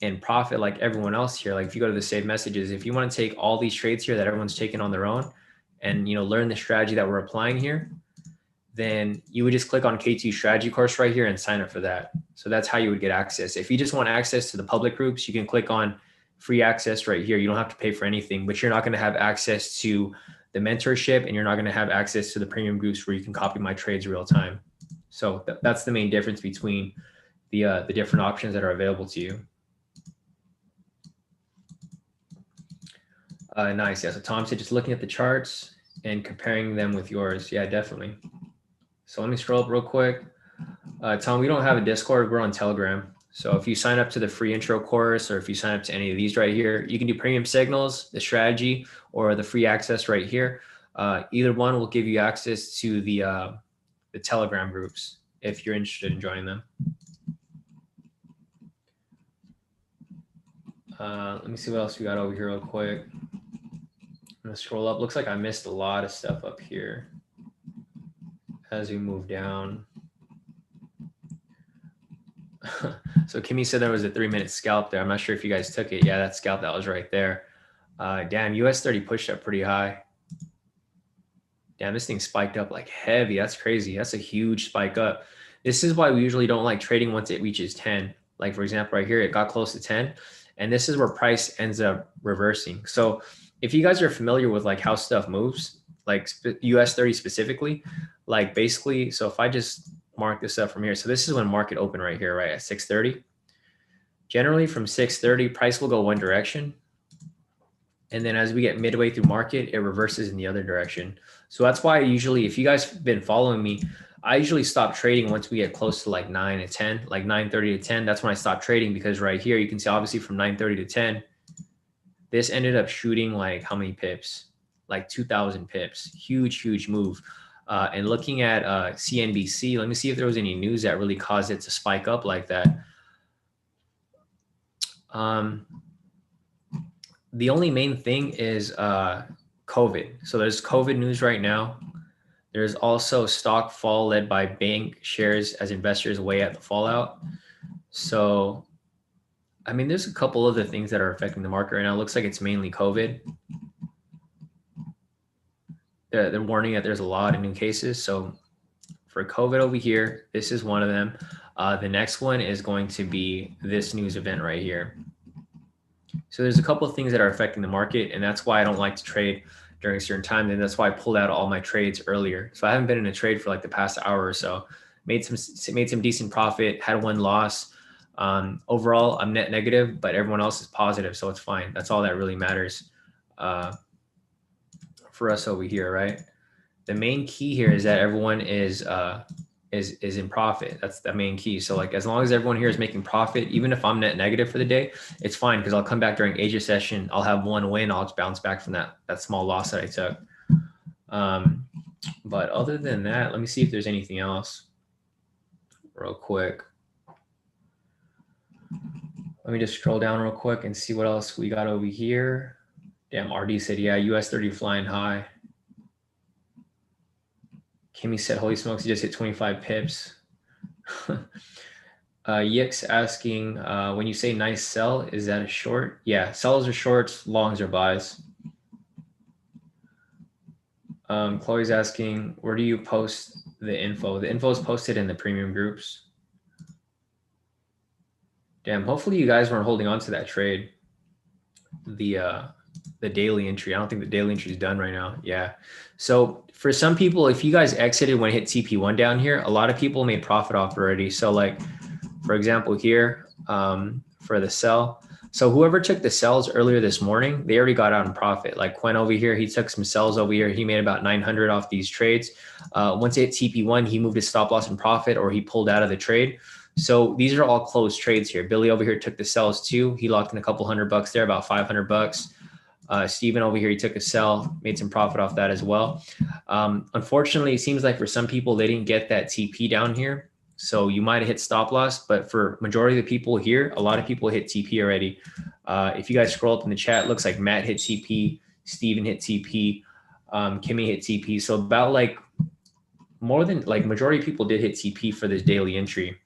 and profit like everyone else here, like if you go to the saved messages, if you want to take all these trades here that everyone's taking on their own and, learn the strategy that we're applying here, then you would just click on K2 strategy course right here and sign up for that. So that's how you would get access. If you just want access to the public groups, you can click on free access right here. You don't have to pay for anything, but you're not going to have access to the mentorship and you're not going to have access to the premium groups where you can copy my trades real time. So that's the main difference between the different options that are available to you. Nice. Yeah. So Tom said just looking at the charts and comparing them with yours. Yeah, definitely. So let me scroll up real quick. Tom, we don't have a Discord. We're on Telegram. So if you sign up to the free intro course or if you sign up to any of these right here, you can do premium signals, the strategy, or the free access right here. Either one will give you access to the Telegram groups if you're interested in joining them. Let me see what else we got over here real quick. I'm gonna scroll up. Looks like I missed a lot of stuff up here as we move down. So Kimmy said there was a 3-minute scalp there. I'm not sure if you guys took it. Yeah, that scalp that was right there. Damn, US 30 pushed up pretty high. Damn, this thing spiked up like heavy. That's crazy. That's a huge spike up. This is why we usually don't like trading once it reaches 10. Like for example, right here, it got close to 10. And this is where price ends up reversing. So if you guys are familiar with like how stuff moves, like US 30 specifically, like basically, so if I just mark this up from here. So this is when market open right here, right at 6:30. Generally from 6:30, price will go one direction. And then as we get midway through market, it reverses in the other direction. So that's why I usually, if you guys have been following me, I usually stop trading once we get close to like 9 to 10, like 9:30 to 10. That's when I stop trading because right here, you can see obviously from 9:30 to 10, this ended up shooting like how many pips? Like 2,000 pips. Huge, huge move. And looking at CNBC, let me see if there was any news that really caused it to spike up like that. The only main thing is COVID. So there's COVID news right now. There's also stock fall led by bank shares as investors weigh at the fallout. So, I mean, there's a couple other things that are affecting the market right now. It looks like it's mainly COVID. They're warning that there's a lot of new cases. So for COVID over here, this is one of them. The next one is going to be this news event right here. So there's a couple of things that are affecting the market, and that's why I don't like to trade during a certain time. And that's why I pulled out all my trades earlier. So I haven't been in a trade for like the past hour or so made some decent profit, had one loss. Overall, I'm net negative, but everyone else is positive, so it's fine. That's all that really matters for us over here, right? The main key here is that everyone is in profit. That's the main key. So like as long as everyone here is making profit, even if I'm net negative for the day, it's fine because I'll come back during Asia session. I'll have one win. I'll just bounce back from that small loss that I took. But other than that, let me see if there's anything else real quick. Let me just scroll down real quick and see what else we got over here. Damn, RD said, yeah, US 30 flying high. Kimmy said, holy smokes, he just hit 25 pips. Yix asking, when you say nice sell, is that a short? Yeah, sells are shorts, longs are buys. Chloe's asking, where do you post the info? The info is posted in the premium groups. Damn, hopefully you guys weren't holding on to that trade. The daily entry. I don't think the daily entry is done right now. Yeah. So for some people, if you guys exited when it hit TP1 down here, a lot of people made profit off already. So like, for example, here for the sell. So whoever took the sells earlier this morning, they already got out in profit. Like Quen over here, he took some sells over here. He made about 900 off these trades. Once it hit TP1, he moved his stop loss in profit or he pulled out of the trade. So these are all closed trades here. Billy over here took the sells too. He locked in a couple $100 there, about $500. Steven over here, he took a sell, made some profit off that as well. Unfortunately, it seems like for some people, they didn't get that TP down here. So you might have hit stop loss, but for majority of the people here, a lot of people hit TP already. If you guys scroll up in the chat, it looks like Matt hit TP, Steven hit TP, Kimmy hit TP. So about like more than like majority of people did hit TP for this daily entry.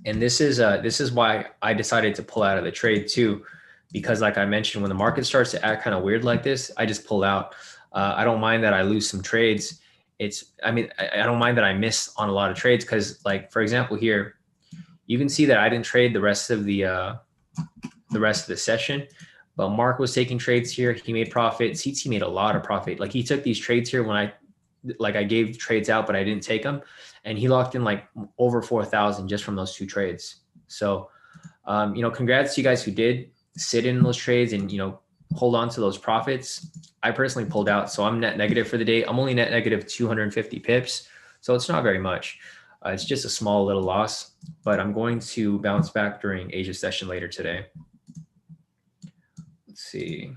And this is why I decided to pull out of the trade too, because like I mentioned, when the market starts to act kind of weird like this, I just pull out. I don't mind that I lose some trades. I don't mind that I miss on a lot of trades because like, for example, here, you can see that I didn't trade the rest of the session, but Mark was taking trades here. He made profit. CT made a lot of profit. Like he took these trades here when I gave trades out, but I didn't take them. And he locked in like over 4,000 just from those two trades. So, congrats to you guys who did sit in those trades and, hold on to those profits. I personally pulled out. So I'm net negative for the day. I'm only net negative 250 pips. So it's not very much. It's just a small little loss, but I'm going to bounce back during Asia session later today. Let's see.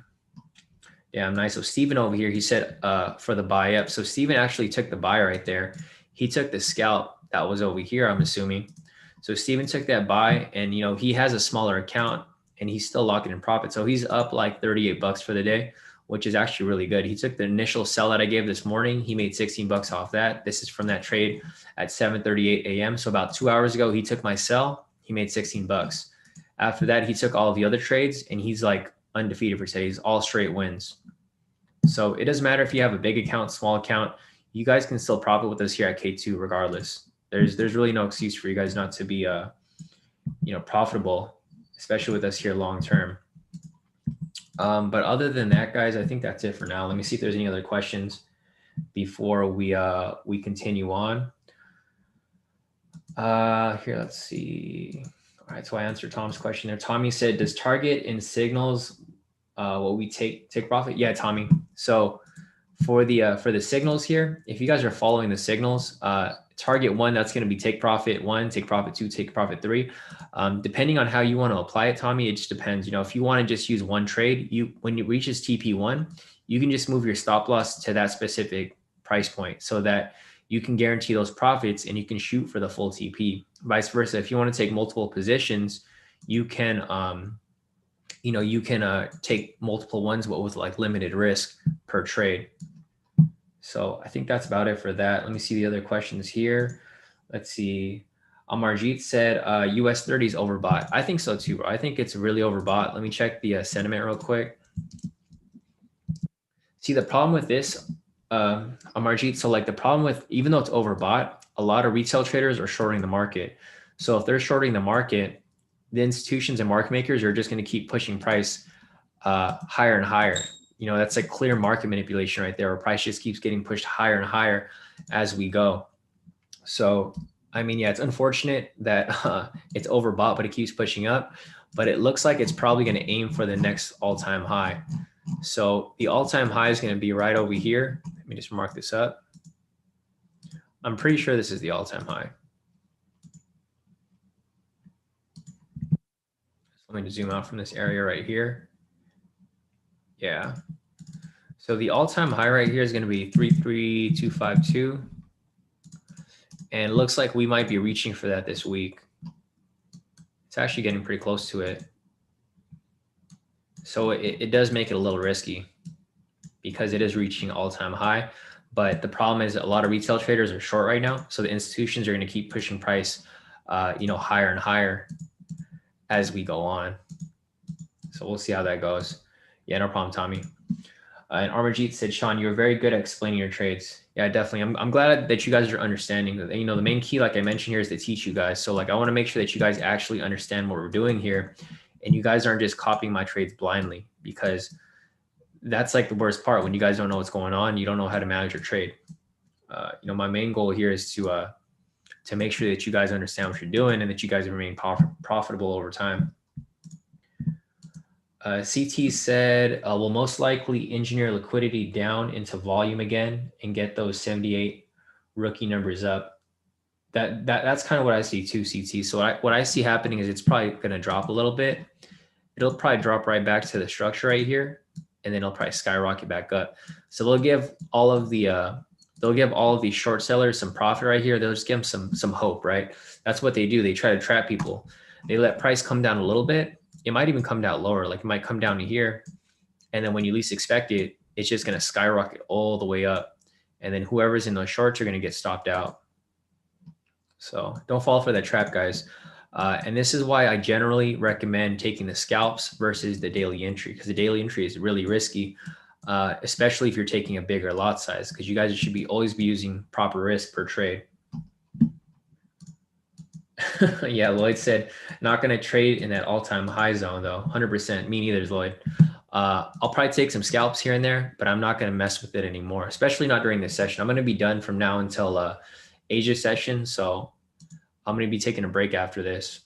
Yeah, nice. So Steven over here, he said for the buy up. So Steven actually took the buy right there. He took the scalp that was over here, I'm assuming. So Steven took that buy and, he has a smaller account and he's still locking in profit. So he's up like $38 for the day, which is actually really good. He took the initial sell that I gave this morning. He made $16 off that. This is from that trade at 7:38 a.m. So about 2 hours ago, he took my sell. He made $16. After that, he took all of the other trades and he's like undefeated for today. He's all straight wins. So it doesn't matter if you have a big account, small account, you guys can still profit with us here at K2 regardless. There's really no excuse for you guys not to be profitable, especially with us here long term. But other than that, guys, I think that's it for now. Let me see if there's any other questions before we continue on. Here, let's see. All right, so I answered Tom's question there. Tommy said, does target in signals what we take profit? Yeah, Tommy. So for the signals here, if you guys are following the signals, target 1, that's going to be take profit 1, take profit 2, take profit 3. Depending on how you want to apply it, Tommy, it just depends. If you want to just use one trade, when it reaches TP1, you can just move your stop loss to that specific price point so that you can guarantee those profits and you can shoot for the full TP. Vice versa, if you want to take multiple positions, you can take multiple ones, but with like limited risk per trade. So I think that's about it for that. Let me see the other questions here. Let's see. Amarjeet said US 30 is overbought. I think so too, bro. I think it's really overbought. Let me check the sentiment real quick. See, the problem with this, Amarjeet, so like the problem with, even though it's overbought, a lot of retail traders are shorting the market. So if they're shorting the market, the institutions and market makers are just going to keep pushing price higher and higher. That's like clear market manipulation right there, where price just keeps getting pushed higher and higher as we go. So I mean, yeah, it's unfortunate that it's overbought, but it keeps pushing up. But it looks like it's probably going to aim for the next all-time high. So the all-time high is going to be right over here. Let me just mark this up. I'm pretty sure this is the all-time high. So let me just zoom out from this area right here. Yeah. So the all-time high right here is going to be 33252. And it looks like we might be reaching for that this week. It's actually getting pretty close to it. So it does make it a little risky because it is reaching all-time high. But the problem is a lot of retail traders are short right now. So the institutions are going to keep pushing price, higher and higher as we go on. So we'll see how that goes. Yeah, no problem, Tommy. And Armajit said, Shawn, you're very good at explaining your trades. Yeah, definitely. I'm glad that you guys are understanding that. You know, the main key, like I mentioned here, is to teach you guys. So like, I want to make sure that you guys actually understand what we're doing here, and you guys aren't just copying my trades blindly, because that's like the worst part. When you guys don't know what's going on, you don't know how to manage your trade. My main goal here is to make sure that you guys understand what you're doing and that you guys remain profitable over time. CT said, we'll most likely engineer liquidity down into volume again and get those 78 rookie numbers up. That's kind of what I see too, CT. So what I see happening is it's probably going to drop a little bit. It'll probably drop right back to the structure right here, and then it'll probably skyrocket back up. So they'll give all of the short sellers some profit right here. They'll just give them some hope, right? That's what they do. They try to trap people. They let price come down a little bit. It might even come down lower. Like it might come down to here, and then when you least expect it, it's just going to skyrocket all the way up. And then whoever's in those shorts are going to get stopped out. So don't fall for that trap, guys. And this is why I generally recommend taking the scalps versus the daily entry, because the daily entry is really risky, especially if you're taking a bigger lot size, because you guys should always be using proper risk per trade. Yeah, Lloyd said, not going to trade in that all-time high zone, though. 100%. Me neither, Lloyd. I'll probably take some scalps here and there, but I'm not going to mess with it anymore, especially not during this session. I'm going to be done from now until Asia session, so I'm going to be taking a break after this.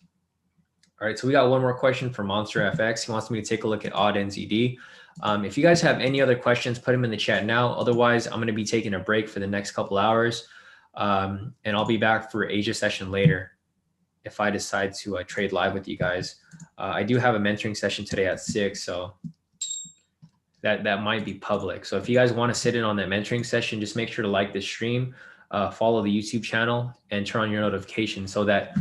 All right, so we got one more question from Monster FX. He wants me to take a look at odd NZD. If you guys have any other questions, put them in the chat now. Otherwise, I'm going to be taking a break for the next couple hours, and I'll be back for Asia session later if I decide to trade live with you guys. I do have a mentoring session today at 6, so that might be public. So if you guys want to sit in on that mentoring session, just make sure to like this stream, follow the YouTube channel, and turn on your notifications so that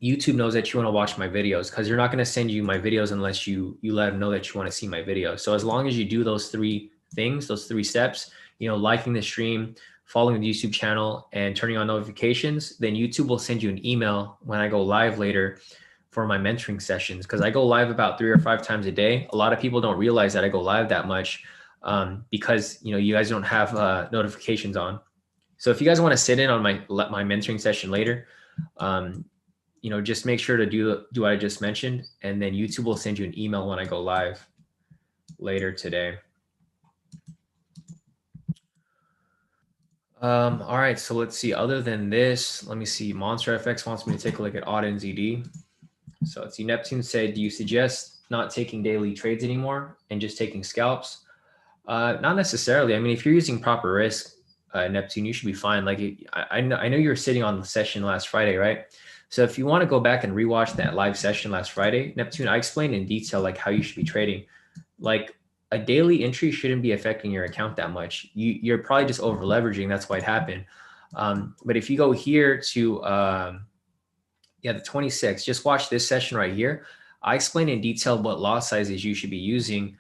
YouTube knows that you want to watch my videos, because they're not going to send you my videos unless you let them know that you want to see my videos. So as long as you do those 3 things, those 3 steps, liking the stream, following the YouTube channel, and turning on notifications, then YouTube will send you an email when I go live later for my mentoring sessions, because I go live about 3 or 5 times a day. A lot of people don't realize that I go live that much because you guys don't have notifications on. So if you guys want to sit in on my mentoring session later, just make sure to do what I just mentioned, and then YouTube will send you an email when I go live later today. All right, so let's see. Other than this, let me see. Monster FX wants me to take a look at odd NZD. So let's see. Neptune said, do you suggest not taking daily trades anymore and just taking scalps? Not necessarily. I mean, if you're using proper risk, Neptune, you should be fine. Like I know you were sitting on the session last Friday, right? So if you want to go back and rewatch that live session last Friday, Neptune, I explained in detail like how you should be trading. Like a daily entry shouldn't be affecting your account that much. You're probably just over leveraging. That's why it happened. But if you go here to the 26, just watch this session right here. I explain in detail what lot sizes you should be using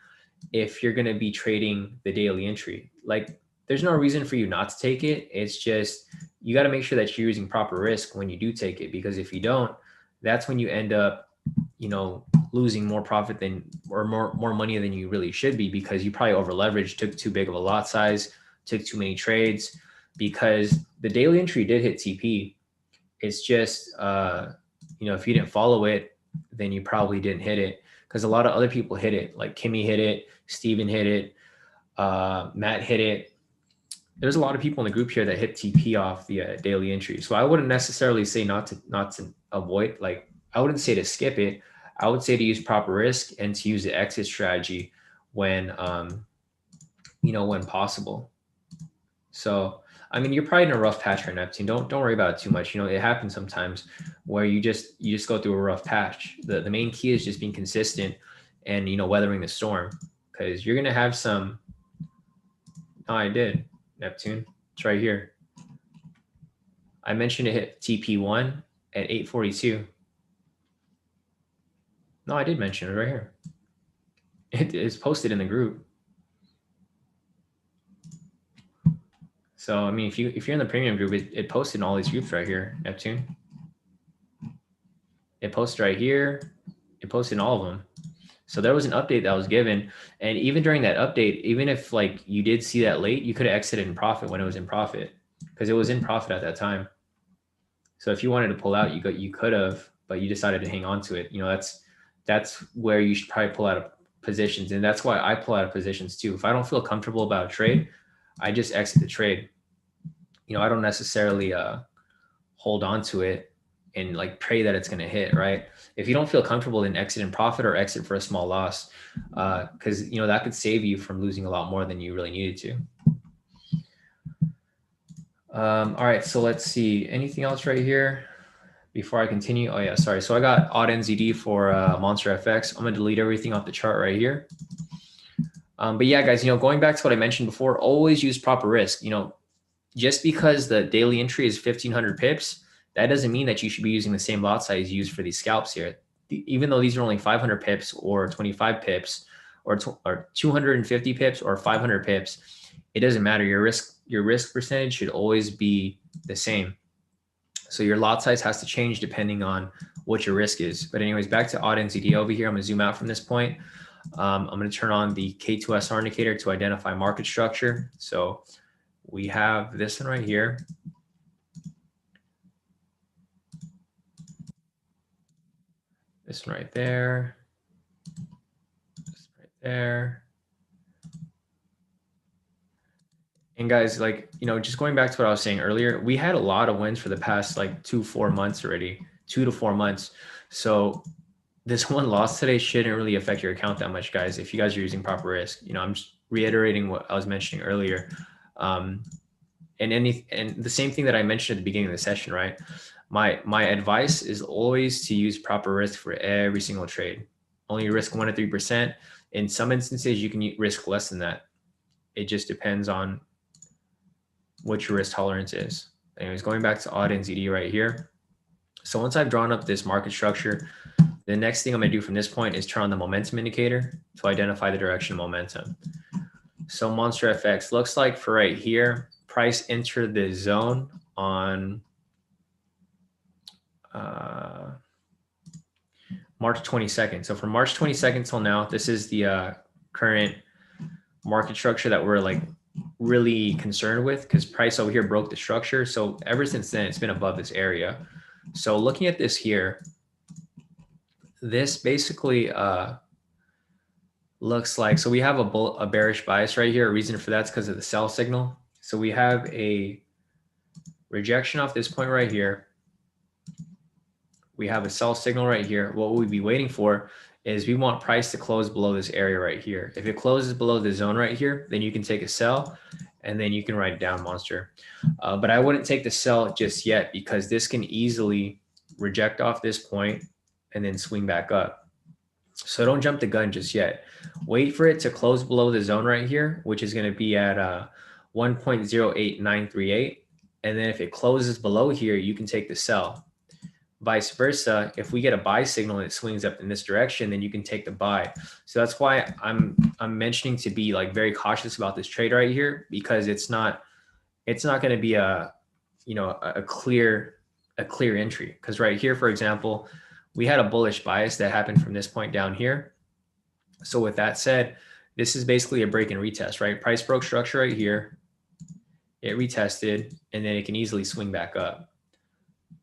if you're going to be trading the daily entry. Like there's no reason for you not to take it. It's just you got to make sure that you're using proper risk when you do take it, because if you don't, that's when you end up losing more profit or more money than you really should be, because you probably over leveraged, took too big of a lot size, took too many trades, because the daily entry did hit TP. It's just if you didn't follow it, then you probably didn't hit it, because a lot of other people hit it. Like Kimmy hit it, Steven hit it, Matt hit it, there's a lot of people in the group here that hit TP off the daily entry. So I wouldn't necessarily say not to avoid, like I wouldn't say to skip it. I would say to use proper risk and to use the exit strategy when, when possible. So, I mean, you're probably in a rough patch right now, Neptune. Don't worry about it too much. It happens sometimes where you just go through a rough patch. The main key is just being consistent and, weathering the storm, because you're going to have some. Oh, I did, Neptune. It's right here. I mentioned it hit TP1 at 842. No, I did mention it right here. It is posted in the group. So, I mean, if you're in the premium group, it posted in all these groups right here, Neptune. It posted right here. It posted in all of them. So there was an update that was given. And even during that update, even if like you did see that late, you could have exited in profit when it was in profit, because it was in profit at that time. So if you wanted to pull out, you could have, but you decided to hang on to it. That's where you should probably pull out of positions. And that's why I pull out of positions too. If I don't feel comfortable about a trade, I just exit the trade. I don't necessarily hold on to it and like pray that it's going to hit, right? If you don't feel comfortable, then exit in profit or exit for a small loss, because that could save you from losing a lot more than you really needed to. All right, so let's see. Anything else right here before I continue? Oh yeah, sorry. So I got odd NZD for Monster FX. I'm gonna delete everything off the chart right here. But yeah, guys, going back to what I mentioned before, always use proper risk. Just because the daily entry is 1,500 pips, that doesn't mean that you should be using the same lot size used for these scalps here. Even though these are only 500 pips or 25 pips or 250 pips or 500 pips, it doesn't matter. Your risk percentage should always be the same. So your lot size has to change depending on what your risk is. But anyways, back to odd NZD over here. I'm going to zoom out from this point. I'm going to turn on the K²SR indicator to identify market structure. So we have this one right here. This one right there. This right there. And guys, like, just going back to what I was saying earlier, we had a lot of wins for the past like 2 to 4 months already, 2 to 4 months. So this one loss today shouldn't really affect your account that much, guys, if you guys are using proper risk. I'm just reiterating what I was mentioning earlier. And the same thing that I mentioned at the beginning of the session, right? My advice is always to use proper risk for every single trade. Only risk 1 to 3%. In some instances, you can risk less than that. It just depends on what your risk tolerance is. Anyways, going back to odd NZD right here. So once I've drawn up this market structure, the next thing I'm going to do from this point is turn on the momentum indicator to identify the direction of momentum. So Monster FX looks like for right here, price entered the zone on March 22nd. So from March 22nd till now, this is the current market structure that we're like really concerned with, because price over here broke the structure. So ever since then, it's been above this area. So looking at this here, this basically looks like, so we have a bearish bias right here. A reason for that's because of the sell signal. So we have a rejection off this point right here. We have a sell signal right here. What we'd be waiting for is we want price to close below this area right here. If it closes below the zone right here, then you can take a sell and then you can write down Monster. But I wouldn't take the sell just yet, because this can easily reject off this point and then swing back up. So don't jump the gun just yet. Wait for it to close below the zone right here, which is going to be at 1.08938. And then if it closes below here, you can take the sell. Vice versa, if we get a buy signal and it swings up in this direction, then you can take the buy. So that's why I'm mentioning to be like very cautious about this trade right here, because it's not going to be a clear entry. Because right here, for example, we had a bullish bias that happened from this point down here. So with that said, this is basically a break and retest, right? Price broke structure right here. It retested, and then it can easily swing back up.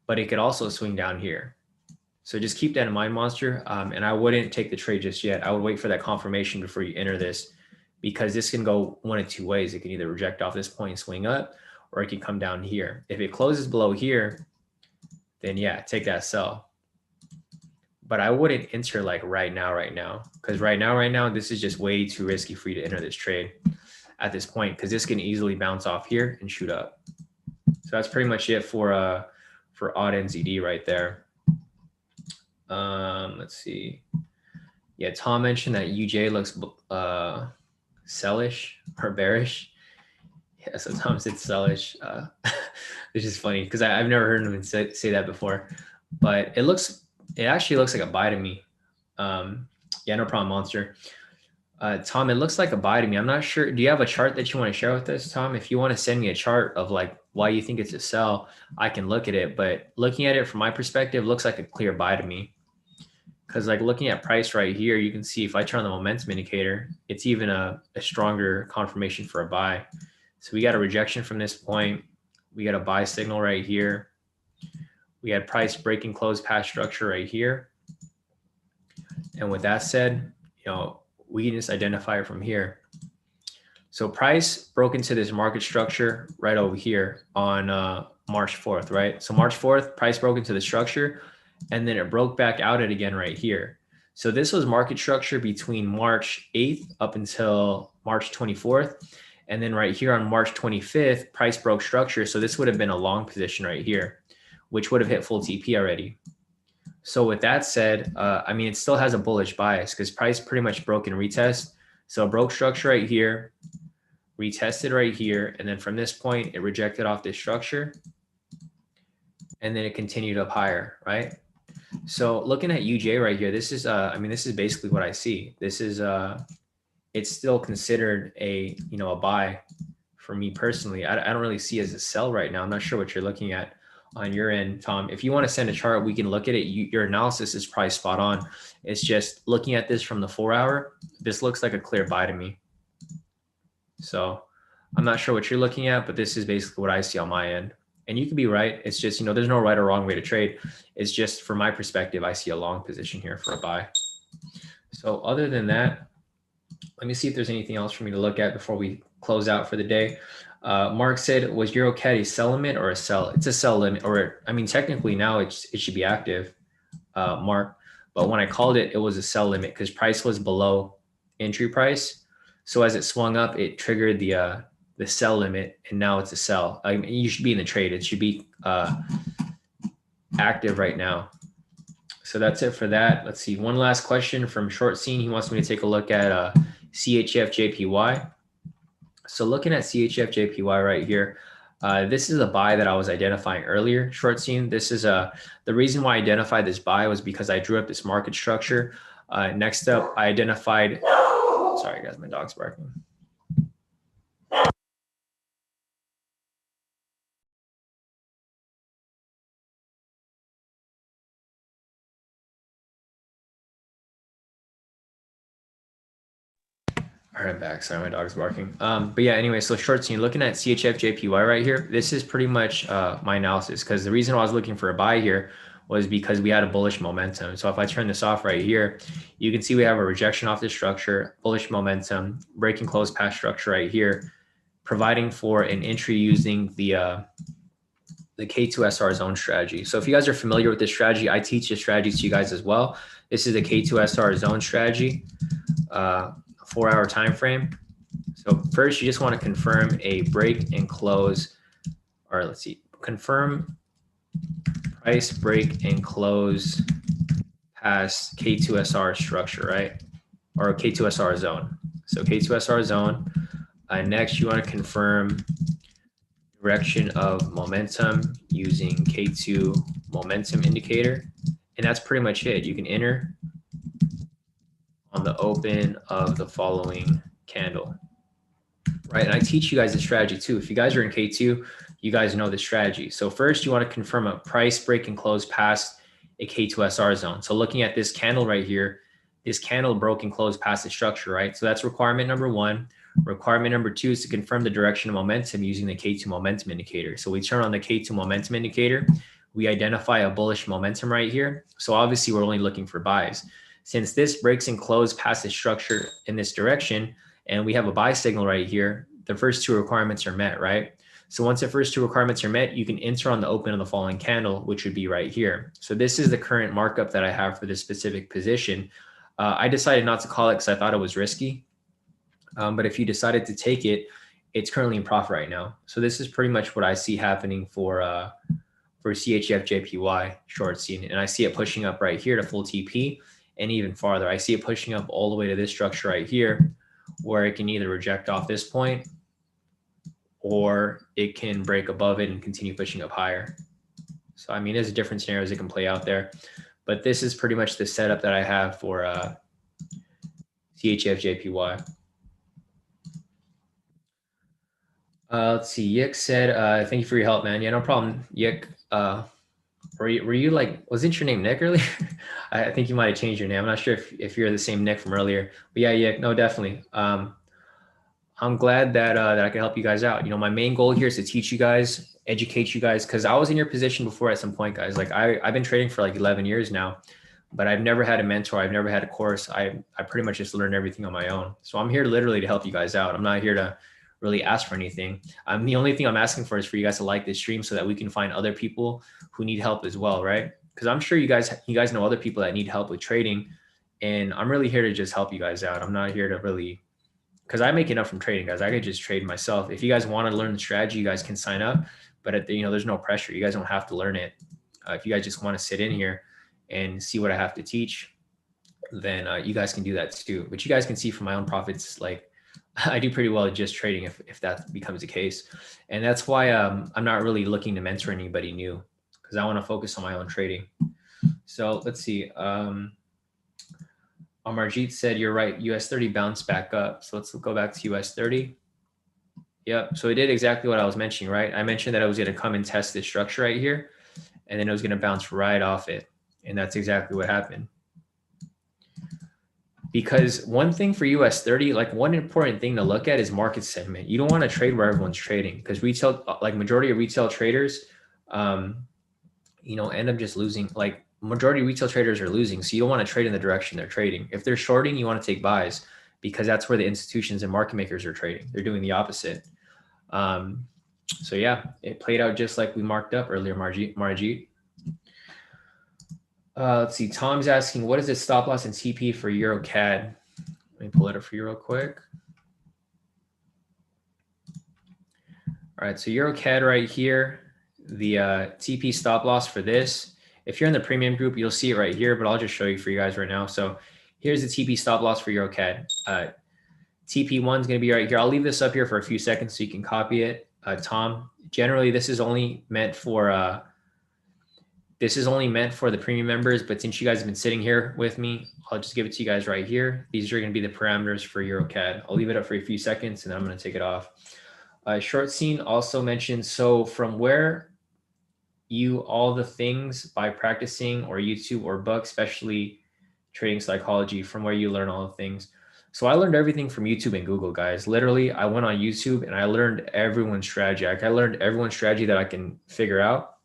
But it could also swing down here. So just keep that in mind, Monster. And I wouldn't take the trade just yet. I would wait for that confirmation before you enter this, because this can go one of two ways. It can either reject off this point and swing up, or it can come down here. If it closes below here, then yeah, take that sell. But I wouldn't enter like right now, because right now, this is just way too risky for you to enter this trade at this point, because this can easily bounce off here and shoot up. So that's pretty much it for odd NZD right there. Let's see. Yeah, Tom mentioned that UJ looks sellish or bearish. Yeah, so Tom said sellish, which is funny because I've never heard him say that before. But it actually looks like a buy to me. Yeah, no problem, Monster. Tom, it looks like a buy to me. I'm not sure. Do you have a chart that you want to share with us, Tom? If you want to send me a chart of like why you think it's a sell, I can look at it. But looking at it from my perspective, looks like a clear buy to me. Because like looking at price right here, you can see if I turn on the momentum indicator, it's even a stronger confirmation for a buy. So we got a rejection from this point. We got a buy signal right here. We had price breaking close past structure right here. And with that said, we can just identify it from here. So price broke into this market structure right over here on March 4th, right? So March 4th, price broke into the structure, and then it broke back out it again right here. So this was market structure between March 8th up until March 24th. And then right here on March 25th, price broke structure. So this would have been a long position right here, which would have hit full TP already. So with that said, I mean, it still has a bullish bias because price pretty much broke and retest. So it broke structure right here, retested right here. And then from this point, it rejected off this structure. And then it continued up higher, right? So looking at UJ right here, this is, I mean, this is basically what I see. This is, it's still considered a buy for me personally. I don't really see it as a sell right now. I'm not sure what you're looking at on your end, Tom. If you want to send a chart, we can look at it. Your analysis is probably spot on. It's just looking at this from the 4-hour, this looks like a clear buy to me. So I'm not sure what you're looking at, but this is basically what I see on my end. And you could be right. It's just, there's no right or wrong way to trade. It's just from my perspective, I see a long position here for a buy. So other than that, let me see if there's anything else for me to look at before we close out for the day. Mark said, was EuroCAD a sell limit or a sell? It's a sell limit, or I mean, technically now it should be active, Mark. But when I called it, it was a sell limit because price was below entry price. So as it swung up, it triggered the sell limit, and now it's a sell. I mean, you should be in the trade. It should be active right now. So that's it for that. Let's see. One last question from Short Scene. He wants me to take a look at CHF JPY. So looking at CHF JPY right here, this is a buy that I was identifying earlier, Short Scene. This is the reason why I identified this buy was because I drew up this market structure. Next up, I identified, sorry guys, my dog's barking. All right, I'm back. Sorry, my dog's barking. But yeah, anyway, so Short Scene, looking at CHF JPY right here, this is pretty much my analysis, because the reason why I was looking for a buy here was because we had a bullish momentum. So if I turn this off right here, you can see we have a rejection off the structure, bullish momentum, breaking close past structure right here, providing for an entry using the K2SR zone strategy. So if you guys are familiar with this strategy, I teach this strategy to you guys as well. This is a K2SR zone strategy. 4-hour time frame. So first, you just want to confirm a break and close, or let's see, confirm price break and close past K2SR structure, right? Or K2SR zone. So K2SR zone. Next, you want to confirm direction of momentum using K2 momentum indicator. And that's pretty much it. You can enter on the open of the following candle, right? And I teach you guys the strategy too. If you guys are in K2, you guys know the strategy. So first you want to confirm a price break and close past a K2SR zone. So looking at this candle right here, this candle broke and closed past the structure, right? So that's requirement number one. Requirement number two is to confirm the direction of momentum using the K2 momentum indicator. So we turn on the K2 momentum indicator. We identify a bullish momentum right here. So obviously we're only looking for buys. Since this breaks and close past the structure in this direction, and we have a buy signal right here, the first two requirements are met, right? So once the first two requirements are met, you can enter on the open of the following candle, which would be right here. So this is the current markup that I have for this specific position. I decided not to call it because I thought it was risky. But if you decided to take it, it's currently in profit right now. So this is pretty much what I see happening for CHF JPY short scene. And I see it pushing up right here to full TP and even farther. I see it pushing up all the way to this structure right here, where it can either reject off this point or it can break above it and continue pushing up higher. So, I mean, there's different scenarios that can play out there, but this is pretty much the setup that I have for CHF JPY. Let's see. Yik said, thank you for your help, man. Yeah, no problem. Yik, were you like, wasn't your name Nick earlier? I think you might have changed your name. I'm not sure if you're the same Nick from earlier, but yeah, Yik, no, definitely. I'm glad that I can help you guys out. You know, my main goal here is to teach you guys, educate you guys, because I was in your position before at some point, guys. Like I've been trading for like 11 years now, but I've never had a mentor. I've never had a course. I pretty much just learned everything on my own. So I'm here literally to help you guys out. I'm not here to really ask for anything. The only thing I'm asking for is for you guys to like this stream so that we can find other people who need help as well, right? Because I'm sure you guys know other people that need help with trading, and I'm really here to just help you guys out. I'm not here to really, because I make enough from trading, guys. I could just trade myself. If you guys want to learn the strategy, you guys can sign up, but there's no pressure. You guys don't have to learn it. If you guys just want to sit in here and see what I have to teach, then you guys can do that too. But you guys can see from my own profits, like I do pretty well at just trading if that becomes the case. And that's why I'm not really looking to mentor anybody new, because I want to focus on my own trading. So let's see. Amarjeet said, you're right, US 30 bounced back up. So let's go back to US 30. Yep. So it did exactly what I was mentioning, right? I mentioned that I was going to come and test this structure right here, and then it was going to bounce right off it. And that's exactly what happened. Because one thing for US 30, like one important thing to look at is market sentiment. You don't want to trade where everyone's trading, because retail, like majority of retail traders, end up just losing. Like majority of retail traders are losing. So you don't want to trade in the direction they're trading. If they're shorting, you want to take buys, because that's where the institutions and market makers are trading. They're doing the opposite. So yeah, it played out just like we marked up earlier, Marjeet. Let's see. Tom's asking, what is the stop loss and TP for Euro CAD? Let me pull it up for you real quick. All right. So Euro CAD right here, the TP stop loss for this. If you're in the premium group, you'll see it right here, but I'll just show you for you guys right now. So here's the TP stop loss for Euro CAD. TP1 is going to be right here. I'll leave this up here for a few seconds so you can copy it. Tom, generally this is only meant for the premium members, but since you guys have been sitting here with me, I'll just give it to you guys right here. These are going to be the parameters for EuroCAD. I'll leave it up for a few seconds and then I'm going to take it off. Short scene also mentioned, so from where all the things by practicing or YouTube or book, especially trading psychology, from where you learn all the things. So I learned everything from YouTube and Google, guys. Literally, I went on YouTube and I learned everyone's strategy. Like I learned everyone's strategy that I can figure out.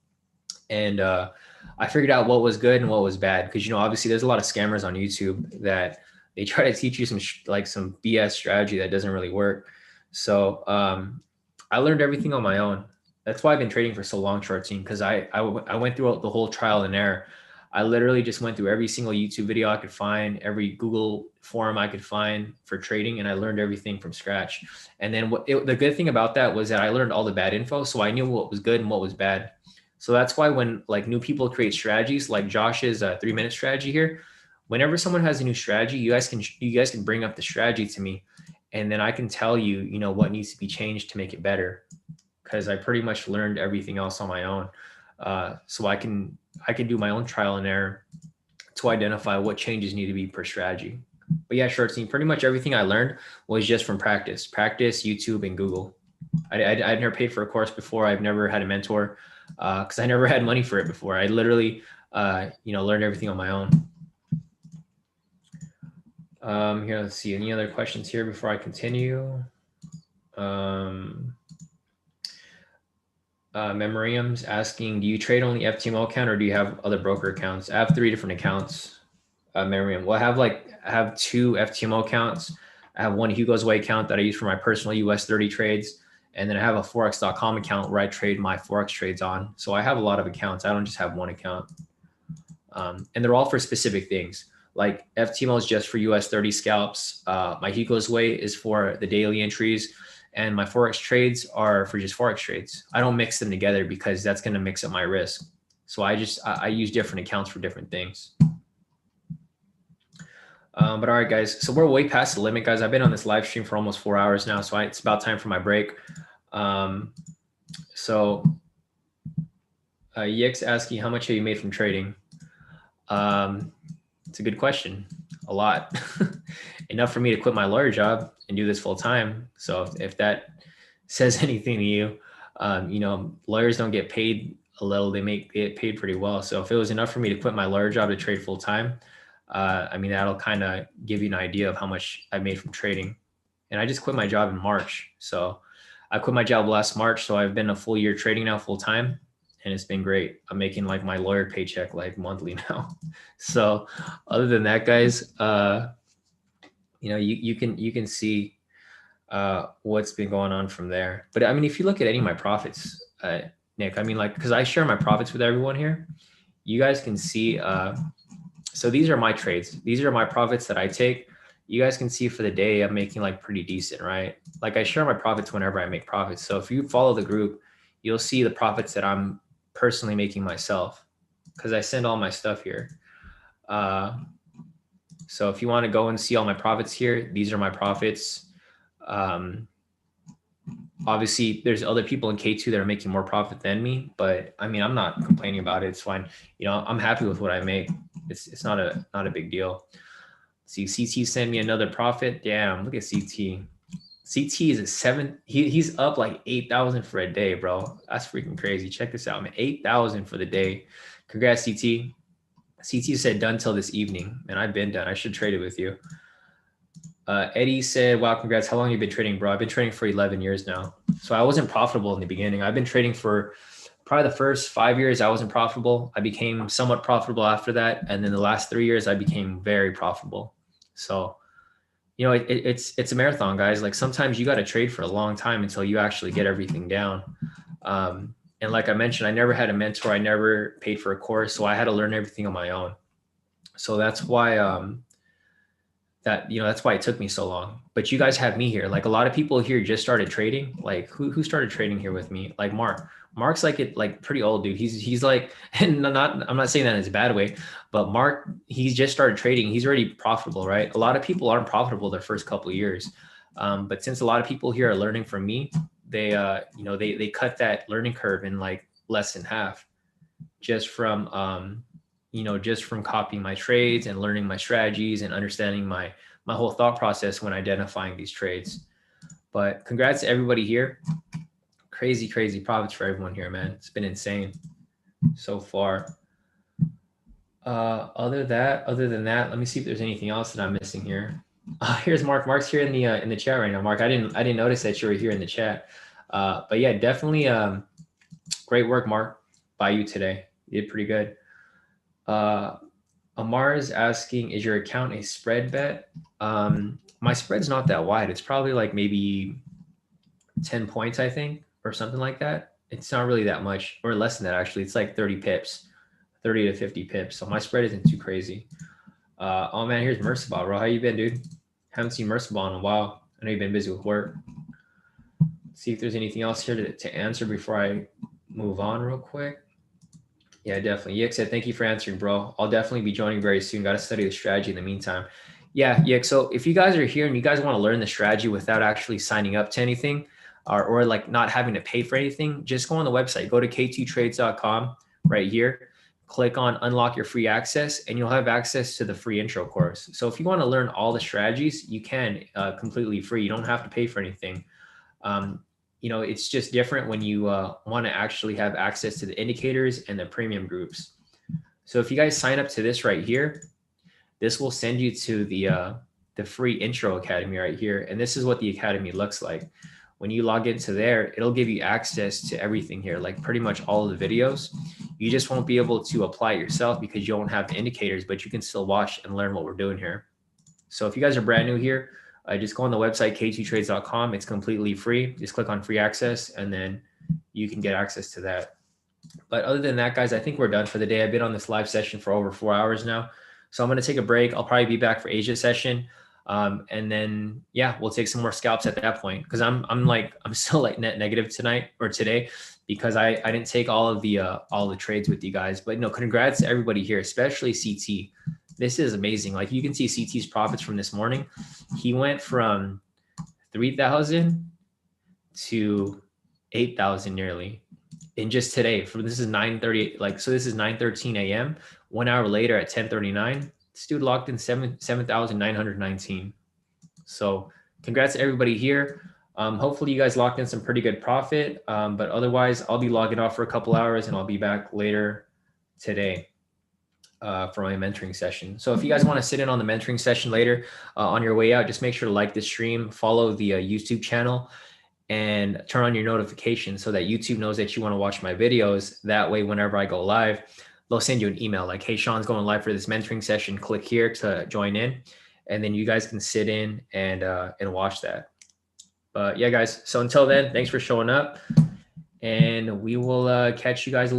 And I figured out what was good and what was bad. Because, obviously there's a lot of scammers on YouTube that they try to teach you some BS strategy that doesn't really work. So I learned everything on my own. That's why I've been trading for so long, short scene, because I went through the whole trial and error. I literally just went through every single YouTube video I could find, every Google forum I could find for trading, and I learned everything from scratch. And then the good thing about that was that I learned all the bad info, so I knew what was good and what was bad. So that's why when like new people create strategies, like Josh's 3-minute strategy here, whenever someone has a new strategy, you guys can bring up the strategy to me, and then I can tell you, what needs to be changed to make it better, because I pretty much learned everything else on my own. So I can do my own trial and error to identify what changes need to be per strategy. But yeah, short scene, pretty much everything I learned was just from practice, YouTube and Google. I'd never paid for a course before. I've never had a mentor because I never had money for it before. I literally, learned everything on my own. Here, let's see. Any other questions here before I continue? Memoriam's asking, do you trade only FTMO account or do you have other broker accounts? I have 3 different accounts. Memoriam, well, I have 2 FTMO accounts. I have one Hugo's Way account that I use for my personal US 30 trades. And then I have a Forex.com account where I trade my Forex trades on. So I have a lot of accounts. I don't just have one account. And they're all for specific things. Like FTMO is just for US 30 scalps. My Hugo's Way is for the daily entries. And my Forex trades are for just Forex trades. I don't mix them together because that's going to mix up my risk. So I use different accounts for different things. But all right, guys. So we're way past the limit, guys. I've been on this live stream for almost 4 hours now. So it's about time for my break. Yix asking, how much have you made from trading? It's a good question. A lot. Enough for me to quit my lawyer job and do this full time. So if that says anything to you, you know, lawyers don't get paid a little, they get paid pretty well. So if it was enough for me to quit my lawyer job to trade full time, I mean, that'll kind of give you an idea of how much I made from trading. And I just quit my job in March. So I quit my job last March. So I've been a full year trading now full time. And it's been great. I'm making like my lawyer paycheck like monthly now. So other than that, guys, you know, you can see what's been going on from there. But I mean, if you look at any of my profits, Nick, I mean, like, because I share my profits with everyone here, you guys can see. So these are my trades. These are my profits that I take. You guys can see for the day, I'm making like pretty decent, right? Like I share my profits whenever I make profits. So if you follow the group, you'll see the profits that I'm personally making myself because I send all my stuff here. So if you want to go and see all my profits here, these are my profits. Obviously there's other people in K2 that are making more profit than me, but I mean, I'm not complaining about it. It's fine. You know, I'm happy with what I make. It's not a big deal. See, CT sent me another profit. Damn, look at CT. CT is a 7. He's up like 8,000 for a day, bro. That's freaking crazy. Check this out, man. 8,000 for the day. Congrats, CT. CT said done till this evening, and I've been done. I should trade it with you. Eddie said, wow, congrats. How long have you been trading, bro? I've been trading for 11 years now. So I wasn't profitable in the beginning. I've been trading for probably the first 5 years. I wasn't profitable. I became somewhat profitable after that. And then the last 3 years, I became very profitable. So, you know, it's a marathon, guys. Like sometimes you got to trade for a long time until you actually get everything down. And like I mentioned, I never had a mentor. I never paid for a course. So I had to learn everything on my own. So that's why, that's why it took me so long. But you guys have me here. Like a lot of people here just started trading. Like who started trading here with me? Like Mark's like pretty old, dude. He's like, and I'm not saying that in a bad way, but Mark, he's just started trading. He's already profitable, right? A lot of people aren't profitable their first couple of years. But since a lot of people here are learning from me, they cut that learning curve in like less than half just from copying my trades and learning my strategies and understanding my whole thought process when identifying these trades. But congrats to everybody here. Crazy profits for everyone here, man. It's been insane so far. Other than that, let me see if there's anything else that I'm missing here. Here's Mark. Mark's here in the chat right now. Mark, I didn't notice that you were here in the chat. But yeah, definitely great work, Mark, by you today. You did pretty good. Amar is asking, is your account a spread bet? My spread's not that wide. It's probably like maybe 10 points, I think, or something like that. It's not really that much, or less than that, actually. It's like 30 pips, 30 to 50 pips. So my spread isn't too crazy. Oh man, here's Mercibal, bro. How you been, dude? Haven't seen Mercibal in a while. I know you've been busy with work. Let's see if there's anything else here to answer before I move on real quick. Yeah, definitely. Yik said, thank you for answering, bro. I'll definitely be joining very soon. Got to study the strategy in the meantime. Yeah, Yik. So if you guys are here and you guys want to learn the strategy without actually signing up to anything or like not having to pay for anything, just go on the website. Go to k2trades.com right here. Click on unlock your free access and you'll have access to the free intro course. So if you want to learn all the strategies, you can completely free. You don't have to pay for anything. It's just different when you want to actually have access to the indicators and the premium groups. So if you guys sign up to this right here, this will send you to the free intro academy right here. And this is what the academy looks like. When you log into there, it'll give you access to everything here, like pretty much all of the videos. You just won't be able to apply it yourself because you don't have the indicators, but you can still watch and learn what we're doing here. So if you guys are brand new here, just go on the website, k2trades.com. It's completely free. Just click on free access and then you can get access to that. But other than that, guys, I think we're done for the day. I've been on this live session for over 4 hours now. So I'm going to take a break. I'll probably be back for Asia session. And then, yeah, we'll take some more scalps at that point. Cause I'm still like net negative tonight or today because I didn't take all the trades with you guys, but no, congrats to everybody here, especially CT. This is amazing. Like you can see CT's profits from this morning. He went from 3,000 to 8,000 nearly in just today. This is 9:30, so this is 9:13 a.m. 1 hour later at 10:39, this dude locked in 7,919. So congrats to everybody here. Hopefully you guys locked in some pretty good profit. But otherwise, I'll be logging off for a couple hours and I'll be back later today for my mentoring session. So if you guys want to sit in on the mentoring session later on your way out, just make sure to like the stream, follow the YouTube channel, and turn on your notifications so that YouTube knows that you want to watch my videos. That way, whenever I go live, they'll send you an email like, hey, Shawn's going live for this mentoring session. Click here to join in. And then you guys can sit in and watch that. But yeah, guys, so until then, thanks for showing up. And we will catch you guys